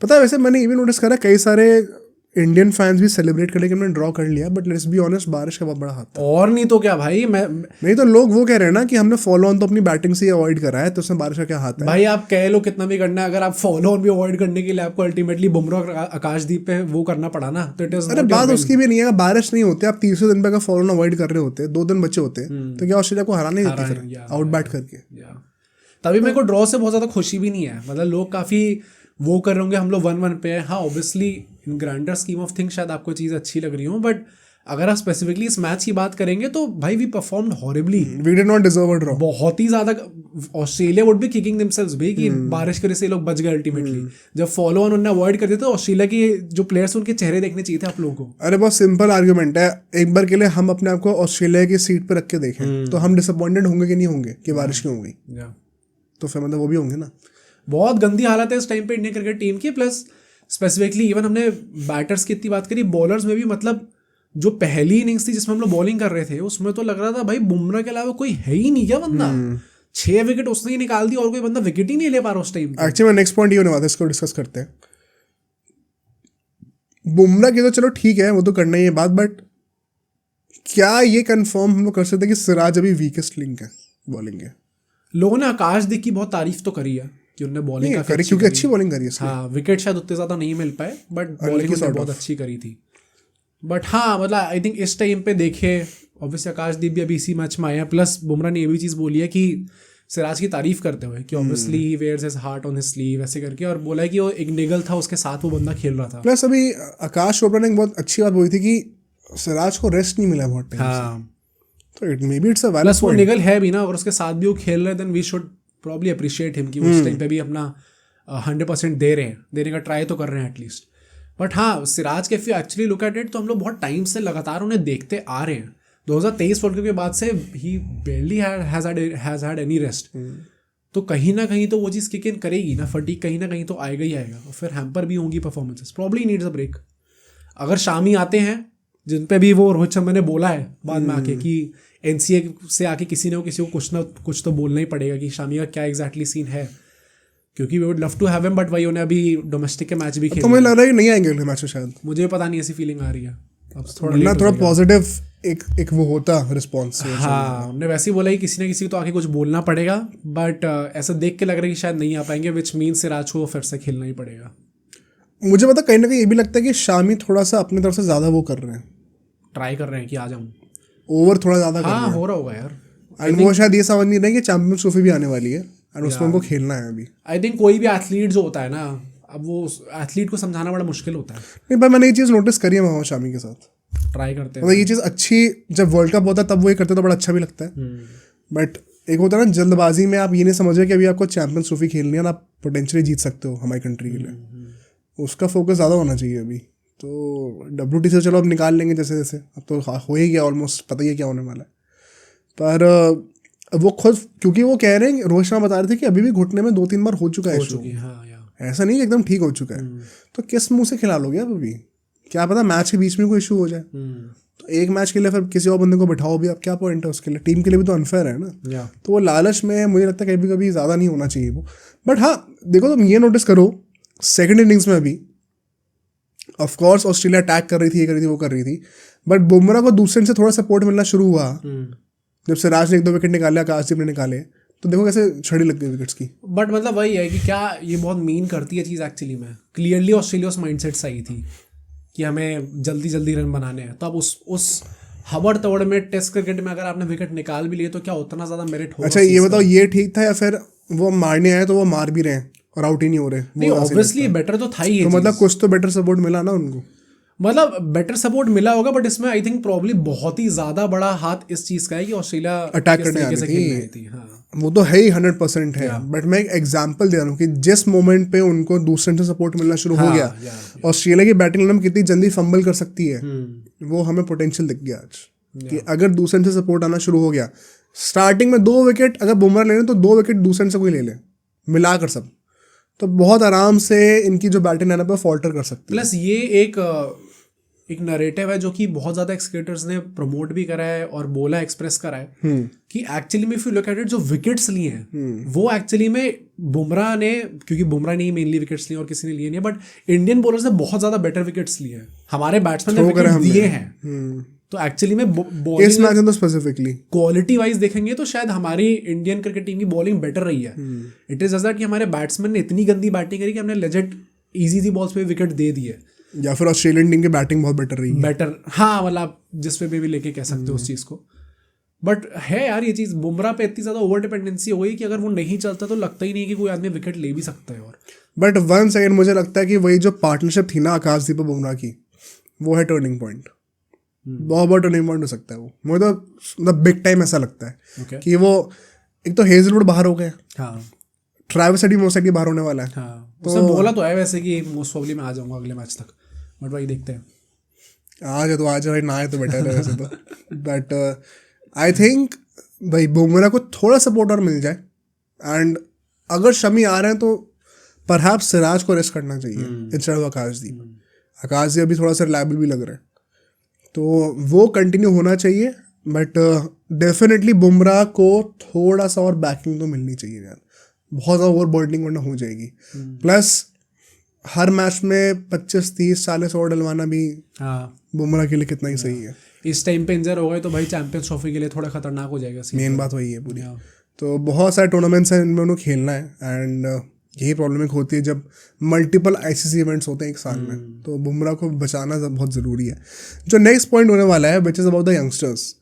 पता है वैसे मैंने ये भी नोटिस करा कई सारे इंडियन फैंस भी सेलिब्रेट करें कि हमने ड्रॉ कर लिया, बट लेट्स बी ऑनेस्ट बारिश का बहुत बड़ा हाथ था। और नहीं तो क्या भाई, मैं नहीं तो लोग वो कह रहे हैं ना कि हमने फॉलो ऑन तो अपनी बैटिंग से ही अवॉइड करा है, तो उसमें बारिश का क्या हाथ है? भाई आप कह लो कितना भी करना है, अगर आप फॉलो ऑन भी अवॉइड करने के लिए आपको अल्टीमेटली बुमराह और आकाशदीप पे वो करना पड़ा ना, तो इट इज अरे बात उसकी भी नहीं है, बारिश नहीं होती, आप तीसरे दिन पे अगर फॉलो ऑन अवॉइड कर रहे होते, 2 दिन बचे होते, तो क्या ऑस्ट्रेलिया को हराने देती फिर आउट बैट करके? तभी मेरे को ड्रॉ से बहुत ज्यादा खुशी भी नहीं है। मतलब लोग काफी वो कर रहे होंगे, हम लोग 1-1 पे है। हाँ obviously in grander scheme of things शायद आपको चीज़ अच्छी लग रही हो, बट अगर आप स्पेसिफिकली इस मैच की बात करेंगे तो भाई we performed horribly, we did not deserve a draw. बहुत ही ज्यादा। Australia would be kicking themselves भी कि बारिश की वजह से ये लोग बच गए अल्टीमेटली। जब फॉलो ऑन उन्होंने अवॉइड कर दिया तो ऑस्ट्रेलिया के जो प्लेयर्स उनके चेहरे देखने चाहिए थे आप लोगों को। अरे बहुत सिंपल आर्ग्यूमेंट है, एक बार के लिए हम अपने आप को ऑस्ट्रेलिया की सीट पे रख के देखें तो हम डिसअपॉइंटेड होंगे कि नहीं होंगे कि बारिश क्यों हो गई? तो फिर मतलब वो भी होंगे ना। बहुत गंदी हालत है इस टाइम पे इंडियन क्रिकेट टीम की। प्लस स्पेसिफिकली इवन हमने बैटर्स की इतनी बात करी, बॉलर्स में भी मतलब जो पहली इनिंग्स थी जिसमें हम लोग बॉलिंग कर रहे थे उसमें तो लग रहा था भाई बुमराह के अलावा कोई है ही नहीं क्या बंदा। 6 विकेट उसने ही निकाल दी और कोई बंदा विकेट ही नहीं ले पा रहा उस टाइम। एक्चुअली नेक्स्ट पॉइंट ये होने वाला है, इसको डिस्कस करते हैं। बुमराह की तो चलो ठीक है, वो तो करना ही है बात, बट क्या ये कंफर्म हम लोग कर सकते हैं कि सिराज अभी वीकेस्ट लिंक है बॉलिंग के? लोगों ने आकाशदीप की बहुत तारीफ तो करी है कि उन्होंने बॉलिंग करी क्योंकि अच्छी बॉलिंग करी है। हाँ विकेट शायद उतने ज्यादा नहीं मिल पाए बट बॉलिंग उसने बहुत अच्छी करी थी। बट हाँ मतलब आई थिंक इस टाइम पे देखे ऑब्वियसली आकाशदीप भी अभी इसी मैच में आए हैं, प्लस बुमराह ने ये भी चीज़ बोली है कि सिराज की तारीफ करते हुए कि obviously he wears his heart on his sleeve ऐसे करके, और बोला है कि वो एक निगल था उसके साथ वो बंदा खेल रहा था। प्लस अभी आकाश चोपड़ा ने एक बहुत अच्छी बात बोली थी कि सिराज को रेस्ट नहीं मिला बहुत टाइम से, तो it may be it's a valid plus वो निगल है भी ना, अगर उसके साथ भी वो खेल रहे हैं then we should probably appreciate him कि उस टाइम पे भी अपना 100% दे रहे हैं, देने का ट्राई तो कर रहे हैं एटलीस्ट। बट हाँ सिराज के if you actually look at it तो हम लोग बहुत टाइम से लगातार उन्हें देखते आ रहे हैं। 2023 वर्ल्ड कप के बाद से ही barely has had any rest, तो कहीं ना कहीं तो वो चीज़ किक इन करेगी ना, फटीक कहीं ना कहीं तो आएगा ही आएगा, और फिर हैम्पर भी होंगी performances, probably needs a break. अगर शामी आते हैं जिन पे भी वो रोहित शर्मा ने बोला है बाद में आके कि एनसीए से आके किसी को कुछ तो बोलना ही पड़ेगा कि शामी का क्या एग्जैक्टली सीन है, क्योंकि we would love to have him, but भाई उन्हें अभी डोमेस्टिक के मैच भी खेले। तो मुझे लग रहा है कि नहीं आएंगे अगले मैच में शायद, मुझे पता नहीं, ऐसी फीलिंग आ रही है अब थोड़ा पॉजिटिव एक वो होता रिस्पॉन्स। हाँ उन्होंने वैसे ही बोला कि किसी ना किसी को तो आके कुछ बोलना पड़ेगा, बट ऐसा देख के लग रहा है कि शायद नहीं आ पाएंगे, विच मीन्स सिराज को फिर से खेलना ही पड़ेगा। मुझे पता कहीं ना कहीं ये भी लगता है कि शामी थोड़ा सा अपनी तरफ से ज़्यादा वो कर रहे हैं, ट्राई कर रहे हैं कि आ जाऊँ, ओवर थोड़ा ज़्यादा कर रहे हाँ हैं। हो रहा होगा यार। एंड वो शायद ये समझ नहीं रहे कि चैंपियंस ट्रॉफी भी आने वाली है और उसमें उनको खेलना है अभी। आई थिंक कोई भी एथलीट जो होता है ना, अब वो एथलीट को समझाना बड़ा मुश्किल होता है। नहीं पर मैंने ये चीज़ नोटिस करी है मोहम्मद शामी के साथ, ट्राई करते हैं मतलब ये चीज़ अच्छी, जब वर्ल्ड कप होता है तब वो ये करते तो बड़ा अच्छा भी लगता है, बट एक होता है ना जल्दबाजी में आप ये नहीं समझ रहे कि अभी आपको चैंपियंस ट्रॉफी खेलनी है और आप पोटेंशियली जीत सकते हो हमारी कंट्री के लिए, उसका फोकस ज़्यादा होना चाहिए अभी। तो WT से चलो अब निकाल लेंगे जैसे जैसे, अब तो हो ही गया ऑलमोस्ट, पता ही है क्या होने वाला है। पर वो खुद क्योंकि वो कह रहे हैं, रोहित शर्मा बता रहे थे कि अभी भी घुटने में 2-3 बार हो चुका है इशू, ऐसा नहीं कि एकदम ठीक हो चुका है, तो किस मुंह से खिला लोगे आप अभी? क्या पता मैच के बीच में कोई इशू हो जाए, तो एक मैच के लिए फिर किसी और बंदे को बिठाओ भी, आप क्या पॉइंट है उसके लिए? टीम के लिए भी तो अनफेयर है ना। तो वो लालच में मुझे लगता है कभी कभी ज़्यादा नहीं होना चाहिए वो। बट हाँ देखो तुम ये नोटिस करो, सेकेंड इनिंग्स में अभी ऑफकोर्स ऑस्ट्रेलिया अटैक कर रही थी, ये कर रही थी, वो कर रही थी, बट बुमराह को दूसरे से थोड़ा सपोर्ट मिलना शुरू हुआ जब सिराज ने 1-2 विकेट निकाले, आकाशदीप ने निकाले, तो देखो कैसे छड़ी लग गई विकेट्स की। बट मतलब वही है कि क्या ये बहुत मीन करती है चीज़ एक्चुअली में। क्लियरली ऑस्ट्रेलिया उस माइंडसेट से आई थी कि हमें जल्दी जल्दी रन बनाने हैं, तो अब उस हबड़ तवड़ में टेस्ट क्रिकेट में अगर आपने विकेट निकाल भी लिए तो क्या उतना ज़्यादा मेरिट होगा? अच्छा ये बताओ, ये ठीक था या फिर वो मारने आए तो वो मार भी रहे हैं और आउट ही नहीं हो रहे? नहीं ऑब्वियसली बेटर तो था ही, तो मतलब कुछ तो बेटर सपोर्ट मिला ना उनको, मतलब बेटर सपोर्ट मिला होगा, बट इसमें आई थिंक प्रॉब्ली बहुत ही ज्यादा बड़ा हाथ इस चीज का है कि ऑस्ट्रेलिया अटैक करने आ रही थी। हाँ। वो तो है ही 100% है, बट मैं एक एग्जांपल दे रहा हूँ कि जिस मोमेंट पे उनको दूसरे से सपोर्ट मिलना शुरू हो गया, ऑस्ट्रेलिया की बैटिंग लाइन कितनी जल्दी फंबल कर सकती है, वो हमें पोटेंशियल दिख गया आज कि अगर दूसरे से सपोर्ट आना शुरू हो गया, स्टार्टिंग में 2 विकेट अगर बुमराह लेने तो 2 विकेट दूसरे से कोई ले ले मिलाकर सब, तो बहुत आराम से इनकी जो बैटिंग लाइनअप है फॉल्टर कर सकती है। प्लस ये एक एक नरेटिव है जो कि बहुत ज़्यादा क्रिकेटर्स ने प्रमोट भी करा है और बोला एक्सप्रेस करा है कि एक्चुअली में if you look at it, जो विकेट्स लिए हैं वो एक्चुअली में बुमराह ने, क्योंकि बुमराह ने ही मेनली विकेट्स लिए और किसी ने लिए नहीं है, बट इंडियन बॉलर्स ने बहुत ज़्यादा बेटर विकेट्स लिए हैं, हमारे बैट्समैन ने विकेट दिए हैं। तो एक्चुअली में इस मैच में तो स्पेसिफिकली क्वालिटी वाइज देखेंगे तो शायद हमारी इंडियन क्रिकेट टीम की बॉलिंग बेटर रही है। इट इज जस्ट कि हमारे बैट्समैन ने इतनी गंदी बैटिंग करी कि हमने लेजेंड इजी बॉल्स पे विकेट दे दिए, या फिर ऑस्ट्रेलियन टीम की बैटिंग बहुत बेटर रही है। बेटर, हाँ, मतलब आप जिस पे भी लेके कह सकते हो उस चीज़ को। बट है यार ये चीज़, बुमराह पे इतनी ज़्यादा ओवर डिपेंडेंसी हो गई कि अगर वो नहीं चलता तो लगता ही नहीं है कि कोई आदमी विकेट ले भी सकता है। और बट वन सेकेंड, मुझे लगता है कि वही जो पार्टनरशिप थी ना आकाशदीप और बुमराह की, वो है टर्निंग पॉइंट। बहुत बड़ा टर्निंग पॉइंट हो सकता है वो, मुझे तो मतलब बिग टाइम ऐसा लगता है कि वो, एक तो हेजलवुड बाहर हो गए, हाँ, ट्रैविस हेड भी बाहर होने वाला है। हाँ, उसने बोला तो है वैसे कि मोस्ट प्रोबब्ली मैं आ जाऊंगा अगले मैच तक, बट भाई देखते हैं। आ जाए तो आ जाए, ना आए तो बेटर है वैसे तो। बट आई थिंक भाई बुमराह को थोड़ा सपोर्ट और मिल जाए, एंड अगर शमी आ रहे हैं तो परहैप्स सिराज को रेस्ट करना चाहिए इंस्टेड ऑफ आकाशदीप। आकाशदीप अभी थोड़ा सा रिलायबल भी लग रहा है, तो वो कंटिन्यू होना चाहिए। बट डेफिनेटली बुमराह को थोड़ा सा और बैकिंग तो मिलनी चाहिए यार, बहुत ज़्यादा ओवर बर्डनिंग वरना हो जाएगी। प्लस हर मैच में 25-30-40 ओवर डलवाना भी बुमराह के लिए कितना ही सही है। इस टाइम पे इंजर हो गए तो भाई चैंपियंस ट्रॉफी के लिए थोड़ा खतरनाक हो जाएगा। मेन बात वही है पूरी। तो बहुत सारे टूर्नामेंट्स हैं इनमें उन्हें खेलना है, एंड यही प्रॉब्लम एक होती है जब मल्टीपल आईसीसी इवेंट्स होते हैं एक साल में, तो बुमराह को बचाना बहुत ज़रूरी है। जो नेक्स्ट पॉइंट होने वाला है which is about the youngsters.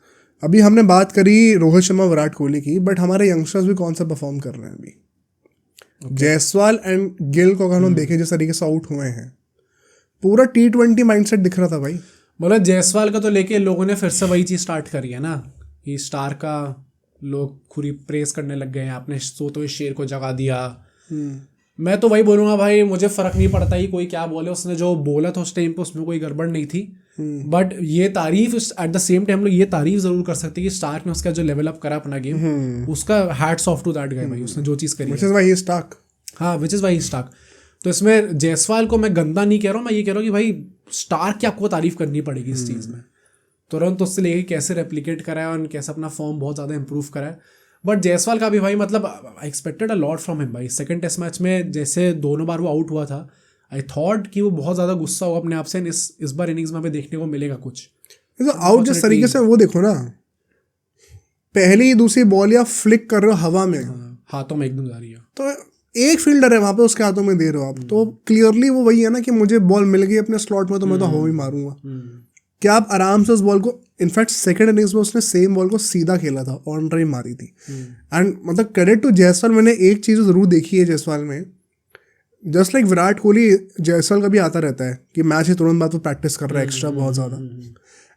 अभी हमने बात करी रोहित शर्मा विराट कोहली की, बट हमारे यंगस्टर्स भी कौन सा परफॉर्म कर रहे हैं अभी। जायसवाल एंड गिल को अगर हम देखें जिस तरीके से आउट हुए हैं, पूरा T20 माइंडसेट दिख रहा था भाई। मतलब जायसवाल का तो लेके लोगों ने फिर से वही चीज़ स्टार्ट करी है ना, कि स्टार का लोग खुरी प्रेस करने लग गए हैं, आपने सोते हुए शेर को जगा दिया। मैं तो वही बोलूँगा भाई, मुझे फ़र्क नहीं पड़ता ही कोई क्या बोले, उसने जो बोला था उस टाइम पे उसमें कोई गड़बड़ नहीं थी। बट ये तारीफ एट द सेम टाइम लोग ये तारीफ जरूर कर सकते हैं कि स्टार्क ने उसका जो लेवल अप करा अपना गेम, उसका hats off to that guy भाई, उसने जो चीज़ करी, which is why he is Starc. हाँ, which is why he is Starc. तो इसमें जायसवाल को मैं गंदा नहीं कह रहा हूँ, मैं ये कह रहा हूँ कि भाई स्टार्क की आपको तारीफ करनी पड़ेगी इस चीज़ में। तुरंत उससे लेके कैसे रेप्लिकेट करा है और कैसे अपना फॉर्म बहुत ज़्यादा इंप्रूव करा है। बट जायसवाल का भी भाई मतलब I expected a lot from him भाई। सेकंड टेस्ट मैच में जैसे दोनों बार वो आउट हुआ था, आई थॉट कि वो बहुत ज़्यादा गुस्सा होगा अपने आप से। इस बार इनिंग्स में हमें देखने को मिलेगा कुछ तो आउट जिस तरीके से वो देखो ना, पहली दूसरी बॉल या फ्लिक कर रहे हो हवा में, हाथों में एकदम जा रही है, तो एक फील्डर है वहाँ पे, उसके हाथों में दे रहे हो आप, तो क्लियरली वो वही है ना कि मुझे बॉल मिल गई अपने स्लॉट में तो मैं तो हवा ही मारूंगा। क्या आप आराम से उस बॉल को, इनफैक्ट सेकंड इनिंग्स में उसने सेम बॉल को सीधा खेला था, ऑन ड्राइव मारी थी। एंड मतलब क्रेडिट टू जायसवाल। मैंने एक चीज़ ज़रूर देखी है जायसवाल में, जस्ट लाइक विराट कोहली, जायसवाल का भी आता रहता है कि मैच के तुरंत बाद वो प्रैक्टिस कर रहा है एक्स्ट्रा बहुत ज़्यादा,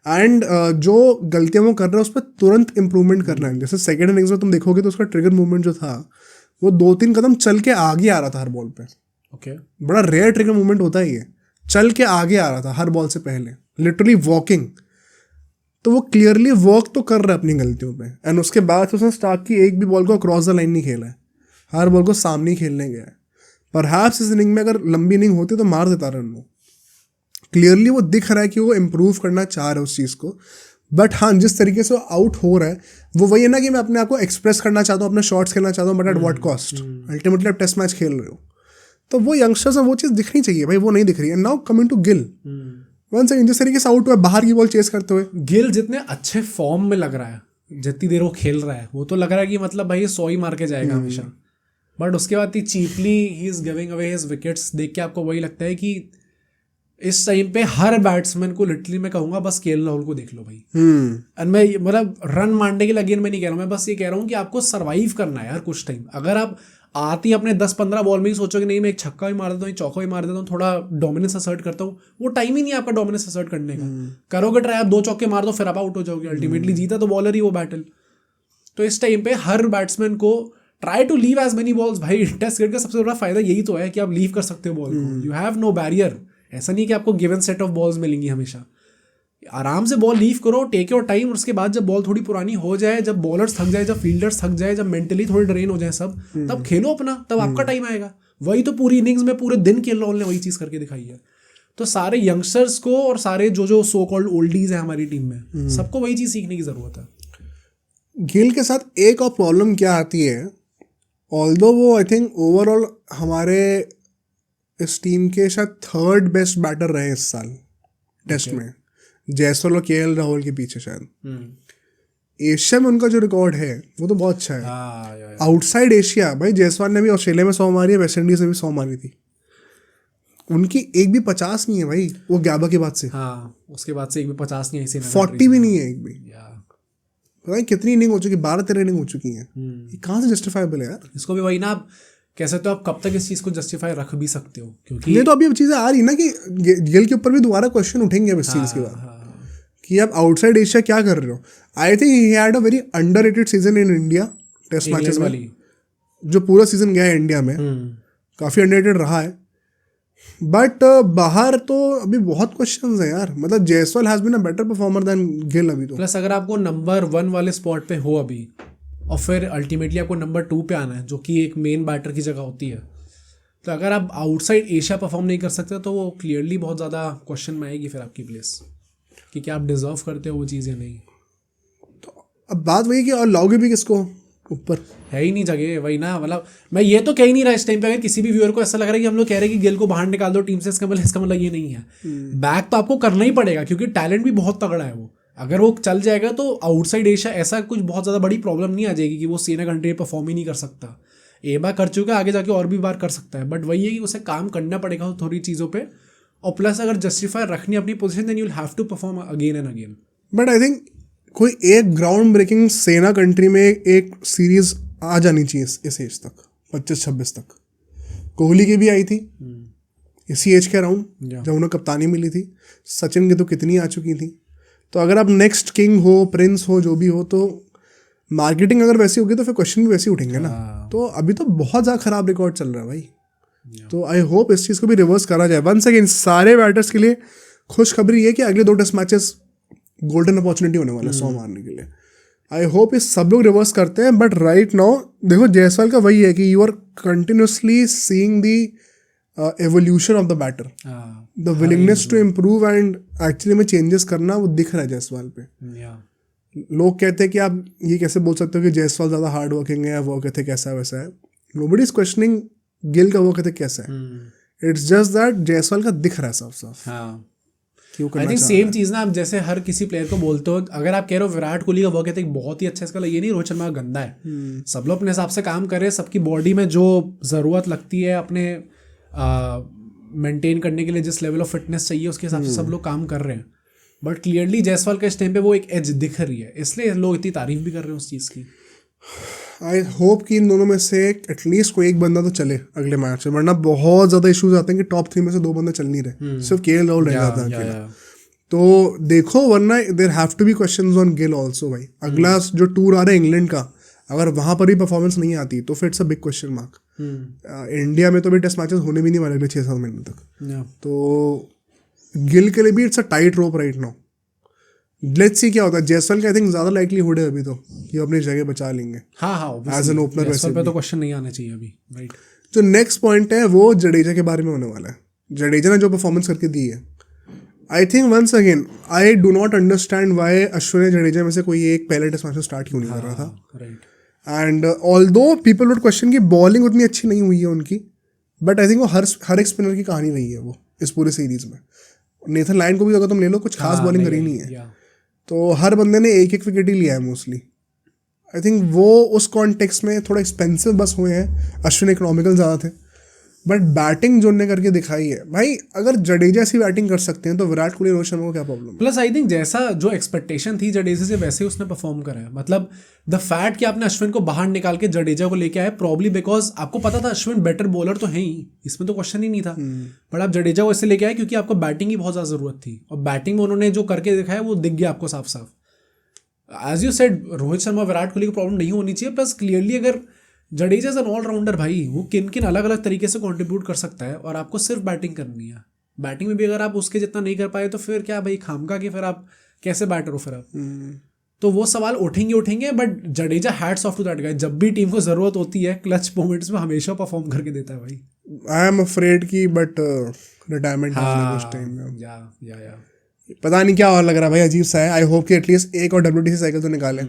एंड जो गलतियाँ वो कर रहा है उस पर तुरंत इंप्रूवमेंट करना है। जैसे सेकंड इनिंग्स में तुम देखोगे तो उसका ट्रिगर मूवमेंट जो था वो 2-3 कदम चल के आगे आ रहा था हर बॉल पे। ओके, बड़ा रेयर ट्रिगर मूवमेंट होता है ये, चल के आगे आ रहा था हर बॉल से पहले, लिटरली वॉकिंग। तो वो क्लियरली वर्क तो कर रहा है अपनी गलतियों पे, एंड उसके बाद उसने स्टार्क की एक भी बॉल को क्रॉस द लाइन नहीं खेला है, हर बॉल को सामने ही खेलने गया है। परहैप्स इस इनिंग में अगर लंबी इनिंग होती तो मार देता रन वो। क्लियरली वो दिख रहा है कि वो इम्प्रूव करना चाह रहा है उस चीज़ को। बट हाँ, जिस तरीके से वो आउट हो रहा है वो वही है ना कि मैं अपने आप को एक्सप्रेस करना चाहता हूँ, अपने शॉट्स खेलना चाहता हूँ, but at what cost. Ultimately आप टेस्ट मैच खेल रहे हो, तो वो यंगस्टर्स में वो चीज़ दिखनी चाहिए भाई, वो नहीं दिख रही है। Now coming to Gill, one second, जिस तरीके से आउट हुआ बाहर की बॉल चेस करते हुए, गिल जितने अच्छे फॉर्म में लग रहा है, जितनी देर वो खेल रहा है, वो तो लग रहा है कि मतलब भाई 100 ही मार के जाएगा हमेशा। बट उसके बाद ही cheaply he is giving away his wickets, देख के आपको वही लगता है कि इस टाइम पे हर बैट्समैन को लिटरली मैं कहूंगा बस केएल राहुल को देख लो भाई। एंड मैं मतलब रन मारने के लिए अगेन मैं नहीं कह रहा हूँ, मैं बस ये कह रहा हूँ कि आपको सर्वाइव करना है यार कुछ टाइम। अगर आप आती अपने 10-15 बॉल में ही सोचोगे नहीं मैं एक छक्का भी मार देता हूँ, चौका भी मार देता हूँ, थोड़ा डोमिनेंस असर्ट करता हूँ, वो टाइम ही नहीं है आपका डोमिनेंस असर्ट करने का। करोगे ट्राई, आप 2 चौके मार दो फिर आप आउट हो जाओगे। अल्टीमेटली जीता तो बॉलर ही वो बैटल। तो इस टाइम पे हर बैट्समैन को try to leave as many balls. भाई टेस्ट क्रिकेट का सबसे बड़ा फायदा यही तो है कि आप लीव कर सकते हो बॉल को, यू हैव नो बैरियर। ऐसा नहीं कि आपको गिवन सेट ऑफ बॉल्स मिलेंगी हमेशा, आराम से बॉल लीव करो, टेक योर टाइम। और उसके बाद जब बॉल थोड़ी पुरानी हो जाए, जब बॉलर्स थक जाए, जब फील्डर्स थक जाए, जब मेंटली थोड़े ड्रेन हो जाए सब, तब खेलो अपना, तब आपका टाइम आएगा। वही तो पूरी इनिंग्स में पूरे दिन केएल राहुल ने वही चीज़ करके दिखाई है। तो सारे यंगस्टर्स को और सारे जो सो कॉल्ड ओल्डीज है हमारी टीम में, सबको वही चीज़ सीखने की ज़रूरत है। गिल के साथ एक और प्रॉब्लम क्या आती है, ऑल्दो वो आई थिंक ओवरऑल हमारे इस टीम के शायद थर्ड बेस्ट बैटर रहे इस साल टेस्ट में, जयसवाल और केएल राहुल के पीछे शायद। एशिया में उनका जो रिकॉर्ड है वो तो बहुत अच्छा है। आउटसाइड एशिया भाई जयसवाल ने भी ऑस्ट्रेलिया में 100 मारी है, वेस्ट इंडीज में भी 100 मारी थी, उनकी एक भी 50 नहीं है भाई, वो गैबा के बाद से। हाँ, उसके बाद से एक भी 50 नहीं है, 40 भी नहीं है एक भी। पता नहीं कितनी इनिंग हो चुकी, 12-13 इनिंग हो चुकी हैं। ये कहाँ से जस्टिफाइबल है यार? इसको भी वही ना, आप कह सकते हो आप कब तक इस चीज़ को जस्टिफाई रख भी सकते हो, क्योंकि ये तो अभी चीज़ें आ रही ना कि गिल के ऊपर भी दोबारा क्वेश्चन उठेंगे अब इस चीज़ के बाद कि आप आउटसाइड एशिया क्या कर रहे हो। I think he had a very underrated season in India test matches में, जो पूरा सीजन गया है इंडिया में काफ़ी अंडररेटेड रहा है। बट बाहर तो अभी बहुत क्वेश्चंस हैं यार, मतलब Jaiswal has been a better performer than Gill अभी तो। प्लस अगर आपको नंबर 1 वाले स्पॉट पे हो अभी और फिर अल्टीमेटली आपको नंबर 2 पे आना है, जो कि एक मेन बैटर की जगह होती है, तो अगर आप आउटसाइड एशिया परफॉर्म नहीं कर सकते तो वो क्लियरली बहुत ज़्यादा क्वेश्चन में आएगी फिर आपकी प्लेस कि क्या आप डिजर्व करते हो वो चीज़ या नहीं। तो अब बात वही कि और लाओगे भी किसको ऊपर, है ही नहीं जगह, वही ना। मतलब मैं ये तो कह ही नहीं रहा इस टाइम पे, अगर किसी भी व्यूअर को ऐसा लग रहा है कि हम लोग कह रहे हैं कि गिल को बाहर निकाल दो टीम से, इसका मतलब ये नहीं है। बैक तो आपको करना ही पड़ेगा क्योंकि टैलेंट भी बहुत तगड़ा है वो। अगर वो चल जाएगा तो आउटसाइड एशिया ऐसा कुछ बहुत ज़्यादा बड़ी प्रॉब्लम नहीं आ जाएगी कि वो सीना कंट्री परफॉर्म ही नहीं कर सकता। एक बार कर चुका है, आगे जाके और भी बार कर सकता है, बट वही है कि उसे काम करना पड़ेगा थोड़ी चीज़ों पे, और प्लस अगर जस्टिफाई रखनी अपनी position then you will have to perform again and again. But I think कोई एक ग्राउंड ब्रेकिंग सेना कंट्री में एक सीरीज आ जानी चाहिए इस एज तक, 25-26 तक। कोहली की भी आई थी इसी एज के अराउंड जब उन्हें कप्तानी मिली थी, सचिन की तो कितनी आ चुकी थी। तो अगर आप नेक्स्ट किंग हो, प्रिंस हो, जो भी हो, तो मार्केटिंग अगर वैसी होगी तो फिर क्वेश्चन भी वैसे उठेंगे ना। तो अभी तो बहुत ज़्यादा खराब रिकॉर्ड चल रहा है भाई। तो आई होप इस चीज़ को भी रिवर्स करा जाए। वंस अगेन सारे बैटर्स के लिए खुशखबरी है कि अगले 2 टेस्ट मैचेस गोल्डन अपॉर्चुनिटी होने वाला है 100 मारने के लिए। आई होप इस सब लोग रिवर्स करते हैं। बट राइट नाउ देखो जयसवाल का वही है कि you are continuously seeing the evolution of the batter, the willingness to improve and actually में चेंजेस करना वो दिख रहा है जयसवाल पे। लोग कहते हैं कि आप ये कैसे बोल सकते हो कि जयसवाल ज़्यादा हार्ड वर्किंग है, वो कहते कैसा वैसा है। नोबडी इज क्वेश्चनिंग गिल का वो कहते कैसा है, इट्स जस्ट दैट जयसवाल का दिख रहा है साफ साफ। आई थिंक सेम चीज़ ना, आप जैसे हर किसी प्लेयर को बोलते हो, अगर आप कह रहे हो विराट कोहली का वर्क एथिक बहुत ही अच्छा है, इसका ये नहीं रोहित शर्मा का गंदा है। सब लोग अपने हिसाब से काम कर रहे हैं, सबकी बॉडी में जो ज़रूरत लगती है अपने मेंटेन करने के लिए, जिस लेवल ऑफ फिटनेस चाहिए उसके हिसाब से सब लोग काम कर रहे हैं। बट क्लियरली जयसवाल के इस टाइम पे वो एक एज दिख रही है, इसलिए लोग इतनी तारीफ भी कर रहे हैं उस चीज़ की। आई होप कि इन दोनों में से एटलीस्ट कोई एक बंदा तो चले अगले मैच में, वरना बहुत ज़्यादा इश्यूज आते हैं कि टॉप 3 में से 2 बंदे चल नहीं रहे, सिर्फ केएल राहुल रह जाता है अकेला। तो देखो, वरना there have to be questions on Gill also भाई। अगला जो टूर आ रहा है इंग्लैंड का, अगर वहाँ पर भी परफॉर्मेंस नहीं आती तो फिर it's a big question mark. India में तो भी टेस्ट मैचेस होने भी नहीं वाले अगले 6-7 महीने तक। तो गिल के लिए भी it's a tight rope right now. Let's see क्या होता है। जयसवाल का आई थिंक ज़्यादा लाइकलीहुड है अभी तो कि अपनी जगह बचा लेंगे एज एन ओपनर। वैसे पे तो क्वेश्चन नहीं आना चाहिए अभी, राइट। जो नेक्स्ट पॉइंट है वो जडेजा के बारे में होने वाला है। जडेजा ने जो परफॉर्मेंस करके दी है, I think once again I do not understand why Ashwin Jadeja में से कोई एक पहले टेस्ट मैच में स्टार्ट क्यों नहीं कर रहा था। And although people would question की बॉलिंग उतनी अच्छी नहीं हुई है उनकी, बट आई थिंक वो हर एक स्पिनर की कहानी रही है वो इस पूरे सीरीज में। नेथन लायन को भी अगर तुम ले लो, कुछ खास बॉलिंग करी नहीं है, तो हर बंदे ने एक विकेट ही लिया है मोस्टली। आई थिंक वो उस कॉन्टेक्स्ट में थोड़ा एक्सपेंसिव बस हुए हैं, अश्विन इकोनॉमिकल ज़्यादा थे। बट बैटिंग जो उन्होंने करके दिखाई है भाई, अगर जडेजा ऐसी बैटिंग कर सकते हैं तो विराट कोहली रोहित शर्मा को क्या प्रॉब्लम है। प्लस आई थिंक जैसा जो एक्सपेक्टेशन थी जडेजा से, वैसे उसने परफॉर्म करा है। मतलब द फैक्ट कि आपने अश्विन को बाहर निकाल के जडेजा को लेके आए, प्रॉब्ली बिकॉज आपको पता था अश्विन बेटर बॉलर तो है ही, इसमें तो क्वेश्चन ही नहीं था। बट आप जडेजा को इससे लेके आए क्योंकि आपको बैटिंग की बहुत ज़्यादा ज़रूरत थी, और बैटिंग में उन्होंने जो करके दिखाया वो दिख गया आपको साफ साफ। As you said, Rohit Sharma Virat Kohli को प्रॉब्लम नहीं होनी चाहिए। प्लस क्लियरली अगर जडेजा इज एन ऑलराउंडर भाई, वो किन किन अलग अलग तरीके से कंट्रीब्यूट कर सकता है, और आपको सिर्फ बैटिंग करनी है। बैटिंग में भी अगर आप उसके जितना नहीं कर पाए तो फिर क्या भाई, खामका कि फिर आप कैसे बैटर हो फिर आप। तो वो सवाल उठेंगे। But Jadeja hats off to that guy, जब भी टीम को जरूरत होती है क्लच मोमेंट्स में हमेशा परफॉर्म करके देता है भाई। आई एम अफ्रेड की बट रिटायरमेंट कुछ टाइम में या पता नहीं क्या और लग रहा है भाई, अजीब सा है। आई होप कि एटलीस्ट एक और WTC साइकिल तो निकाले।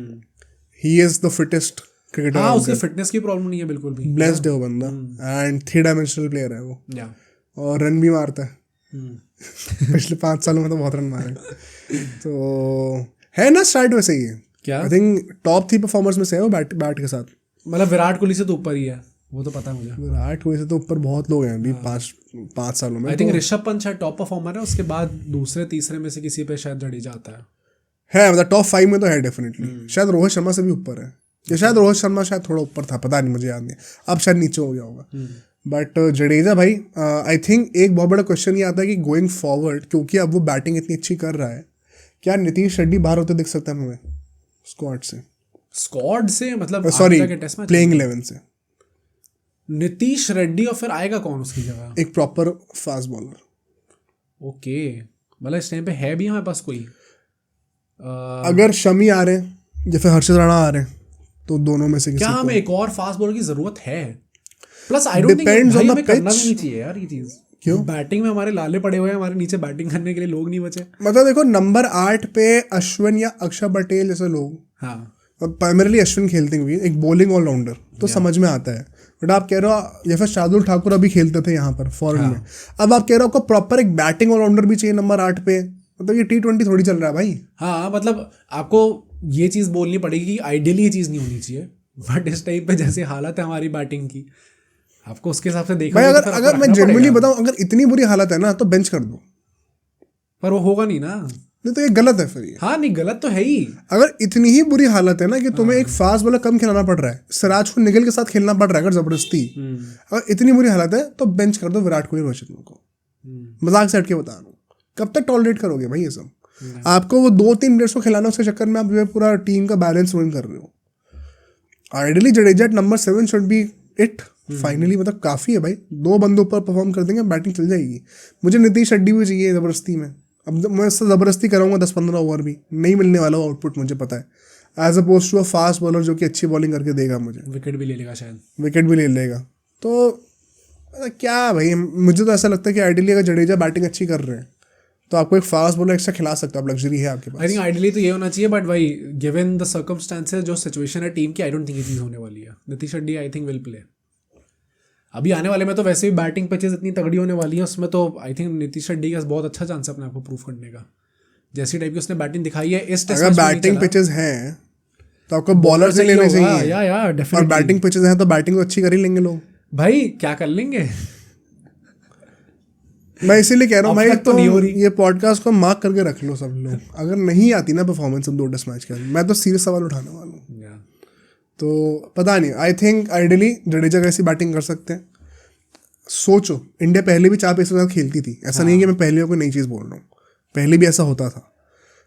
He is the fittest cricketer. हाँ, उसके फिटनेस की प्रॉब्लम नहीं है बिल्कुल भी। ब्लेस्ड है वो बंदा, एंड 3 डायमेंशनल प्लेयर है वो, या और रन भी मारता है। पिछले 5 सालों में तो बहुत रन मारे। तो है ना स्टार्ट वैसे ही है। क्या आई थिंक टॉप 3 परफॉर्मर्स में से है वो बैट के साथ। मतलब विराट कोहली से तो ऊपर ही है, वो तो पता है मुझे। विराट कोहली से तो ऊपर बहुत लोग हैं अभी 5 सालों में। आई थिंक ऋषभ पंत शायद टॉप परफॉर्मर है, उसके बाद दूसरे तीसरे में से किसी पे शायद जडेजा आता है। मतलब टॉप 5 में तो है डेफिनेटली। शायद रोहित शर्मा से भी ऊपर है, या शायद रोहित शर्मा शायद थोड़ा ऊपर था, पता नहीं, मुझे याद नहीं, अब शायद नीचे हो गया होगा। बट जडेजा भाई, आई थिंक एक बहुत बड़ा क्वेश्चन ये आता है कि गोइंग फॉरवर्ड, क्योंकि अब वो बैटिंग इतनी अच्छी कर रहा है, क्या नीतीश रेड्डी बाहर होते दिख सकता है हमें स्क्वाड से? स्क्वाड से मतलब सॉरी, टेस्ट मैच प्लेइंग 11 से। नीतीश रेड्डी, और फिर आएगा कौन उसकी जगह? एक प्रॉपर फास्ट बॉलर। ओके, मतलब इस टाइम पे है भी हमारे पास कोई? अगर शमी आ रहे हैं या फिर हर्षित राणा आ रहे हैं, तो दोनों में से किसी क्या को हमें एक और फास्ट बॉलर की जरूरत है? Plus I don't think Depends on the हमें करना भी pitch. नहीं चाहिए यार ये चीज। क्यों? बैटिंग में हमारे लाले पड़े हुए हैं, हमारे नीचे बैटिंग करने के लिए लोग नहीं बचे। मतलब देखो, नंबर 8 पे अश्विन या अक्षर पटेल जैसे लोग, हाँ, प्राइमरली अश्विन खेलते हुए एक बॉलिंग ऑलराउंडर, तो समझ में आता है। बट आप कह रहे हो, या फिर शार्दुल ठाकुर अभी खेलते थे यहाँ पर फॉरेन में, अब आप कह रहे हो आपको प्रॉपर एक बैटिंग ऑलराउंडर भी चाहिए नंबर 8 पे, मतलब ये T20 थोड़ी चल रहा है भाई। हाँ, मतलब आपको ये चीज बोलनी पड़ेगी कि आइडियली ये चीज नहीं होनी चाहिए, बट इस टाइम पे जैसे हालत है हमारी बैटिंग की, आपको उसके हिसाब से देखना भाई होगा, तो फिर अगर आपको मैं रखना जनरली पड़ेगा। बताऊं, अगर इतनी बुरी हालत है ना तो बेंच कर दो। पर वो होगा नहीं ना। नहीं तो ये गलत है फिर ये। हाँ, नहीं, गलत तो है ही। अगर इतनी ही बुरी हालत है ना कि तुम्हें एक फास्ट बॉलर कम खिलाना पड़ रहा है, सिराज को निगल के साथ खेलना पड़ रहा है अगर जबरदस्ती, अगर इतनी बुरी हालत है तो बेंच कर दो विराट कोहली, रोहित शर्मा को। मजाक से हट के बता रहा हूँ, कब तक टॉलरेट करोगे भाई ये सब? आपको वो 2-3 प्लेयर्स को खिलाना, उसके चक्कर में आप जो है पूरा टीम का बैलेंस रुइन कर रहे हो। Ideally Jadeja number 7 should be it finally, मतलब काफ़ी है भाई, 2 बंदों पर परफॉर्म कर देंगे, बैटिंग चल जाएगी। मुझे नीतीश रेड्डी भी चाहिए ज़बरदस्ती में, अब मैं इससे ज़बरदस्ती कराऊंगा 10-15 ओवर भी नहीं मिलने वाला वो आउटपुट, मुझे पता है, as oppose to a fast bowler जो कि अच्छी बॉलिंग करके देगा मुझे, विकेट भी ले लेगा शायद। विकेट भी ले लेगा। तो मतलब क्या भाई, मुझे तो ऐसा लगता है कि आइडियली अगर जडेजा बैटिंग अच्छी कर रहे हैं तो आपको एक फास्ट बॉलर एक्स्ट्रा खिला सकता है, अब लग्जरी है आपके पास। आई थिंक आइडियली तो ये होना चाहिए, बट भाई गिवन द सर्कमस्टांसेस, जो सिचुएशन है टीम की, आई डोंट थिंक ये चीज़ होने वाली है। Nitish Reddy I think will play. अभी आने वाले में तो वैसे भी बैटिंग पिचेस इतनी तगड़ी होने वाली है, उसमें तो आई थिंक नीतीश रेड्डी का बहुत अच्छा चांस है अपने आप को प्रूव करने का। जैसी टाइप की उसने बैटिंग दिखाई है इस टेस्ट अगर बैटिंग पिचेस हैं तो आपको बॉलर से लेने चाहिए, या और डेफिनेटली। बैटिंग पिचेस हैं तो बैटिंग तो अच्छी कर ही लेंगे लोग। भाई क्या कर लेंगे? मैं इसीलिए कह रहा हूँ अब भाई, तक तो तो नहीं हो रही। ये पॉडकास्ट को मार्क करके रख लो सब लोग, अगर नहीं आती ना परफॉर्मेंस अब 2 टेस्ट मैच के, मैं तो सीरियस सवाल उठाने वाला हूँ। तो पता नहीं, आई थिंक आइडियली जडेजा कैसी बैटिंग कर सकते हैं। सोचो, इंडिया पहले भी 4 पेसर के साथ खेलती थी, ऐसा नहीं है कि मैं पहले कोई नई चीज़ बोल रहा हूँ, पहले भी ऐसा होता था।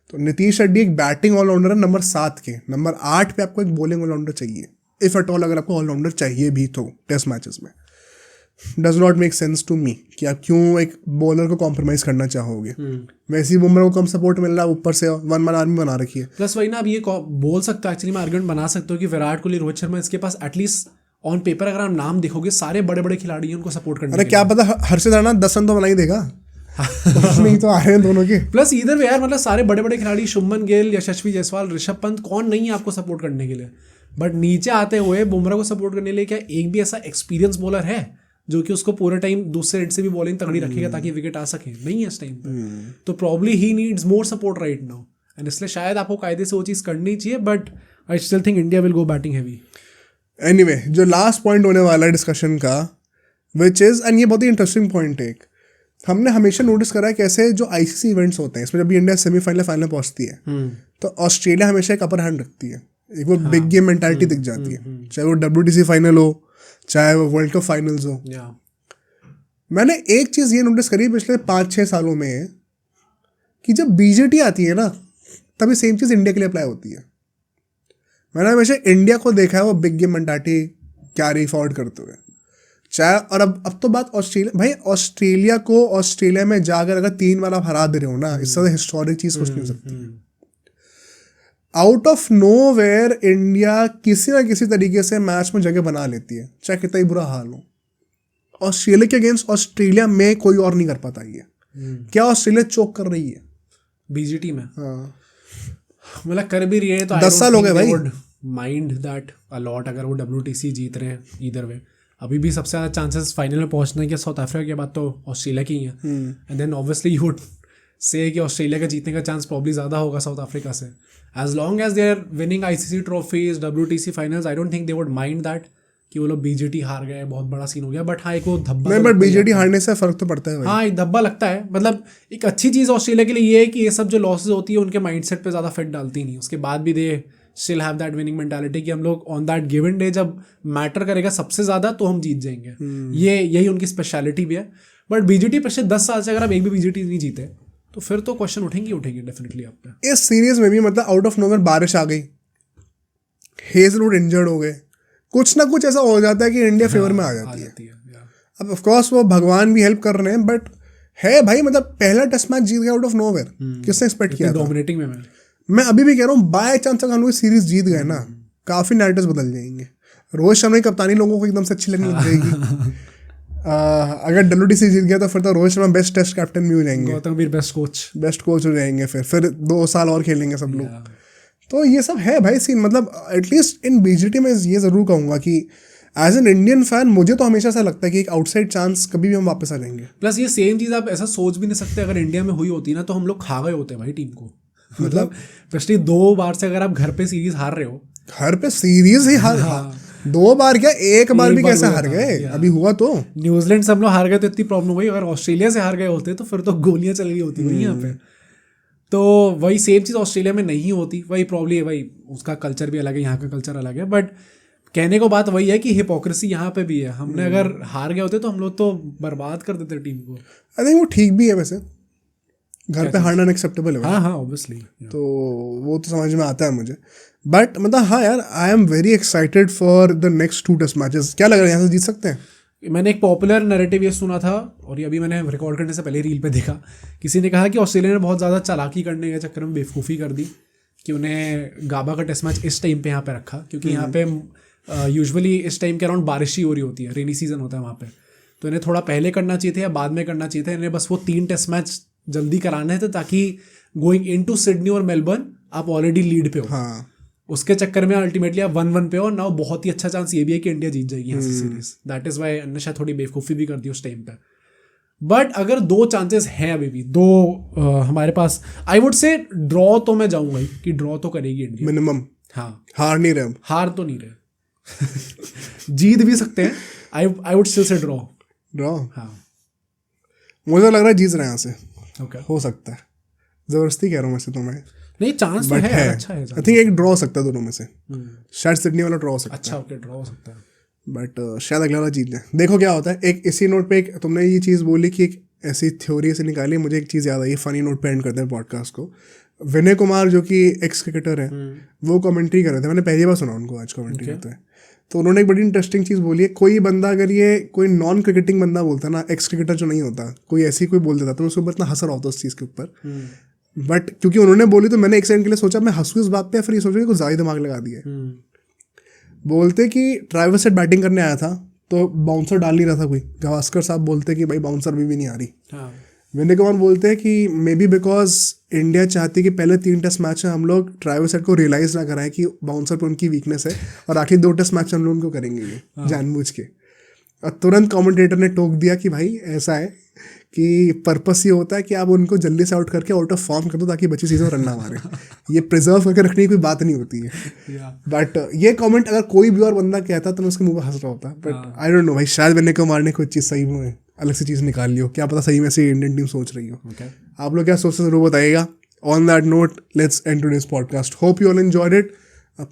तो नीतीश रेड्डी एक बैटिंग ऑलराउंडर है नंबर 7 के, नंबर 8 पे आपको एक बॉलिंग ऑलराउंडर चाहिए, इफ एट ऑल, अगर आपको ऑलराउंडर चाहिए भी तो टेस्ट मैचेस में। Does not make sense to me कि आप क्यों एक बॉलर को कॉम्प्रोमाइज़ करना चाहोगे। वैसे ही बुमराह को कम सपोर्ट मिल रहा है, ऊपर से 1 मैन आर्मी बना रखी है। प्लस वही ना, अब ये बोल सकते हो, एक्चुअली मैं आर्गुमेंट बना सकता हूँ कि विराट कोहली, रोहित शर्मा, इसके पास एटलीस्ट ऑन पेपर अगर आप नाम देखोगे, सारे बड़े बड़े खिलाड़ी हैं उनको सपोर्ट करने अरे के क्या पता हर्षित राणा 10 रन तो बना ही देगा। नहीं तो आ रहे हैं दोनों के। प्लस इधर भी यार, मतलब सारे बड़े बड़े खिलाड़ी, शुभमन गिल, यशस्वी जायसवाल, ऋषभ पंत, कौन नहीं है आपको सपोर्ट करने के लिए? बट नीचे आते हुए बुमराह को सपोर्ट करने के लिए क्या एक भी ऐसा एक्सपीरियंस बॉलर है जो कि उसको पूरे टाइम दूसरे एंड से भी बॉलिंग तगड़ी रखेगा ताकि विकेट आ सके? नहीं है इस टाइम पे। तो probably he needs more support right now, and इसलिए शायद आपको कायदे से वो चीज़ करनी चाहिए, but I still think India will go batting heavy. Anyway, जो लास्ट पॉइंट होने वाला है डिस्कशन का, विच इज़, एंड ये बहुत ही इंटरेस्टिंग पॉइंट है, हमने हमेशा नोटिस करा है कैसे जो ICC इवेंट्स होते हैं, इसमें जब भी इंडिया सेमीफाइनल फाइनल पहुंचती है तो ऑस्ट्रेलिया हमेशा एक अपर हैंड रखती है, एक वो बिग गेम मेंटालिटी दिख जाती है, चाहे वो WTC फाइनल हो, चाहे वो वर्ल्ड कप फाइनल्स हो। मैंने एक चीज़ ये नोटिस करी पिछले 5-6 सालों में कि जब BJT आती है ना, तभी सेम चीज़ इंडिया के लिए अप्लाई होती है। मैंने हमेशा इंडिया को देखा है वो big game mentality carry forward करते हुए, चाहे, और अब तो बात ऑस्ट्रेलिया, भाई ऑस्ट्रेलिया को ऑस्ट्रेलिया में जाकर अगर 3 बार आप हरा दे रहे हो ना, इससे हिस्टोरिक चीज़ कुछ नहीं हो सकती। Out of nowhere India किसी ना किसी तरीके से मैच में जगह बना लेती है, चाहे कितना ही बुरा हाल हो, ऑस्ट्रेलिया के अगेंस्ट ऑस्ट्रेलिया में कोई और नहीं कर पाता ये। क्या ऑस्ट्रेलिया चोक कर रही है बीजीटी में? हाँ मतलब कर भी रही है तो 10 साल हो गए भाई। माइंड दैट अ लॉट अगर वो WTC जीत रहे हैं ईदर वे। अभी भी सबसे ज़्यादा चांसेस फाइनल में पहुंचने के साउथ अफ्रीका के बाद तो ऑस्ट्रेलिया की ही है, and then obviously you would say कि ऑस्ट्रेलिया का जीतने का चांस प्रॉब्ली ज़्यादा होगा साउथ अफ्रीका से। As long as they are winning ICC trophies, WTC finals, I don't think they would mind that कि वो लोग BJT हार गए, बहुत बड़ा सीन हो गया। बट हाँ, एक वो धब्बा नहीं, बट BJT हारने से फर्क तो पड़ता है भाई। हाँ, एक धब्बा लगता है। मतलब एक अच्छी चीज़ ऑस्ट्रेलिया के लिए ये है कि ये सब जो लॉसेज होती है उनके माइंडसेट पे ज़्यादा इफेक्ट डालती नहीं, उसके बाद भी they still have that winning mentality कि हम लोग ऑन दैट गिवन डे जब मैटर करेगा सबसे ज़्यादा तो हम जीत जाएंगे। यही उनकी स्पेशलिटी भी है। बट BJT पिछले 10 साल से अगर आप एक भी BJT नहीं जीते तो फिर तो क्वेश्चन उठेंगे डेफिनेटली आप पे। इस सीरीज में भी मतलब आउट ऑफ नोवेयर बारिश आ गई, हेजलवुड इंजर्ड हो गए, कुछ ना कुछ ऐसा हो जाता है कि इंडिया फेवर में आ जाती है। अब ऑफ कोर्स वो भगवान भी हेल्प कर रहे हैं, बट है भाई मतलब पहला टेस्ट मैच जीत गया आउट ऑफ नोवेयर, किसने एक्सपेक्ट किया था? डोमिनेटिंग में मैं अभी भी कह रहा हूँ बाय चांस अगर हम लोग सीरीज जीत गए ना, काफी नैरेटिव्स बदल जाएंगे। रोहित शर्मा की कप्तानी लोगों को एकदम से अच्छी लगने लग जाएगी। अगर WTC जीत गया तो फिर तो Rohit Sharma best test captain भी हो जाएंगे, गौतम गंभीर बेस्ट कोच हो जाएंगे, फिर 2 साल और खेलेंगे सब लोग। तो ये सब है भाई सीन। मतलब एटलीस्ट इन BJT में ये ज़रूर कहूँगा कि एज एन इंडियन फैन मुझे तो हमेशा ऐसा लगता है कि एक आउटसाइड चांस कभी भी हम वापस आ जाएंगे। प्लस ये सेम चीज़ आप ऐसा सोच भी नहीं सकते, अगर इंडिया में हुई होती ना तो हम लोग खा गए होते भाई टीम को। मतलब पिछली 2 बार से अगर आप घर पे सीरीज हार रहे हो, घर पे सीरीज ही हार 2 बार क्या, एक बार भी कैसे हार गए? अभी हुआ तो न्यूजीलैंड से हम लोग हार गए तो इतनी प्रॉब्लम हुई, अगर ऑस्ट्रेलिया से हार गए होते तो फिर तो गोलियां चल गई होती भाई यहाँ पे। तो वही सेम चीज़ ऑस्ट्रेलिया में नहीं होती, वही प्रॉब्लम है भाई, उसका कल्चर भी अलग है, यहाँ का कल्चर अलग है। बट कहने को बात वही है कि हिपोक्रेसी यहाँ पे भी है। हमने अगर हार गए होते तो हम लोग तो बर्बाद कर देते टीम को। आई थिंक वो ठीक भी है वैसे, घर पे हारना अनएक्सेप्टेबल है। हाँ ऑब्वियसली, तो वो तो समझ में आता है मुझे। बट मतलब हाँ यार, I am very excited for the next 2 test matches. क्या लग रहा है यहाँ से जीत सकते हैं? मैंने एक पॉपुलर नैरेटिव ये सुना था, और ये अभी मैंने रिकॉर्ड करने से पहले रील पे देखा, किसी ने कहा कि ऑस्ट्रेलिया ने बहुत ज़्यादा चालाकी करने के चक्कर में बेवकूफ़ी कर दी कि उन्हें गाबा का टेस्ट मैच इस टाइम पे यहाँ पे रखा, क्योंकि यहाँ पे यूजुअली इस टाइम के अराउंड बारिश ही हो रही होती है, रेनी सीजन होता है वहाँ पे। तो इन्हें थोड़ा पहले करना चाहिए था या बाद में करना चाहिए था। इन्हें बस वो 3 टेस्ट मैच जल्दी कराने थे ताकि गोइंग इनटू सिडनी और मेलबर्न आप ऑलरेडी लीड पे हो। हाँ, उसके चक्कर में अल्टीमेटली आप 1-1 पे हो, और ना बहुत ही अच्छा चांस ये भी है कि इंडिया जीत जाएगी यहाँ से सीरीज। दैट इज वाई ने शायद थोड़ी बेवकूफ़ी भी कर दी उस टाइम पे। बट अगर 2 चांसेस हैं अभी भी, 2 हमारे पास, आई वुड से ड्रॉ तो मैं जाऊंगा ही कि ड्रॉ तो करेगी इंडिया मिनिमम। हाँ, हार नहीं रहे, हार तो नहीं रहे। जीत भी सकते हैं। आई वुड स्टिल से ड्रॉ। हाँ, मुझे लग रहा है जीत रहे हैं यहाँ से। ओके, हो सकता है, जबरदस्ती कह रहा हूँ वैसे तो मैं, नहीं चांस तो है, अच्छा है। आई थिंक एक ड्रॉ हो सकता है दोनों में से। शायद सिडनी वाला ड्रॉ हो सकता है। अच्छा, ओके, ड्रॉ हो सकता है, बट शायद अगला वाला जीत जाए। देखो क्या होता है। एक इसी नोट पे, एक तुमने ये चीज़ बोली कि एक ऐसी थ्योरी से निकाली, मुझे एक चीज़ याद आई, फनी नोट पे एंड करते हैं पॉडकास्ट को। विनय कुमार जो कि एक्स क्रिकेटर है, वो कमेंट्री कर रहे थे, मैंने पहली बार सुना उनको आज कमेंट्री करते हैं। तो उन्होंने एक बड़ी इंटरेस्टिंग चीज़ बोली है, कोई बंदा अगर ये कोई नॉन क्रिकेटिंग बंदा बोलता ना, एक्स क्रिकेटर जो नहीं होता, कोई ऐसी कोई बोल देता तो उसके ऊपर इतना हंस रहा होता उस चीज़ के ऊपर। बट क्योंकि उन्होंने बोली तो मैंने एक सेकंड के लिए सोचा मैं हंसूं इस बात पे, फिर ये सोचा कि कुछ ज़्यादा दिमाग लगा दिया। बोलते कि ट्रेविस हेड बैटिंग करने आया था तो बाउंसर डाल नहीं रहा था कोई, गावस्कर साहब बोलते कि भाई बाउंसर भी नहीं आ रही। विनय कुमार बोलते हैं कि मे बी बिकॉज इंडिया चाहती कि पहले 3 टेस्ट मैच में हम लोग ट्रेविस हेड को रियलाइज़ ना कराएं कि बाउंसर पे उनकी वीकनेस है, और आखिरी 2 टेस्ट मैच हम लोग उनको करेंगे ये जानबूझ के। और तुरंत कमेंटेटर ने टोक दिया कि भाई ऐसा है कि पर्पस ये होता है कि आप उनको जल्दी से आउट करके आउट ऑफ फॉर्म कर दो ताकि बची चीज़ों रन ना मारे। ये प्रिजर्व करके रखने की कोई बात नहीं होती है। बट ये कमेंट अगर कोई भी और बंदा कहता तो मैं उसके मुंह पर हंस रहा होता। बट आई डोंट नो भाई, शायद विनय कुमार ने कुछ चीज़ सही में अलग से चीज़ निकाल ली हो, क्या पता सही में से इंडियन टीम सोच रही हो। आप लोग क्या सोचते जरूर बताइएगा। On that note let's end today's podcast. Hope you all enjoyed it.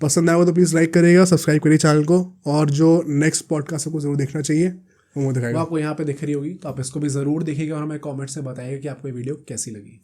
पसंद आया हो तो प्लीज़ लाइक करिएगा, सब्सक्राइब करिए चैनल को, और जो नेक्स्ट पॉडकास्ट आपको जरूर देखना चाहिए वो दिखाएगा। आपको यहाँ पे दिख रही होगी तो आप इसको भी ज़रूर देखिएगा और हमें कमेंट से बताइएगा कि आपको ये वीडियो कैसी लगी।